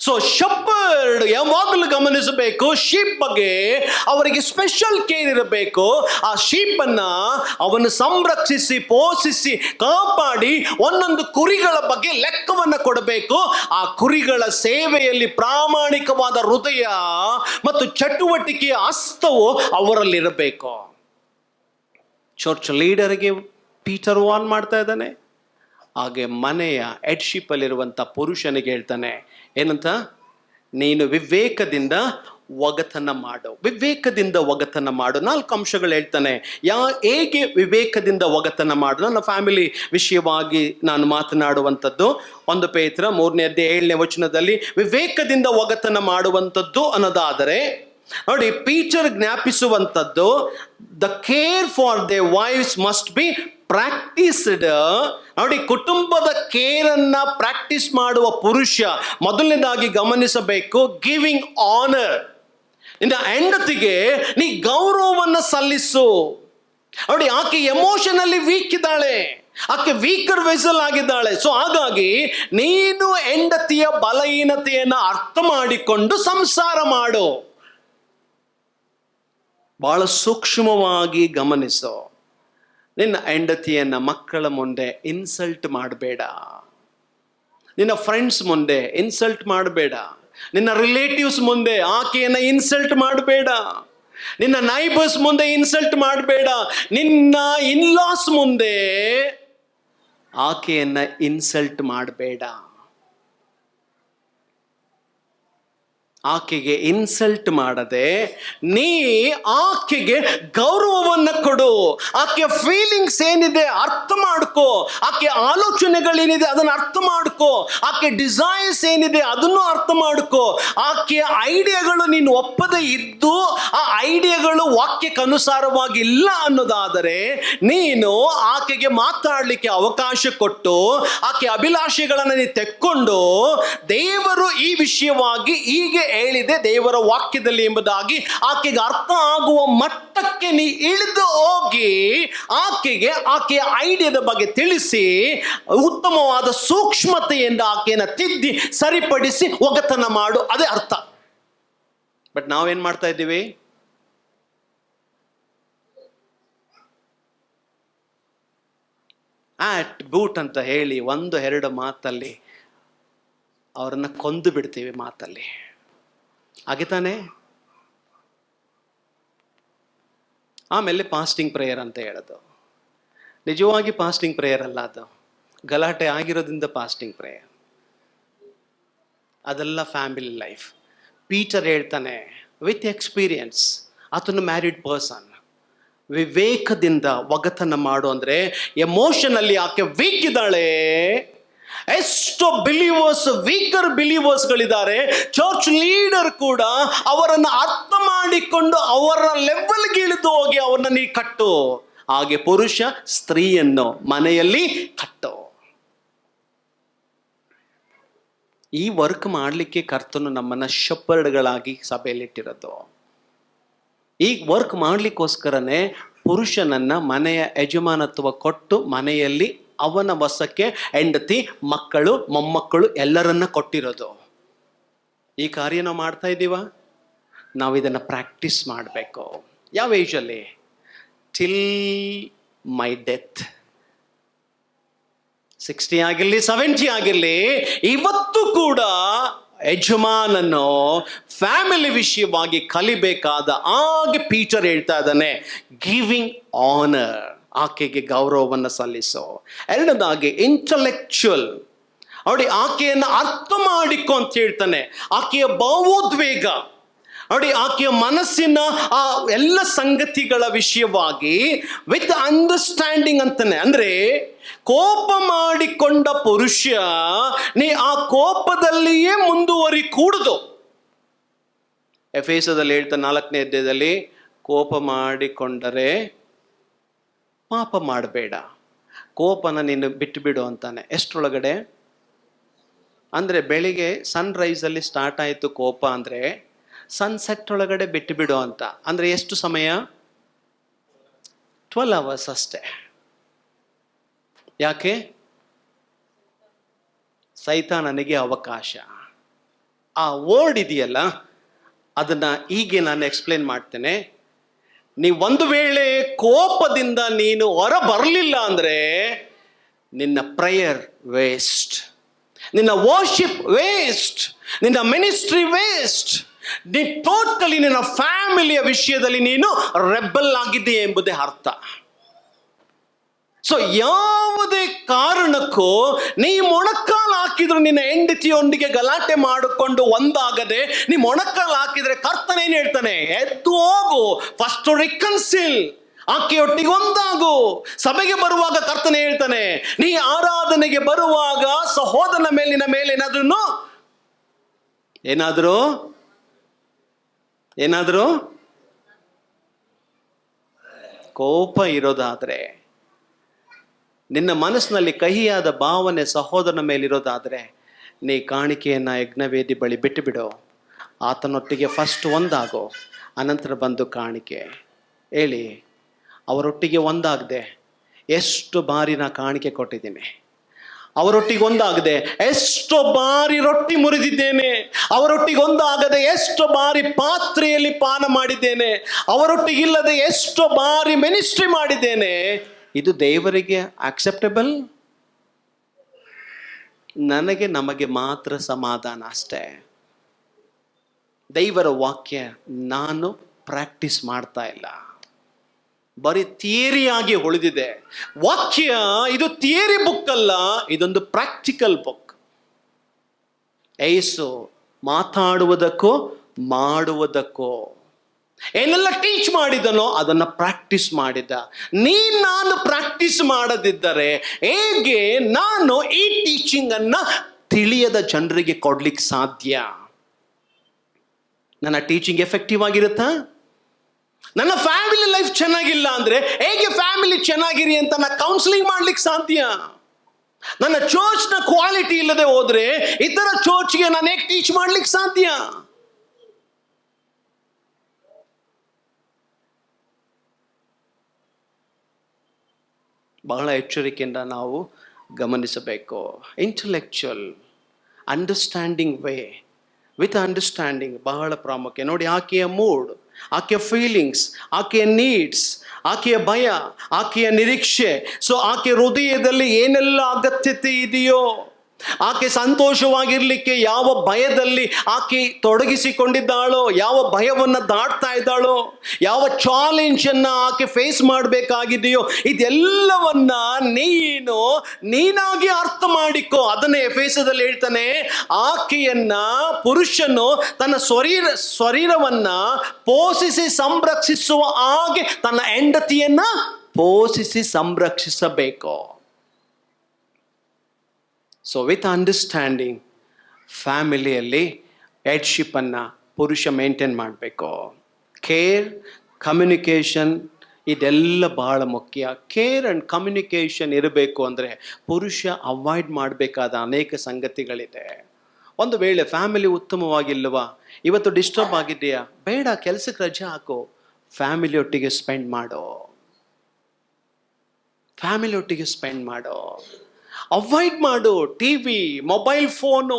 ಸೊ ಶೆಪರ್ಡ್ ಯಾವಾಗಲೂ ಗಮನಿಸಬೇಕು, ಶೀಪ್ ಬಗ್ಗೆ ಅವರಿಗೆ ಸ್ಪೆಷಲ್ ಕೇರ್ ಇರಬೇಕು. ಆ ಶೀಪನ್ನ ಅವನು ಸಂರಕ್ಷಿಸಿ, ಪೋಷಿಸಿ, ಕಾಪಾಡಿ ಒಂದೊಂದು ಕುರಿಗಳ ಬಗ್ಗೆ ಲೆಕ್ಕವನ್ನು ಕೊಡಬೇಕು. ಆ ಕುರಿಗಳ ಸೇವೆಯಲ್ಲಿ ಪ್ರಾಮಾಣಿಕವಾದ ಹೃದಯ ಮತ್ತು ಚಟುವಟಿಕೆಯ ಹಸ್ತವು ಅವರಲ್ಲಿರಬೇಕು. ಚರ್ಚ್ ಲೀಡರ್ಗೆ ಪೀಟರ್ ವಾರ್ನ್ ಮಾಡ್ತಾ ಇದ್ದಾನೆ. ಹಾಗೆ ಮನೆಯ ಹೆಡ್ಶಿಪ್ ಅಲ್ಲಿರುವಂಥ ಪುರುಷನಿಗೆ ಹೇಳ್ತಾನೆ, ಏನಂತ? ನೀನು ವಿವೇಕದಿಂದ ಒಗತನ ಮಾಡು, ವಿವೇಕದಿಂದ ಒಗತನ ಮಾಡು. 4 ಅಂಶಗಳು ಹೇಳ್ತಾನೆ. ಹೇಗೆ ವಿವೇಕದಿಂದ ಒಗತನ ಮಾಡು? ನನ್ನ ಫ್ಯಾಮಿಲಿ ವಿಷಯವಾಗಿ ನಾನು ಮಾತನಾಡುವಂಥದ್ದು 1 ಪೇತ್ರ 3ನೇ ಅಧ್ಯಾಯ 7ನೇ ವಚನದಲ್ಲಿ ವಿವೇಕದಿಂದ ಒಗತನ ಮಾಡುವಂಥದ್ದು ಅನ್ನೋದಾದರೆ, ನೋಡಿ, ಪೀಟರ್ ಜ್ಞಾಪಿಸುವಂಥದ್ದು, the care for they wives must be practised. ನೋಡಿ, ಕುಟುಂಬದ ಕೇರನ್ನ ಪ್ರಾಕ್ಟೀಸ್ ಮಾಡುವ ಪುರುಷ ಮೊದಲನೇದಾಗಿ ಗಮನಿಸಬೇಕು, ಗಿವಿಂಗ್ ಆನರ್. ನಿನ್ನ ಹೆಂಡತಿಗೆ ನೀ ಗೌರವವನ್ನು ಸಲ್ಲಿಸು. ನೋಡಿ, ಆಕೆ ಎಮೋಷನಲ್ಲಿ ವೀಕ್ ಇದ್ದಾಳೆ, ಆಕೆ ವೀಕರ್ ವೆಸಲ್ ಆಗಿದ್ದಾಳೆ. ಸೊ ಹಾಗಾಗಿ ನೀನು ಹೆಂಡತಿಯ ಬಲಹೀನತೆಯನ್ನು ಅರ್ಥ ಮಾಡಿಕೊಂಡು ಸಂಸಾರ ಮಾಡು. ಬಹಳ ಸೂಕ್ಷ್ಮವಾಗಿ ಗಮನಿಸು. ನಿನ್ನ ಹೆಂಡತಿಯನ್ನ ಮಕ್ಕಳ ಮುಂದೆ ಇನ್ಸಲ್ಟ್ ಮಾಡಬೇಡ, ನಿನ್ನ ಫ್ರೆಂಡ್ಸ್ ಮುಂದೆ ಇನ್ಸಲ್ಟ್ ಮಾಡಬೇಡ, ನಿನ್ನ ರಿಲೇಟಿವ್ಸ್ ಮುಂದೆ ಆಕೆಯನ್ನ ಇನ್ಸಲ್ಟ್ ಮಾಡಬೇಡ, ನಿನ್ನ ನೈಬರ್ಸ್ ಮುಂದೆ ಇನ್ಸಲ್ಟ್ ಮಾಡಬೇಡ, ನಿನ್ನ ಇನ್ಲಾಸ್ ಮುಂದೆ ಆಕೆಯನ್ನ ಇನ್ಸಲ್ಟ್ ಮಾಡಬೇಡ. ಆಕೆಗೆ ಇನ್ಸಲ್ಟ್ ಮಾಡದೆ ನೀ ಆಕೆಗೆ ಗೌರವವನ್ನು ಕೊಡು. ಆಕೆಯ ಫೀಲಿಂಗ್ಸ್ ಏನಿದೆ ಅರ್ಥ ಮಾಡ್ಕೋ, ಆಕೆ ಆಲೋಚನೆಗಳೇನಿದೆ ಅದನ್ನು ಅರ್ಥ ಮಾಡ್ಕೋ, ಆಕೆ ಡಿಸೈರ್ಸ್ ಏನಿದೆ ಅದನ್ನು ಅರ್ಥ ಮಾಡ್ಕೋ. ಆಕೆಯ ಐಡಿಯಾಗಳು ನೀನು ಒಪ್ಪದೇ ಇದ್ದು ಆ ಐಡಿಯಾಗಳು ವಾಕ್ಯಕ್ಕೆ ಅನುಸಾರವಾಗಿಲ್ಲ ಅನ್ನೋದಾದರೆ ನೀನು ಆಕೆಗೆ ಮಾತಾಡಲಿಕ್ಕೆ ಅವಕಾಶ ಕೊಟ್ಟು ಆಕೆ ಅಭಿಲಾಷೆಗಳನ್ನು ನೀನು ತೆಕ್ಕೊಂಡು, ದೇವರು ಈ ವಿಷಯವಾಗಿ ಹೀಗೆ ಹೇಳಿದೆ ದೇವರ ವಾಕ್ಯದಲ್ಲಿ ಎಂಬುದಾಗಿ ಆಕೆಗೆ ಅರ್ಥ ಆಗುವ ಮಟ್ಟಕ್ಕೆ ನೀ ಇಳಿದು ಹೋಗಿ ಆಕೆಗೆ ಆಕೆಯ ಐಡಿಯಾದ ಬಗ್ಗೆ ತಿಳಿಸಿ ಉತ್ತಮವಾದ ಸೂಕ್ಷ್ಮತೆಯಿಂದ ಆಕೆಯನ್ನು ತಿದ್ದಿ ಸರಿಪಡಿಸಿ ಒಗತನ ಮಾಡು. ಅದೇ ಅರ್ಥ. ಬಟ್ ನಾವೇನ್ ಮಾಡ್ತಾ ಇದ್ದೀವಿ? ಬೂಟ್ ಅಂತ ಹೇಳಿ 1-2 ಮಾತಲ್ಲಿ ಅವರನ್ನ ಕೊಂದು ಬಿಡ್ತೀವಿ. ಮಾತಲ್ಲಿ ಹಾಗೆ ತಾನೆ. ಆಮೇಲೆ ಫಾಸ್ಟಿಂಗ್ ಪ್ರೇಯರ್ ಅಂತ ಹೇಳೋದು ನಿಜವಾಗಿ ಫಾಸ್ಟಿಂಗ್ ಪ್ರೇಯರ್ ಅಲ್ಲ, ಅದು ಗಲಾಟೆ ಆಗಿರೋದ್ರಿಂದ ಫಾಸ್ಟಿಂಗ್ ಪ್ರೇಯರ್. ಅದೆಲ್ಲ ಫ್ಯಾಮಿಲಿ ಲೈಫ್. ಪೀಟರ್ ಹೇಳ್ತಾನೆ ವಿತ್ ಎಕ್ಸ್ಪೀರಿಯನ್ಸ್, ಆತನು ಮ್ಯಾರಿಡ್ ಪರ್ಸನ್, ವಿವೇಕದಿಂದ ಒಗತನ ಮಾಡು. ಅಂದ್ರೆ ಎಮೋಷನಲ್ಲಿ ಆಕೆ ವೀಕ್ ಇದ್ದಾಳೆ. ಎಷ್ಟೋ ಬಿಲೀವರ್ಸ್ ವೀಕರ್ ಬಿಲೀವರ್ಸ್ಗಳಿದ್ದಾರೆ. ಚರ್ಚ್ ಲೀಡರ್ ಕೂಡ ಅವರನ್ನು ಅರ್ಥ ಮಾಡಿಕೊಂಡು ಅವರ ಲೆವೆಲ್ಗೆ ಇಳಿದು ಹೋಗಿ ಅವ್ರನ್ನ ನೀ ಕಟ್ಟು. ಹಾಗೆ ಪುರುಷ ಸ್ತ್ರೀಯನ್ನು ಮನೆಯಲ್ಲಿ ಕಟ್ಟು. ಈ ವರ್ಕ್ ಮಾಡಲಿಕ್ಕೆ ಕರ್ತನು ನಮ್ಮನ್ನ ಶೆಪರ್ಡ್ಗಳಾಗಿ ಸಭೆಯಲ್ಲಿಟ್ಟಿರೋದು. ಈ ವರ್ಕ್ ಮಾಡ್ಲಿಕ್ಕೋಸ್ಕರನೇ ಪುರುಷನನ್ನ ಮನೆಯ ಯಜಮಾನತ್ವ ಕೊಟ್ಟು ಮನೆಯಲ್ಲಿ ಅವನ ವಶಕ್ಕೆ ಹೆಂಡತಿ, ಮಕ್ಕಳು, ಮೊಮ್ಮಕ್ಕಳು ಎಲ್ಲರನ್ನ ಕೊಟ್ಟಿರೋದು. ಈ ಕಾರ್ಯ ನಾವು ಮಾಡ್ತಾ ಇದ್ದೀವ? ನಾವು ಇದನ್ನು ಪ್ರಾಕ್ಟೀಸ್ ಮಾಡಬೇಕು. ಯಾವ ಏಜಲ್ಲಿ? ಟಿಲ್ ಮೈ ಡೆತ್. 60 ಆಗಿರಲಿ 70 ಆಗಿರಲಿ, ಇವತ್ತು ಕೂಡ ಯಜಮಾನನು ಫ್ಯಾಮಿಲಿ ವಿಷಯವಾಗಿ ಕಲಿಬೇಕಾದ ಹಾಗೆ ಪೀಟರ್ ಹೇಳ್ತಾ ಇದ್ದಾನೆ, ಗಿವಿಂಗ್ ಆನರ್, ಆಕೆಗೆ ಗೌರವವನ್ನು ಸಲ್ಲಿಸೋ. ಎರಡನೇದಾಗಿ ಇಂಟಲೆಕ್ಚುಯಲ್, ನೋಡಿ ಆಕೆಯನ್ನು ಅರ್ಥ ಮಾಡಿಕೊ ಅಂತ ಹೇಳ್ತಾನೆ. ಆಕೆಯ ಭಾವೋದ್ವೇಗ, ನೋಡಿ ಆಕೆಯ ಮನಸ್ಸಿನ ಆ ಎಲ್ಲ ಸಂಗತಿಗಳ ವಿಷಯವಾಗಿ ವಿತ್ ಅಂಡರ್ಸ್ಟ್ಯಾಂಡಿಂಗ್ ಅಂತಾನೆ. ಅಂದ್ರೆ ಕೋಪ ಮಾಡಿಕೊಂಡ ಪುರುಷ ನೀ ಆ ಕೋಪದಲ್ಲಿಯೇ ಮುಂದುವರಿ ಕೂಡುದು. ಎಫೆಸದಲ್ಲಿ ಹೇಳ್ತಾನೆ 4ನೇ ಅಧ್ಯಾಯದಲ್ಲಿ, ಕೋಪ ಮಾಡಿಕೊಂಡರೆ ಪಾಪ ಮಾಡಬೇಡ, ಕೋಪನ ನೀನು ಬಿಟ್ಟು ಬಿಡು ಅಂತಾನೆ. ಎಷ್ಟರೊಳಗಡೆ? ಅಂದರೆ ಬೆಳಿಗ್ಗೆ ಸನ್ರೈಸಲ್ಲಿ ಸ್ಟಾರ್ಟ್ ಆಯಿತು ಕೋಪ ಅಂದರೆ ಸನ್ಸೆಟ್ ಒಳಗಡೆ ಬಿಟ್ಟು ಬಿಡು ಅಂತ. ಅಂದರೆ ಎಷ್ಟು ಸಮಯ? 12 hours ಅಷ್ಟೇ. ಯಾಕೆ? ಸೈತಾನನಿಗೆ ಅವಕಾಶ. ಆ ವರ್ಡ್ ಇದೆಯಲ್ಲ, ಅದನ್ನ ಹೀಗೆ ನಾನು ಎಕ್ಸ್ಪ್ಲೇನ್ ಮಾಡ್ತೇನೆ. ನೀವು ಒಂದು ವೇಳೆ ಕೋಪದಿಂದ ನೀನು ಹೊರ ಬರಲಿಲ್ಲ ಅಂದರೆ ನಿನ್ನ ಪ್ರೇಯರ್ ವೇಸ್ಟ್, ನಿನ್ನ ವರ್ಷಿಪ್ ವೇಸ್ಟ್, ನಿನ್ನ ಮಿನಿಸ್ಟ್ರಿ ವೇಸ್ಟ್, ನೀ ಟೋಟಲಿ ನಿನ್ನ ಫ್ಯಾಮಿಲಿಯ ವಿಷಯದಲ್ಲಿ ನೀನು ರೆಬಲ್ ಆಗಿದ್ದೆ ಎಂಬುದೇ ಅರ್ಥ. ಸೊ ಯಾವುದೇ ಕಾರಣಕ್ಕೂ ನೀ ಮೊಣಕಾಲು ಹಾಕಿದ್ರು ನಿನ್ನ ಹೆಂಡತಿಯೊಂದಿಗೆ ಗಲಾಟೆ ಮಾಡಿಕೊಂಡು ಒಂದಾಗದೆ ನೀ ಮೊಣಕಾಲು ಹಾಕಿದ್ರೆ ಕರ್ತನೇನು ಹೇಳ್ತಾನೆ? ಎದ್ದು ಹೋಗು, ಫಸ್ಟ್ ರಿಕನ್ಸಿಲ್, ಆಕೆಯೊಟ್ಟಿಗೆ ಒಂದಾಗು. ಸಭೆಗೆ ಬರುವಾಗ ಕರ್ತನೆ ಹೇಳ್ತಾನೆ, ನೀ ಆರಾಧನೆಗೆ ಬರುವಾಗ ಸಹೋದರನ ಮೇಲಿನ ಮೇಲೆ ಏನಾದರೂ ಕೋಪ ಇರೋದಾದ್ರೆ, ನಿನ್ನ ಮನಸ್ಸಿನಲ್ಲಿ ಕಹಿಯಾದ ಭಾವನೆ ಸಹೋದರನ ಮೇಲಿರೋದಾದ್ರೆ, ನೀ ಕಾಣಿಕೆಯನ್ನು ಯಜ್ಞವೇದಿ ಬಳಿ ಬಿಟ್ಟು ಬಿಡು. ಆತನೊಟ್ಟಿಗೆ ಫಸ್ಟ್ ಒಂದಾಗೋ, ಅನಂತರ ಬಂದು ಕಾಣಿಕೆ ಹೇಳಿ. ಅವರೊಟ್ಟಿಗೆ ಒಂದಾಗದೆ ಎಷ್ಟು ಬಾರಿ ನಾ ಕಾಣಿಕೆ ಕೊಟ್ಟಿದ್ದೀನಿ, ಅವರೊಟ್ಟಿಗೆ ಒಂದಾಗದೆ ಎಷ್ಟು ಬಾರಿ ರೊಟ್ಟಿ ಮುರಿದಿದ್ದೇನೆ, ಅವರೊಟ್ಟಿಗೆ ಒಂದಾಗದೆ ಎಷ್ಟು ಬಾರಿ ಪಾತ್ರೆಯಲ್ಲಿ ಪಾನ ಮಾಡಿದ್ದೇನೆ, ಅವರೊಟ್ಟಿಗಿಲ್ಲದೆ ಎಷ್ಟು ಬಾರಿ ಮಿನಿಸ್ಟ್ರಿ ಮಾಡಿದ್ದೇನೆ. ಇದು ದೇವರಿಗೆ ಆಕ್ಸೆಪ್ಟಬಲ್? ನಮಗೆ ಮಾತ್ರ ಸಮಾಧಾನ ಅಷ್ಟೇ. ದೇವರ ವಾಕ್ಯ ನಾನು ಪ್ರಾಕ್ಟೀಸ್ ಮಾಡ್ತಾ ಇಲ್ಲ, ಬರೀ ಥಿಯರಿಯಾಗಿ ಉಳಿದಿದೆ. ವಾಕ್ಯ ಇದು ಥಿಯರಿ ಬುಕ್ ಅಲ್ಲ, ಇದೊಂದು ಪ್ರಾಕ್ಟಿಕಲ್ ಬುಕ್. ಯೇಸು ಮಾತಾಡುವುದಕ್ಕೋ ಮಾಡುವುದಕ್ಕೋ ಏನೆಲ್ಲ ಟೀಚ್ ಮಾಡಿದನೋ ಅದನ್ನು ಪ್ರಾಕ್ಟೀಸ್ ಮಾಡಿದ. ನಾನು ಪ್ರಾಕ್ಟೀಸ್ ಮಾಡದಿದ್ದರೆ ಹೇಗೆ ನಾನು ಈ ಟೀಚಿಂಗ್ ಅನ್ನ ತಿಳಿಯದ ಜನರಿಗೆ ಕೊಡ್ಲಿಕ್ಕೆ ಸಾಧ್ಯ? ನನ್ನ ಟೀಚಿಂಗ್ ಎಫೆಕ್ಟಿವ್ ಆಗಿರುತ್ತಾ? ನನ್ನ ಫ್ಯಾಮಿಲಿ ಲೈಫ್ ಚೆನ್ನಾಗಿಲ್ಲ ಅಂದ್ರೆ ಹೇಗೆ ಫ್ಯಾಮಿಲಿ ಚೆನ್ನಾಗಿರಿ ಅಂತ ನಾ ಕೌನ್ಸಿಲಿಂಗ್ ಮಾಡ್ಲಿಕ್ಕೆ ಸಾಧ್ಯ? ನನ್ನ ಚರ್ಚ್ನ ಕ್ವಾಲಿಟಿ ಇಲ್ಲದೆ ಹೋದ್ರೆ ಇತರ ಚರ್ಚ್ಗೆ ನಾನು ಹೇಗೆ ಟೀಚ್ ಮಾಡ್ಲಿಕ್ಕೆ ಸಾಧ್ಯ? ಬಹಳ ಎಚ್ಚರಿಕೆಯಿಂದ ನಾವು ಗಮನಿಸಬೇಕು. Intellectual understanding way with understanding ಬಹಳ ಪ್ರಾಮುಖ್ಯ. ನೋಡಿ, ಆಕೆಯ ಮೂಡ್, ಆಕೆಯ ಫೀಲಿಂಗ್ಸ್, ಆಕೆಯ ನೀಡ್ಸ್, ಆಕೆಯ ಭಯ, ಆಕೆಯ ನಿರೀಕ್ಷೆ, ಸೊ ಆಕೆ ಹೃದಯದಲ್ಲಿ ಏನೆಲ್ಲ ಅಗತ್ಯತೆ ಇದೆಯೋ, ಆಕೆ ಸಂತೋಷವಾಗಿರ್ಲಿಕ್ಕೆ ಯಾವ ಭಯದಲ್ಲಿ ಆಕೆ ತೊಡಗಿಸಿಕೊಂಡಿದ್ದಾಳೋ, ಯಾವ ಭಯವನ್ನು ದಾಟ್ತಾ ಇದ್ದಾಳೋ, ಯಾವ ಚಾಲೆಂಜನ್ನ ಆಕೆ ಫೇಸ್ ಮಾಡಬೇಕಾಗಿದೆಯೋ, ಇದೆಲ್ಲವನ್ನ ನೀನಾಗಿ ಅರ್ಥ ಮಾಡಿಕೋ. ಅದನ್ನೇ ಎಫೆಸದಲ್ಲಿ ಹೇಳ್ತಾನೆ, ಆಕೆಯನ್ನ ಪುರುಷನು ತನ್ನ ಶರೀರವನ್ನ ಪೋಷಿಸಿ ಸಂರಕ್ಷಿಸುವ ಹಾಗೆ ತನ್ನ ಹೆಂಡತಿಯನ್ನ ಪೋಷಿಸಿ ಸಂರಕ್ಷಿಸಬೇಕು. ಸೊ ವಿತ್ ಅಂಡರ್ಸ್ಟ್ಯಾಂಡಿಂಗ್ ಫ್ಯಾಮಿಲಿಯಲ್ಲಿ ಹೆಡ್ಶಿಪ್ಪನ್ನು ಪುರುಷ ಮೇಂಟೈನ್ ಮಾಡಬೇಕು. ಕೇರ್, ಕಮ್ಯುನಿಕೇಷನ್ ಇದೆಲ್ಲ ಬಹಳ ಮುಖ್ಯ. ಕೇರ್ ಆ್ಯಂಡ್ ಕಮ್ಯುನಿಕೇಷನ್ ಇರಬೇಕು ಅಂದರೆ ಪುರುಷ ಅವಾಯ್ಡ್ ಮಾಡಬೇಕಾದ ಅನೇಕ ಸಂಗತಿಗಳಿದೆ. ಒಂದು ವೇಳೆ ಫ್ಯಾಮಿಲಿ ಉತ್ತಮವಾಗಿಲ್ವಾ, ಇವತ್ತು ಡಿಸ್ಟರ್ಬ್ ಆಗಿದೆಯಾ, ಬೇಡ, ಕೆಲಸಕ್ಕೆ ರಜೆ ಹಾಕು, ಫ್ಯಾಮಿಲಿಯೊಟ್ಟಿಗೆ ಸ್ಪೆಂಡ್ ಮಾಡೋ, ಫ್ಯಾಮಿಲಿಯೊಟ್ಟಿಗೆ ಸ್ಪೆಂಡ್ ಮಾಡೋ. ಅವಾಯ್ಡ್ ಮಾಡು ಟಿವಿ, ಮೊಬೈಲ್ ಫೋನು.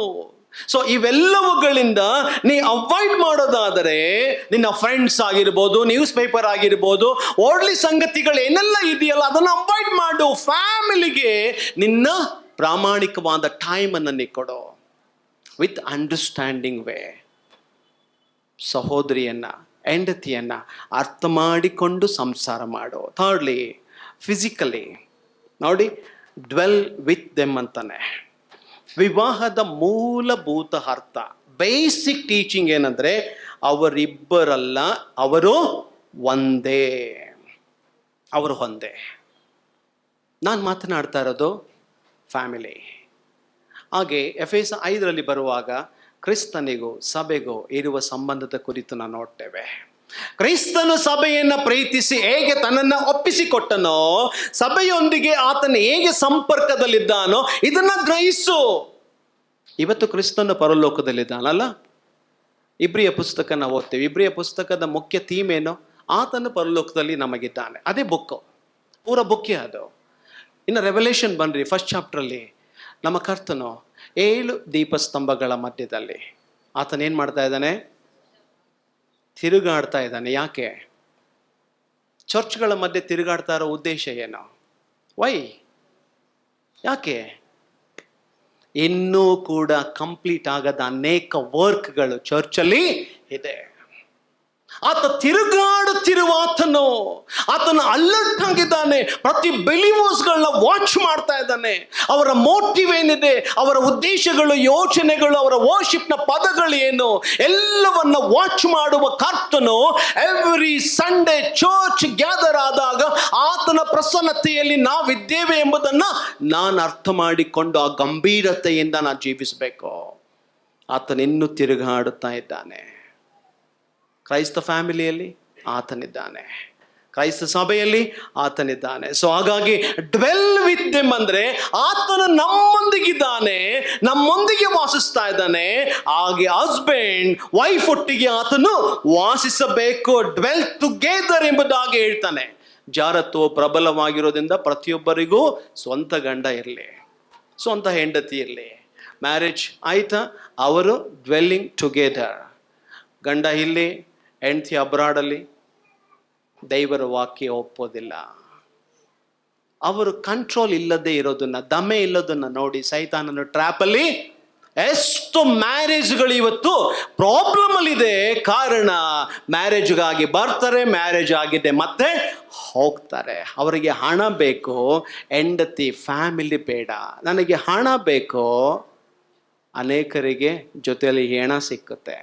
ಸೊ ಇವೆಲ್ಲವುಗಳಿಂದ ನೀ ಅವಾಯ್ಡ್ ಮಾಡೋದಾದರೆ ನಿನ್ನ ಫ್ರೆಂಡ್ಸ್ ಆಗಿರ್ಬೋದು, ನ್ಯೂಸ್ ಪೇಪರ್ ಆಗಿರ್ಬೋದು, ಓಡ್ಲಿ ಸಂಗತಿಗಳು ಏನೆಲ್ಲ ಇದೆಯಲ್ಲ ಅದನ್ನು ಅವಾಯ್ಡ್ ಮಾಡು. ಫ್ಯಾಮಿಲಿಗೆ ನಿನ್ನ ಪ್ರಾಮಾಣಿಕವಾದ ಟೈಮನ್ನು ನೀ ಕೊಡು ವಿತ್ ಅಂಡರ್ಸ್ಟ್ಯಾಂಡಿಂಗ್ ವೇ. ಸಹೋದರಿಯನ್ನ, ಹೆಂಡತಿಯನ್ನ ಅರ್ಥ ಮಾಡಿಕೊಂಡು ಸಂಸಾರ ಮಾಡು. ಥರ್ಡ್ಲಿ, ಫಿಸಿಕಲಿ ನೋಡಿ, ಡ್ವೆಲ್ ವಿತ್ ದೆಮ್ ಅಂತಾನೆ. ವಿವಾಹದ ಮೂಲಭೂತ ಅರ್ಥ, ಬೇಸಿಕ್ ಟೀಚಿಂಗ್ ಏನಂದ್ರೆ ಅವರಿಬ್ಬರಲ್ಲ, ಅವರು ಒಂದೇ, ಅವರು ಒಂದೇ. ನಾನು ಮಾತನಾಡ್ತಾ ಇರೋದು ಫ್ಯಾಮಿಲಿ. ಹಾಗೆ ಎಫೆಸ 5 ಬರುವಾಗ ಕ್ರಿಸ್ತನಿಗೂ ಸಭೆಗೂ ಇರುವ ಸಂಬಂಧದ ಕುರಿತು ನಾವು ನೋಡ್ತೇವೆ. ಕ್ರಿಸ್ತನು ಸಭೆಯನ್ನು ಪ್ರೀತಿಸಿ ಹೇಗೆ ತನ್ನನ್ನು ಒಪ್ಪಿಸಿಕೊಟ್ಟನೋ, ಸಭೆಯೊಂದಿಗೆ ಆತನು ಹೇಗೆ ಸಂಪರ್ಕದಲ್ಲಿದ್ದಾನೋ ಇದನ್ನ ಗ್ರಹಿಸು. ಇವತ್ತು ಕ್ರಿಸ್ತನ ಪರಲೋಕದಲ್ಲಿದ್ದಾನಲ್ಲ. ಇಬ್ರಿಯ ಪುಸ್ತಕ ನಾವು ಓದ್ತೇವೆ. ಇಬ್ರಿಯ ಪುಸ್ತಕದ ಮುಖ್ಯ ಥೀಮ್ ಏನು? ಆತನು ಪರಲೋಕದಲ್ಲಿ ನಮಗಿದ್ದಾನೆ. ಅದೇ ಬುಕ್ಕು, ಪೂರ ಬುಕ್ಕೇ ಅದು. ಇನ್ನು ರೆವಲ್ಯೂಷನ್ ಬನ್ರಿ, ಫಸ್ಟ್ ಚಾಪ್ಟ್ರಲ್ಲಿ ನಮ್ಮ ಕರ್ತನು 7 ದೀಪಸ್ತಂಭಗಳ ಮಧ್ಯದಲ್ಲಿ ಆತನೇನು ಮಾಡ್ತಾ ಇದ್ದಾನೆ? ತಿರುಗಾಡ್ತಾ ಇದ್ದಾನೆ. ಯಾಕೆ? ಚರ್ಚ್ಗಳ ಮಧ್ಯೆ ತಿರುಗಾಡ್ತಾ ಇರೋ ಉದ್ದೇಶ ಏನು? ವೈ? ಯಾಕೆ? ಇನ್ನೂ ಕೂಡ ಕಂಪ್ಲೀಟ್ ಆಗದ ಅನೇಕ ವರ್ಕ್ಗಳು ಚರ್ಚಲ್ಲಿ ಇದೆ. ಆತ ತಿರುಗಾಡುತ್ತಿರುವ ಆತನು ಅಲರ್ಟ್ ಆಗಿದ್ದಾನೆ. ಪ್ರತಿ ಬಿಲೀವರ್ಸ್ಗಳನ್ನ ವಾಚ್ ಮಾಡ್ತಾ ಇದ್ದಾನೆ. ಅವರ ಮೋಟಿವ್ ಏನಿದೆ, ಅವರ ಉದ್ದೇಶಗಳು, ಯೋಚನೆಗಳು, ಅವರ ವರ್ಷಿಪ್ನ ಪದಗಳು ಏನು, ಎಲ್ಲವನ್ನ ವಾಚ್ ಮಾಡುವ ಕರ್ತನು ಎವ್ರಿ ಸಂಡೇ ಚರ್ಚ್ ಗ್ಯಾದರ್ ಆದಾಗ ಆತನ ಪ್ರಸನ್ನತೆಯಲ್ಲಿ ನಾವಿದ್ದೇವೆ ಎಂಬುದನ್ನು ನಾನು ಅರ್ಥ ಮಾಡಿಕೊಂಡು ಆ ಗಂಭೀರತೆಯಿಂದ ನಾನು ಜೀವಿಸಬೇಕು. ಆತನಿನ್ನೂ ತಿರುಗಾಡುತ್ತಾ ಇದ್ದಾನೆ. ಕ್ರೈಸ್ತ ಫ್ಯಾಮಿಲಿಯಲ್ಲಿ ಆತನಿದ್ದಾನೆ, ಕ್ರೈಸ್ತ ಸಭೆಯಲ್ಲಿ ಆತನಿದ್ದಾನೆ. ಸೊ ಹಾಗಾಗಿ ಡ್ವೆಲ್ ವಿತ್ ದೆಮ್ ಅಂದ್ರೆ ಆತನು ನಮ್ಮೊಂದಿಗಿದ್ದಾನೆ, ನಮ್ಮೊಂದಿಗೆ ವಾಸಿಸ್ತಾ ಇದ್ದಾನೆ. ಹಾಗೆ ಹಸ್ಬೆಂಡ್ ವೈಫ್ ಒಟ್ಟಿಗೆ ಆತನು ವಾಸಿಸಬೇಕು. ಡ್ವೆಲ್ ಟುಗೆದರ್ ಎಂಬುದಾಗಿ ಹೇಳ್ತಾನೆ. ಜಾರತ್ವ ಪ್ರಬಲವಾಗಿರೋದ್ರಿಂದ ಪ್ರತಿಯೊಬ್ಬರಿಗೂ ಸ್ವಂತ ಗಂಡ ಇರಲಿ, ಸ್ವಂತ ಹೆಂಡತಿ ಇರಲಿ. ಮ್ಯಾರೇಜ್ ಆಯ್ತಾ, ಅವರು ಡ್ವೆಲ್ಲಿಂಗ್ ಟುಗೆದರ್. ಗಂಡ ಇಲ್ಲಿ, ಹೆಂಡತಿ ಅಬ್ರಾಡಲ್ಲಿ. ದೈವರ ವಾಕ್ಯ ಒಪ್ಪೋದಿಲ್ಲ. ಅವರು ಕಂಟ್ರೋಲ್ ಇಲ್ಲದೆ ಇರೋದನ್ನ, ದಮೆ ಇಲ್ಲದನ್ನ ನೋಡಿ ಸೈತಾನನ ಟ್ರ್ಯಾಪಲ್ಲಿ ಎಷ್ಟು ಮ್ಯಾರೇಜ್ಗಳು ಇವತ್ತು ಪ್ರಾಬ್ಲಮ್ ಅಲ್ಲಿ ಇದೆ. ಕಾರಣ ಮ್ಯಾರೇಜ್ಗಾಗಿ ಬರ್ತಾರೆ, ಮ್ಯಾರೇಜ್ ಆಗಿದೆ ಮತ್ತೆ ಹೋಗ್ತಾರೆ. ಅವರಿಗೆ ಹಣ ಬೇಕು, ಹೆಂಡತಿ ಫ್ಯಾಮಿಲಿ ಬೇಡ. ನನಗೆ ಹಣ ಬೇಕು, ಅನೇಕರಿಗೆ ಜೊತೆಯಲ್ಲಿ ಹೆಣ ಸಿಕ್ಕುತ್ತೆ.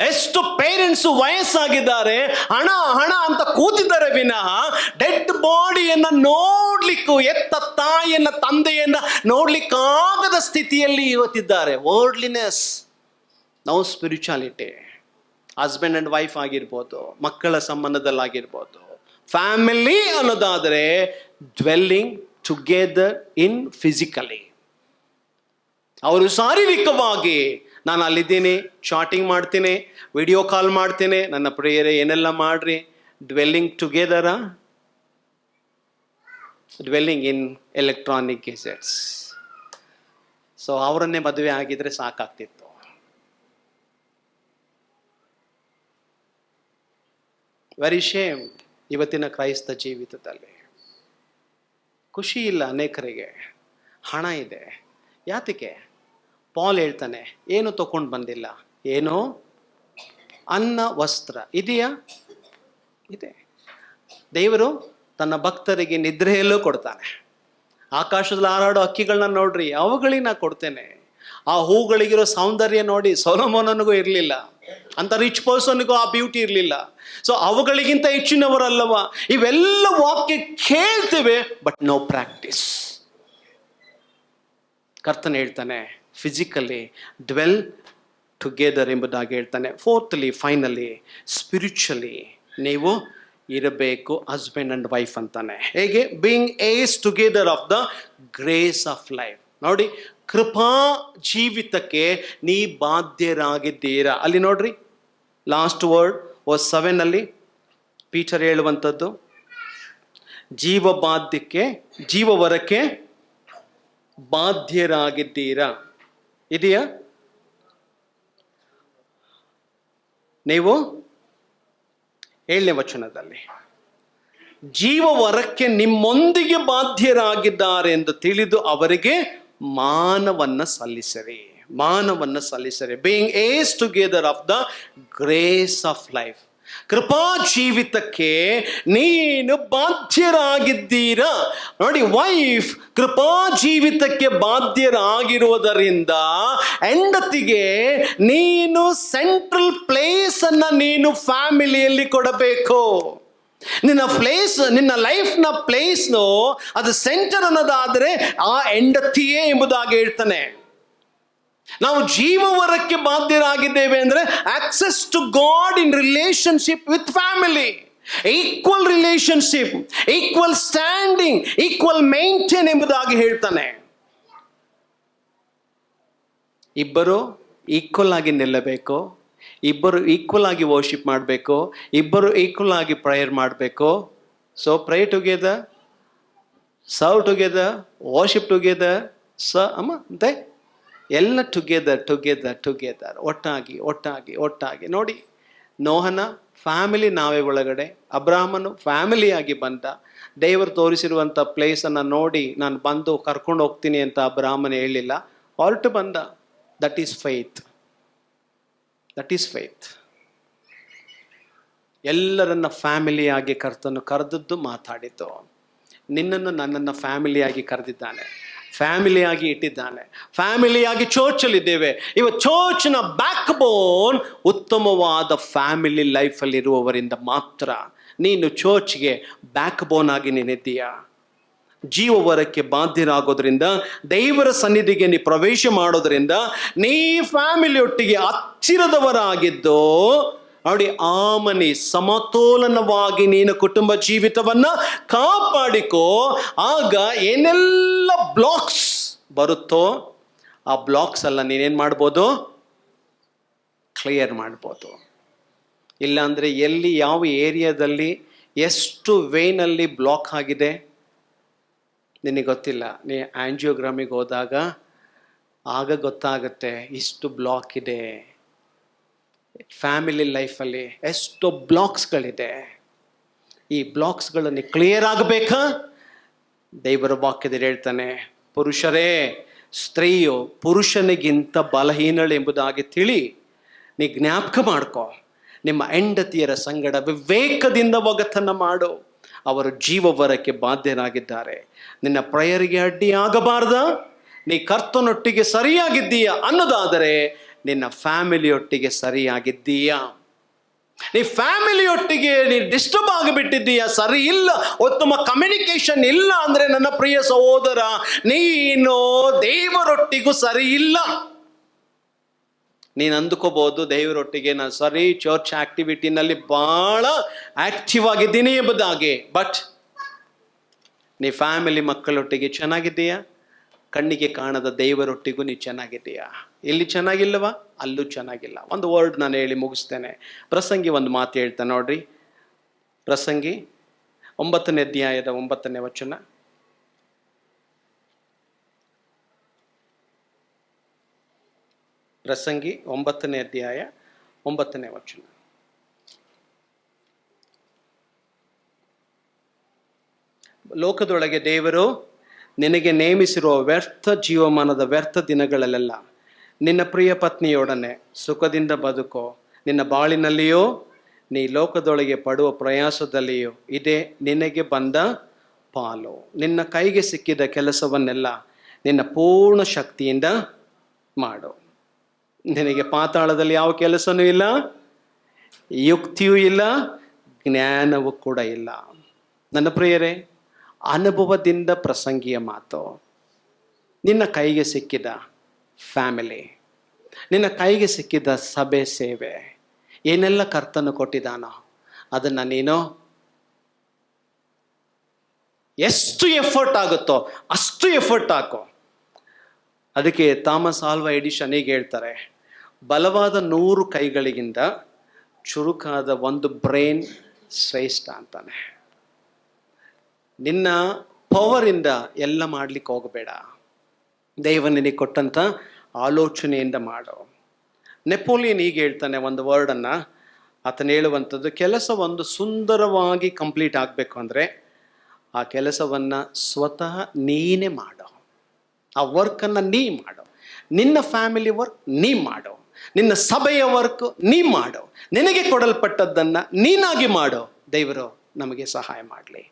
ಎಷ್ಟು ಪೇರೆಂಟ್ಸ್ ವಯಸ್ಸಾಗಿದ್ದಾರೆ, ಹಣ ಹಣ ಅಂತ ಕೂತಿದ್ದಾರೆ ವಿನಃ ಡೆಡ್ ಬಾಡಿಯನ್ನ ನೋಡ್ಲಿಕ್ಕೂ, ಎತ್ತ ತಾಯಿಯನ್ನ ತಂದೆಯನ್ನ ನೋಡ್ಲಿಕ್ಕಾಗದ ಸ್ಥಿತಿಯಲ್ಲಿ ಇವತ್ತಿದ್ದಾರೆ. Worldliness, no spirituality. Husband and wife ಆಗಿರ್ಬೋದು, ಮಕ್ಕಳ ಸಂಬಂಧದಲ್ಲಾಗಿರ್ಬೋದು, ಫ್ಯಾಮಿಲಿ ಅನ್ನೋದಾದರೆ ಡ್ವೆಲ್ಲಿಂಗ್ ಟುಗೆದರ್ ಇನ್ ಫಿಸಿಕಲಿ. ಅವರು ಶಾರೀರಿಕವಾಗಿ ನಾನು ಅಲ್ಲಿದ್ದೀನಿ, ಚಾಟಿಂಗ್ ಮಾಡ್ತೀನಿ, ವಿಡಿಯೋ ಕಾಲ್ ಮಾಡ್ತೀನಿ, ನನ್ನ ಪ್ರೇಯರ್ ಏನೆಲ್ಲ ಮಾಡ್ರಿ. Dwelling together? Dwelling in electronic gadgets. So ಅವರನ್ನೇ ಮದುವೆ ಆಗಿದ್ರೆ ಸಾಕಾಗ್ತಿತ್ತು. Very Shem. ಇವತ್ತಿನ ಕ್ರೈಸ್ತ ಜೀವಿತದಲ್ಲಿ ಖುಷಿ ಇಲ್ಲ ಅನೇಕರಿಗೆ. ಹಣ ಇದೆ, ಯಾತಕ್ಕೆ? ಪಾಲ್ ಹೇಳ್ತಾನೆ, ಏನು ತಗೊಂಡು ಬಂದಿಲ್ಲ. ಏನು? ಅನ್ನ ವಸ್ತ್ರ ಇದೆಯಾ? ಇದೆ. ದೇವರು ತನ್ನ ಭಕ್ತರಿಗೆ ನಿದ್ರೆಯಲ್ಲೂ ಕೊಡ್ತಾನೆ. ಆಕಾಶದಲ್ಲಿ ಹಾರಾಡೋ ಹಕ್ಕಿಗಳನ್ನ ನೋಡ್ರಿ, ಅವುಗಳಿಗೆ ನಾ ಕೊಡ್ತೇನೆ. ಆ ಹೂಗಳಿಗಿರೋ ಸೌಂದರ್ಯ ನೋಡಿ ಸೊಲೊಮೋನನಿಗೂ ಇರಲಿಲ್ಲ, ಅಂತ ರಿಚ್ ಪರ್ಸನ್ಗೂ ಆ ಬ್ಯೂಟಿ ಇರಲಿಲ್ಲ. ಸೊ ಅವುಗಳಿಗಿಂತ ಹೆಚ್ಚಿನವರಲ್ಲವ. ಇವೆಲ್ಲ ವಾಕ್ಯ ಕೇಳ್ತೇವೆ, ಬಟ್ ನೋ ಪ್ರಾಕ್ಟೀಸ್. ಕರ್ತನ ಹೇಳ್ತಾನೆ, ಫಿಸಿಕಲಿ ಡ್ವೆಲ್ ಟುಗೆದರ್ ಎಂಬುದಾಗಿ ಹೇಳ್ತಾನೆ. ಫೋರ್ತಲಿ, ಫೈನಲಿ, ಸ್ಪಿರಿಚುವಲಿ ನೀವು ಇರಬೇಕು, ಹಸ್ಬೆಂಡ್ ಅಂಡ್ ವೈಫ್ ಅಂತಾನೆ. ಹೇಗೆ? Being heirs together of the grace of life. ನೋಡಿ, ಕೃಪಾ ಜೀವಿತಕ್ಕೆ ನೀ ಬಾಧ್ಯರಾಗಿದ್ದೀರಾ. ಅಲ್ಲಿ ನೋಡ್ರಿ, ಲಾಸ್ಟ್ ವರ್ಡ್ ವರ್ಸ್ 7 ಅಲ್ಲಿ ಪೀಟರ್ ಹೇಳುವಂಥದ್ದು, ಜೀವವರಕ್ಕೆ ಬಾಧ್ಯರಾಗಿದ್ದೀರಾ. ಇದೆಯಾ? ನೀವು 7ನೇ ವಚನದಲ್ಲಿ ಜೀವವರಕ್ಕೆ ನಿಮ್ಮೊಂದಿಗೆ ಬಾಧ್ಯರಾಗಿದ್ದಾರೆ ಎಂದು ತಿಳಿದು ಅವರಿಗೆ ಮಾನವನ್ನ ಸಲ್ಲಿಸರಿ. Being heirs together of the grace of life. ಕೃಪಾ ಜೀವಿತಕ್ಕೆ ನೀನು ಬಾಧ್ಯರಾಗಿದ್ದೀರಾ. ನೋಡಿ, ವೈಫ್ ಕೃಪಾ ಜೀವಿತಕ್ಕೆ ಬಾಧ್ಯರಾಗಿರುವುದರಿಂದ ಹೆಂಡತಿಗೆ ನೀನು ಸೆಂಟ್ರಲ್ ಪ್ಲೇಸ್ ಅನ್ನ ನೀನು ಫ್ಯಾಮಿಲಿಯಲ್ಲಿ ಕೊಡಬೇಕು. ನಿನ್ನ ಲೈಫ್ನ ಪ್ಲೇಸ್ನು ಅದು ಸೆಂಟರ್ ಅನ್ನೋದಾದ್ರೆ ಆ ಹೆಂಡತಿಯೇ ಎಂಬುದಾಗಿ ಹೇಳ್ತಾನೆ. ನಾವು ಜೀವವರಕ್ಕೆ ಬಾಧ್ಯರಾಗಿದ್ದೇವೆ ಅಂದ್ರೆ access to God in relationship with family, equal relationship, equal standing, equal maintain ಎಂಬುದಾಗಿ ಹೇಳ್ತಾನೆ. ಇಬ್ಬರು ಈಕ್ವಲ್ ಆಗಿ ನಿಲ್ಲಬೇಕು, ಇಬ್ಬರು ಈಕ್ವಲ್ ಆಗಿ ವರ್ಶಿಪ್ ಮಾಡಬೇಕು, ಇಬ್ಬರು ಈಕ್ವಲ್ ಆಗಿ ಪ್ರೇಯರ್ ಮಾಡಬೇಕು. So pray together, serve together, worship together, ಅಂತೆ ಎಲ್ಲ ಟುಗೆದರ್ ಒಟ್ಟಾಗಿ. ನೋಡಿ, ನೋಹನ ಫ್ಯಾಮಿಲಿ ನಾವೇ ಒಳಗಡೆ, ಅಬ್ರಾಹ್ಮನು ಫ್ಯಾಮಿಲಿಯಾಗಿ ಬಂದ. ದೇವರು ತೋರಿಸಿರುವಂಥ ಪ್ಲೇಸನ್ನು ನೋಡಿ ನಾನು ಬಂದು ಕರ್ಕೊಂಡು ಹೋಗ್ತೀನಿ ಅಂತ ಅಬ್ರಾಹ್ಮನ ಹೇಳಿಲ್ಲ, ಹೊರಟು ಬಂದ. That is faith. ಎಲ್ಲರನ್ನ ಫ್ಯಾಮಿಲಿಯಾಗಿ ಕರ್ತನು ಕರೆದದ್ದು ಮಾತಾಡಿದ್ದು. ನಿನ್ನನ್ನು ನನ್ನನ್ನು ಫ್ಯಾಮಿಲಿಯಾಗಿ ಕರೆದಿದ್ದಾನೆ, ಫ್ಯಾಮಿಲಿಯಾಗಿ ಇಟ್ಟಿದ್ದಾನೆ, ಫ್ಯಾಮಿಲಿಯಾಗಿ ಚರ್ಚಲ್ಲಿದ್ದೇವೆ. ಇವತ್ತು ಚರ್ಚ್ನ ಬ್ಯಾಕ್ ಬೋನ್ ಉತ್ತಮವಾದ ಫ್ಯಾಮಿಲಿ ಲೈಫಲ್ಲಿ ಇರುವವರಿಂದ ಮಾತ್ರ. ನೀನು ಚರ್ಚ್ಗೆ ಬ್ಯಾಕ್ ಬೋನ್ ಆಗಿ ನೀನಿದ್ದೀಯಾ? ಜೀವವರಕ್ಕೆ ಬಾಧ್ಯರಾಗೋದ್ರಿಂದ, ದೇವರ ಸನ್ನಿಧಿಗೆ ನೀ ಪ್ರವೇಶ ಮಾಡೋದ್ರಿಂದ, ನೀ ಫ್ಯಾಮಿಲಿಯೊಟ್ಟಿಗೆ ಹತ್ತಿರದವರಾಗಿದ್ದು ನೋಡಿ, ಆಮನಿ ಸಮತೋಲನವಾಗಿ ನೀನು ಕುಟುಂಬ ಜೀವಿತವನ್ನ ಕಾಪಾಡಿಕೋ. ಆಗ ಏನೆಲ್ಲ ಬ್ಲಾಕ್ಸ್ ಬರುತ್ತೋ ಆ ಬ್ಲಾಕ್ಸ್ ಎಲ್ಲ ನೀನೇನ್ ಮಾಡ್ಬೋದು? ಕ್ಲಿಯರ್ ಮಾಡ್ಬೋದು. ಇಲ್ಲಾಂದ್ರೆ ಎಲ್ಲಿ ಯಾವ ಏರಿಯಾದಲ್ಲಿ ಎಷ್ಟು ವೇನಲ್ಲಿ ಬ್ಲಾಕ್ ಆಗಿದೆ ನಿನಗೆ ಗೊತ್ತಿಲ್ಲ. ನೀ ಆಂಜಿಯೋಗ್ರಾಮಿಗೆ ಹೋದಾಗ ಆಗ ಗೊತ್ತಾಗುತ್ತೆ ಇಷ್ಟು ಬ್ಲಾಕ್ ಇದೆ. ಫ್ಯಾಮಿಲಿ ಲೈಫಲ್ಲಿ ಎಷ್ಟು ಬ್ಲಾಕ್ಸ್ಗಳಿದೆ. ಈ ಬ್ಲಾಕ್ಸ್ಗಳನ್ನು ಕ್ಲಿಯರ್ ಆಗಬೇಕಾ? ದೇವರ ವಾಕ್ಯದಲ್ಲಿ ಹೇಳ್ತಾನೆ, ಪುರುಷರೇ, ಸ್ತ್ರೀಯು ಪುರುಷನಿಗಿಂತ ಬಲಹೀನಳು ಎಂಬುದಾಗಿ ತಿಳಿ ನೀ ಜ್ಞಾಪಕ ಮಾಡ್ಕೋ. ನಿಮ್ಮ ಹೆಂಡತಿಯರ ಸಂಗಡ ವಿವೇಕದಿಂದ ಒಗತನ್ನ ಮಾಡು, ಅವರು ಜೀವವರಕ್ಕೆ ಬಾಧ್ಯರಾಗಿದ್ದಾರೆ. ನಿನ್ನ ಪ್ರೇಯರಿಗೆ ಅಡ್ಡಿ ಆಗಬಾರ್ದ? ನೀ ಕರ್ತನೊಟ್ಟಿಗೆ ಸರಿಯಾಗಿದ್ದೀಯಾ ಅನ್ನೋದಾದರೆ ನಿನ್ನ ಫ್ಯಾಮಿಲಿಯೊಟ್ಟಿಗೆ ಸರಿಯಾಗಿದ್ದೀಯಾ? ನೀ ಫ್ಯಾಮಿಲಿಯೊಟ್ಟಿಗೆ ನೀ ಡಿಸ್ಟರ್ಬ್ ಆಗಿಬಿಟ್ಟಿದ್ದೀಯಾ, ಸರಿ ಇಲ್ಲ, ಉತ್ತಮ ಕಮ್ಯುನಿಕೇಶನ್ ಇಲ್ಲ ಅಂದ್ರೆ ನನ್ನ ಪ್ರಿಯ ಸಹೋದರ, ನೀನು ದೇವರೊಟ್ಟಿಗೂ ಸರಿ ಇಲ್ಲ. ನೀನು ಅಂದುಕೋಬಹುದು ದೇವರೊಟ್ಟಿಗೆ ನಾನು ಸರಿ, ಚರ್ಚ್ ಆಕ್ಟಿವಿಟಿನಲ್ಲಿ ಬಹಳ ಆಕ್ಟಿವ್ ಆಗಿದ್ದೀನಿ ಎಂಬುದಾಗಿ. ಬಟ್ ನೀ ಫ್ಯಾಮಿಲಿ ಮಕ್ಕಳೊಟ್ಟಿಗೆ ಚೆನ್ನಾಗಿದ್ದೀಯಾ? ಕಣ್ಣಿಗೆ ಕಾಣದ ದೇವರೊಟ್ಟಿಗೂ ನೀ ಚೆನ್ನಾಗಿದ್ದೀಯಾ? ಇಲ್ಲಿ ಚೆನ್ನಾಗಿಲ್ಲವಾ? ಅಲ್ಲೂ ಚೆನ್ನಾಗಿಲ್ಲ. ಒಂದು ವರ್ಡ್ ನಾನು ಹೇಳಿ ಮುಗಿಸ್ತೇನೆ. ಪ್ರಸಂಗಿ ಒಂದು ಮಾತು ಹೇಳ್ತಾನೆ ನೋಡ್ರಿ. ಪ್ರಸಂಗಿ 9ನೇ ಅಧ್ಯಾಯದ 9ನೇ ವಚನ. ಪ್ರಸಂಗಿ 9ನೇ ಅಧ್ಯಾಯ 9ನೇ ವಚನ. ಲೋಕದೊಳಗೆ ದೇವರು ನಿನಗೆ ನೇಮಿಸಿರುವ ವ್ಯರ್ಥ ಜೀವಮಾನದ ವ್ಯರ್ಥ ದಿನಗಳಲ್ಲೆಲ್ಲ ನಿನ್ನ ಪ್ರಿಯ ಪತ್ನಿಯೊಡನೆ ಸುಖದಿಂದ ಬದುಕೋ. ನಿನ್ನ ಬಾಳಿನಲ್ಲಿಯೋ ನೀ ಲೋಕದೊಳಗೆ ಪಡುವ ಪ್ರಯಾಸದಲ್ಲಿಯೋ ಇದೇ ನಿನಗೆ ಬಂದ ಪಾಲು. ನಿನ್ನ ಕೈಗೆ ಸಿಕ್ಕಿದ ಕೆಲಸವನ್ನೆಲ್ಲ ನಿನ್ನ ಪೂರ್ಣ ಶಕ್ತಿಯಿಂದ ಮಾಡು. ನಿನಗೆ ಪಾತಾಳದಲ್ಲಿ ಯಾವ ಕೆಲಸನೂ ಇಲ್ಲ, ಯುಕ್ತಿಯೂ ಇಲ್ಲ, ಜ್ಞಾನವೂ ಕೂಡ ಇಲ್ಲ. ನನ್ನ ಪ್ರಿಯರೇ, ಅನುಭವದಿಂದ ಪ್ರಸಂಗಿಯ ಮಾತು. ನಿನ್ನ ಕೈಗೆ ಸಿಕ್ಕಿದ ಫ್ಯಾಮಿಲಿ, ನಿನ್ನ ಕೈಗೆ ಸಿಕ್ಕಿದ ಸಭೆ ಸೇವೆ, ಏನೆಲ್ಲ ಕರ್ತನು ಕೊಟ್ಟಿದ್ದಾನೋ ಅದನ್ನು ನೀನು ಎಷ್ಟು ಎಫರ್ಟ್ ಆಗುತ್ತೋ ಅಷ್ಟು ಎಫರ್ಟ್ ಹಾಕೋ. ಅದಕ್ಕೆ ಥಾಮಸ್ ಆಲ್ವಾ ಎಡಿಸನ್ ಹೀಗೆ ಹೇಳ್ತಾರೆ, ಬಲವಾದ 100 ಕೈಗಳಿಗಿಂತ ಚುರುಕಾದ ಒಂದು ಬ್ರೈನ್ ಶ್ರೇಷ್ಠ ಅಂತಾನೆ. ನಿನ್ನ ಪವರಿಂದ ಎಲ್ಲ ಮಾಡ್ಲಿಕ್ಕೆ ಹೋಗಬೇಡ, ದೇವ ನಿನಗೆ ಕೊಟ್ಟಂತ ಆಲೋಚನೆಯಿಂದ ಮಾಡು. ನೆಪೋಲಿಯನ್ ಹೀಗೆ ಹೇಳ್ತಾನೆ ಒಂದು ವರ್ಡನ್ನು, ಆತನು ಹೇಳುವಂಥದ್ದು, ಕೆಲಸ ಒಂದು ಸುಂದರವಾಗಿ ಕಂಪ್ಲೀಟ್ ಆಗಬೇಕು ಅಂದರೆ ಆ ಕೆಲಸವನ್ನು ಸ್ವತಃ ನೀನೇ ಮಾಡು. ಆ ವರ್ಕನ್ನು ನೀ ಮಾಡು. ನಿನ್ನ ಫ್ಯಾಮಿಲಿ ವರ್ಕ್ ನೀ ಮಾಡು, ನಿನ್ನ ಸಭೆಯ ವರ್ಕ್ ನೀ ಮಾಡು, ನಿನಗೆ ಕೊಡಲ್ಪಟ್ಟದ್ದನ್ನು ನೀನಾಗಿ ಮಾಡು. ದೇವರು ನಮಗೆ ಸಹಾಯ ಮಾಡಲಿ.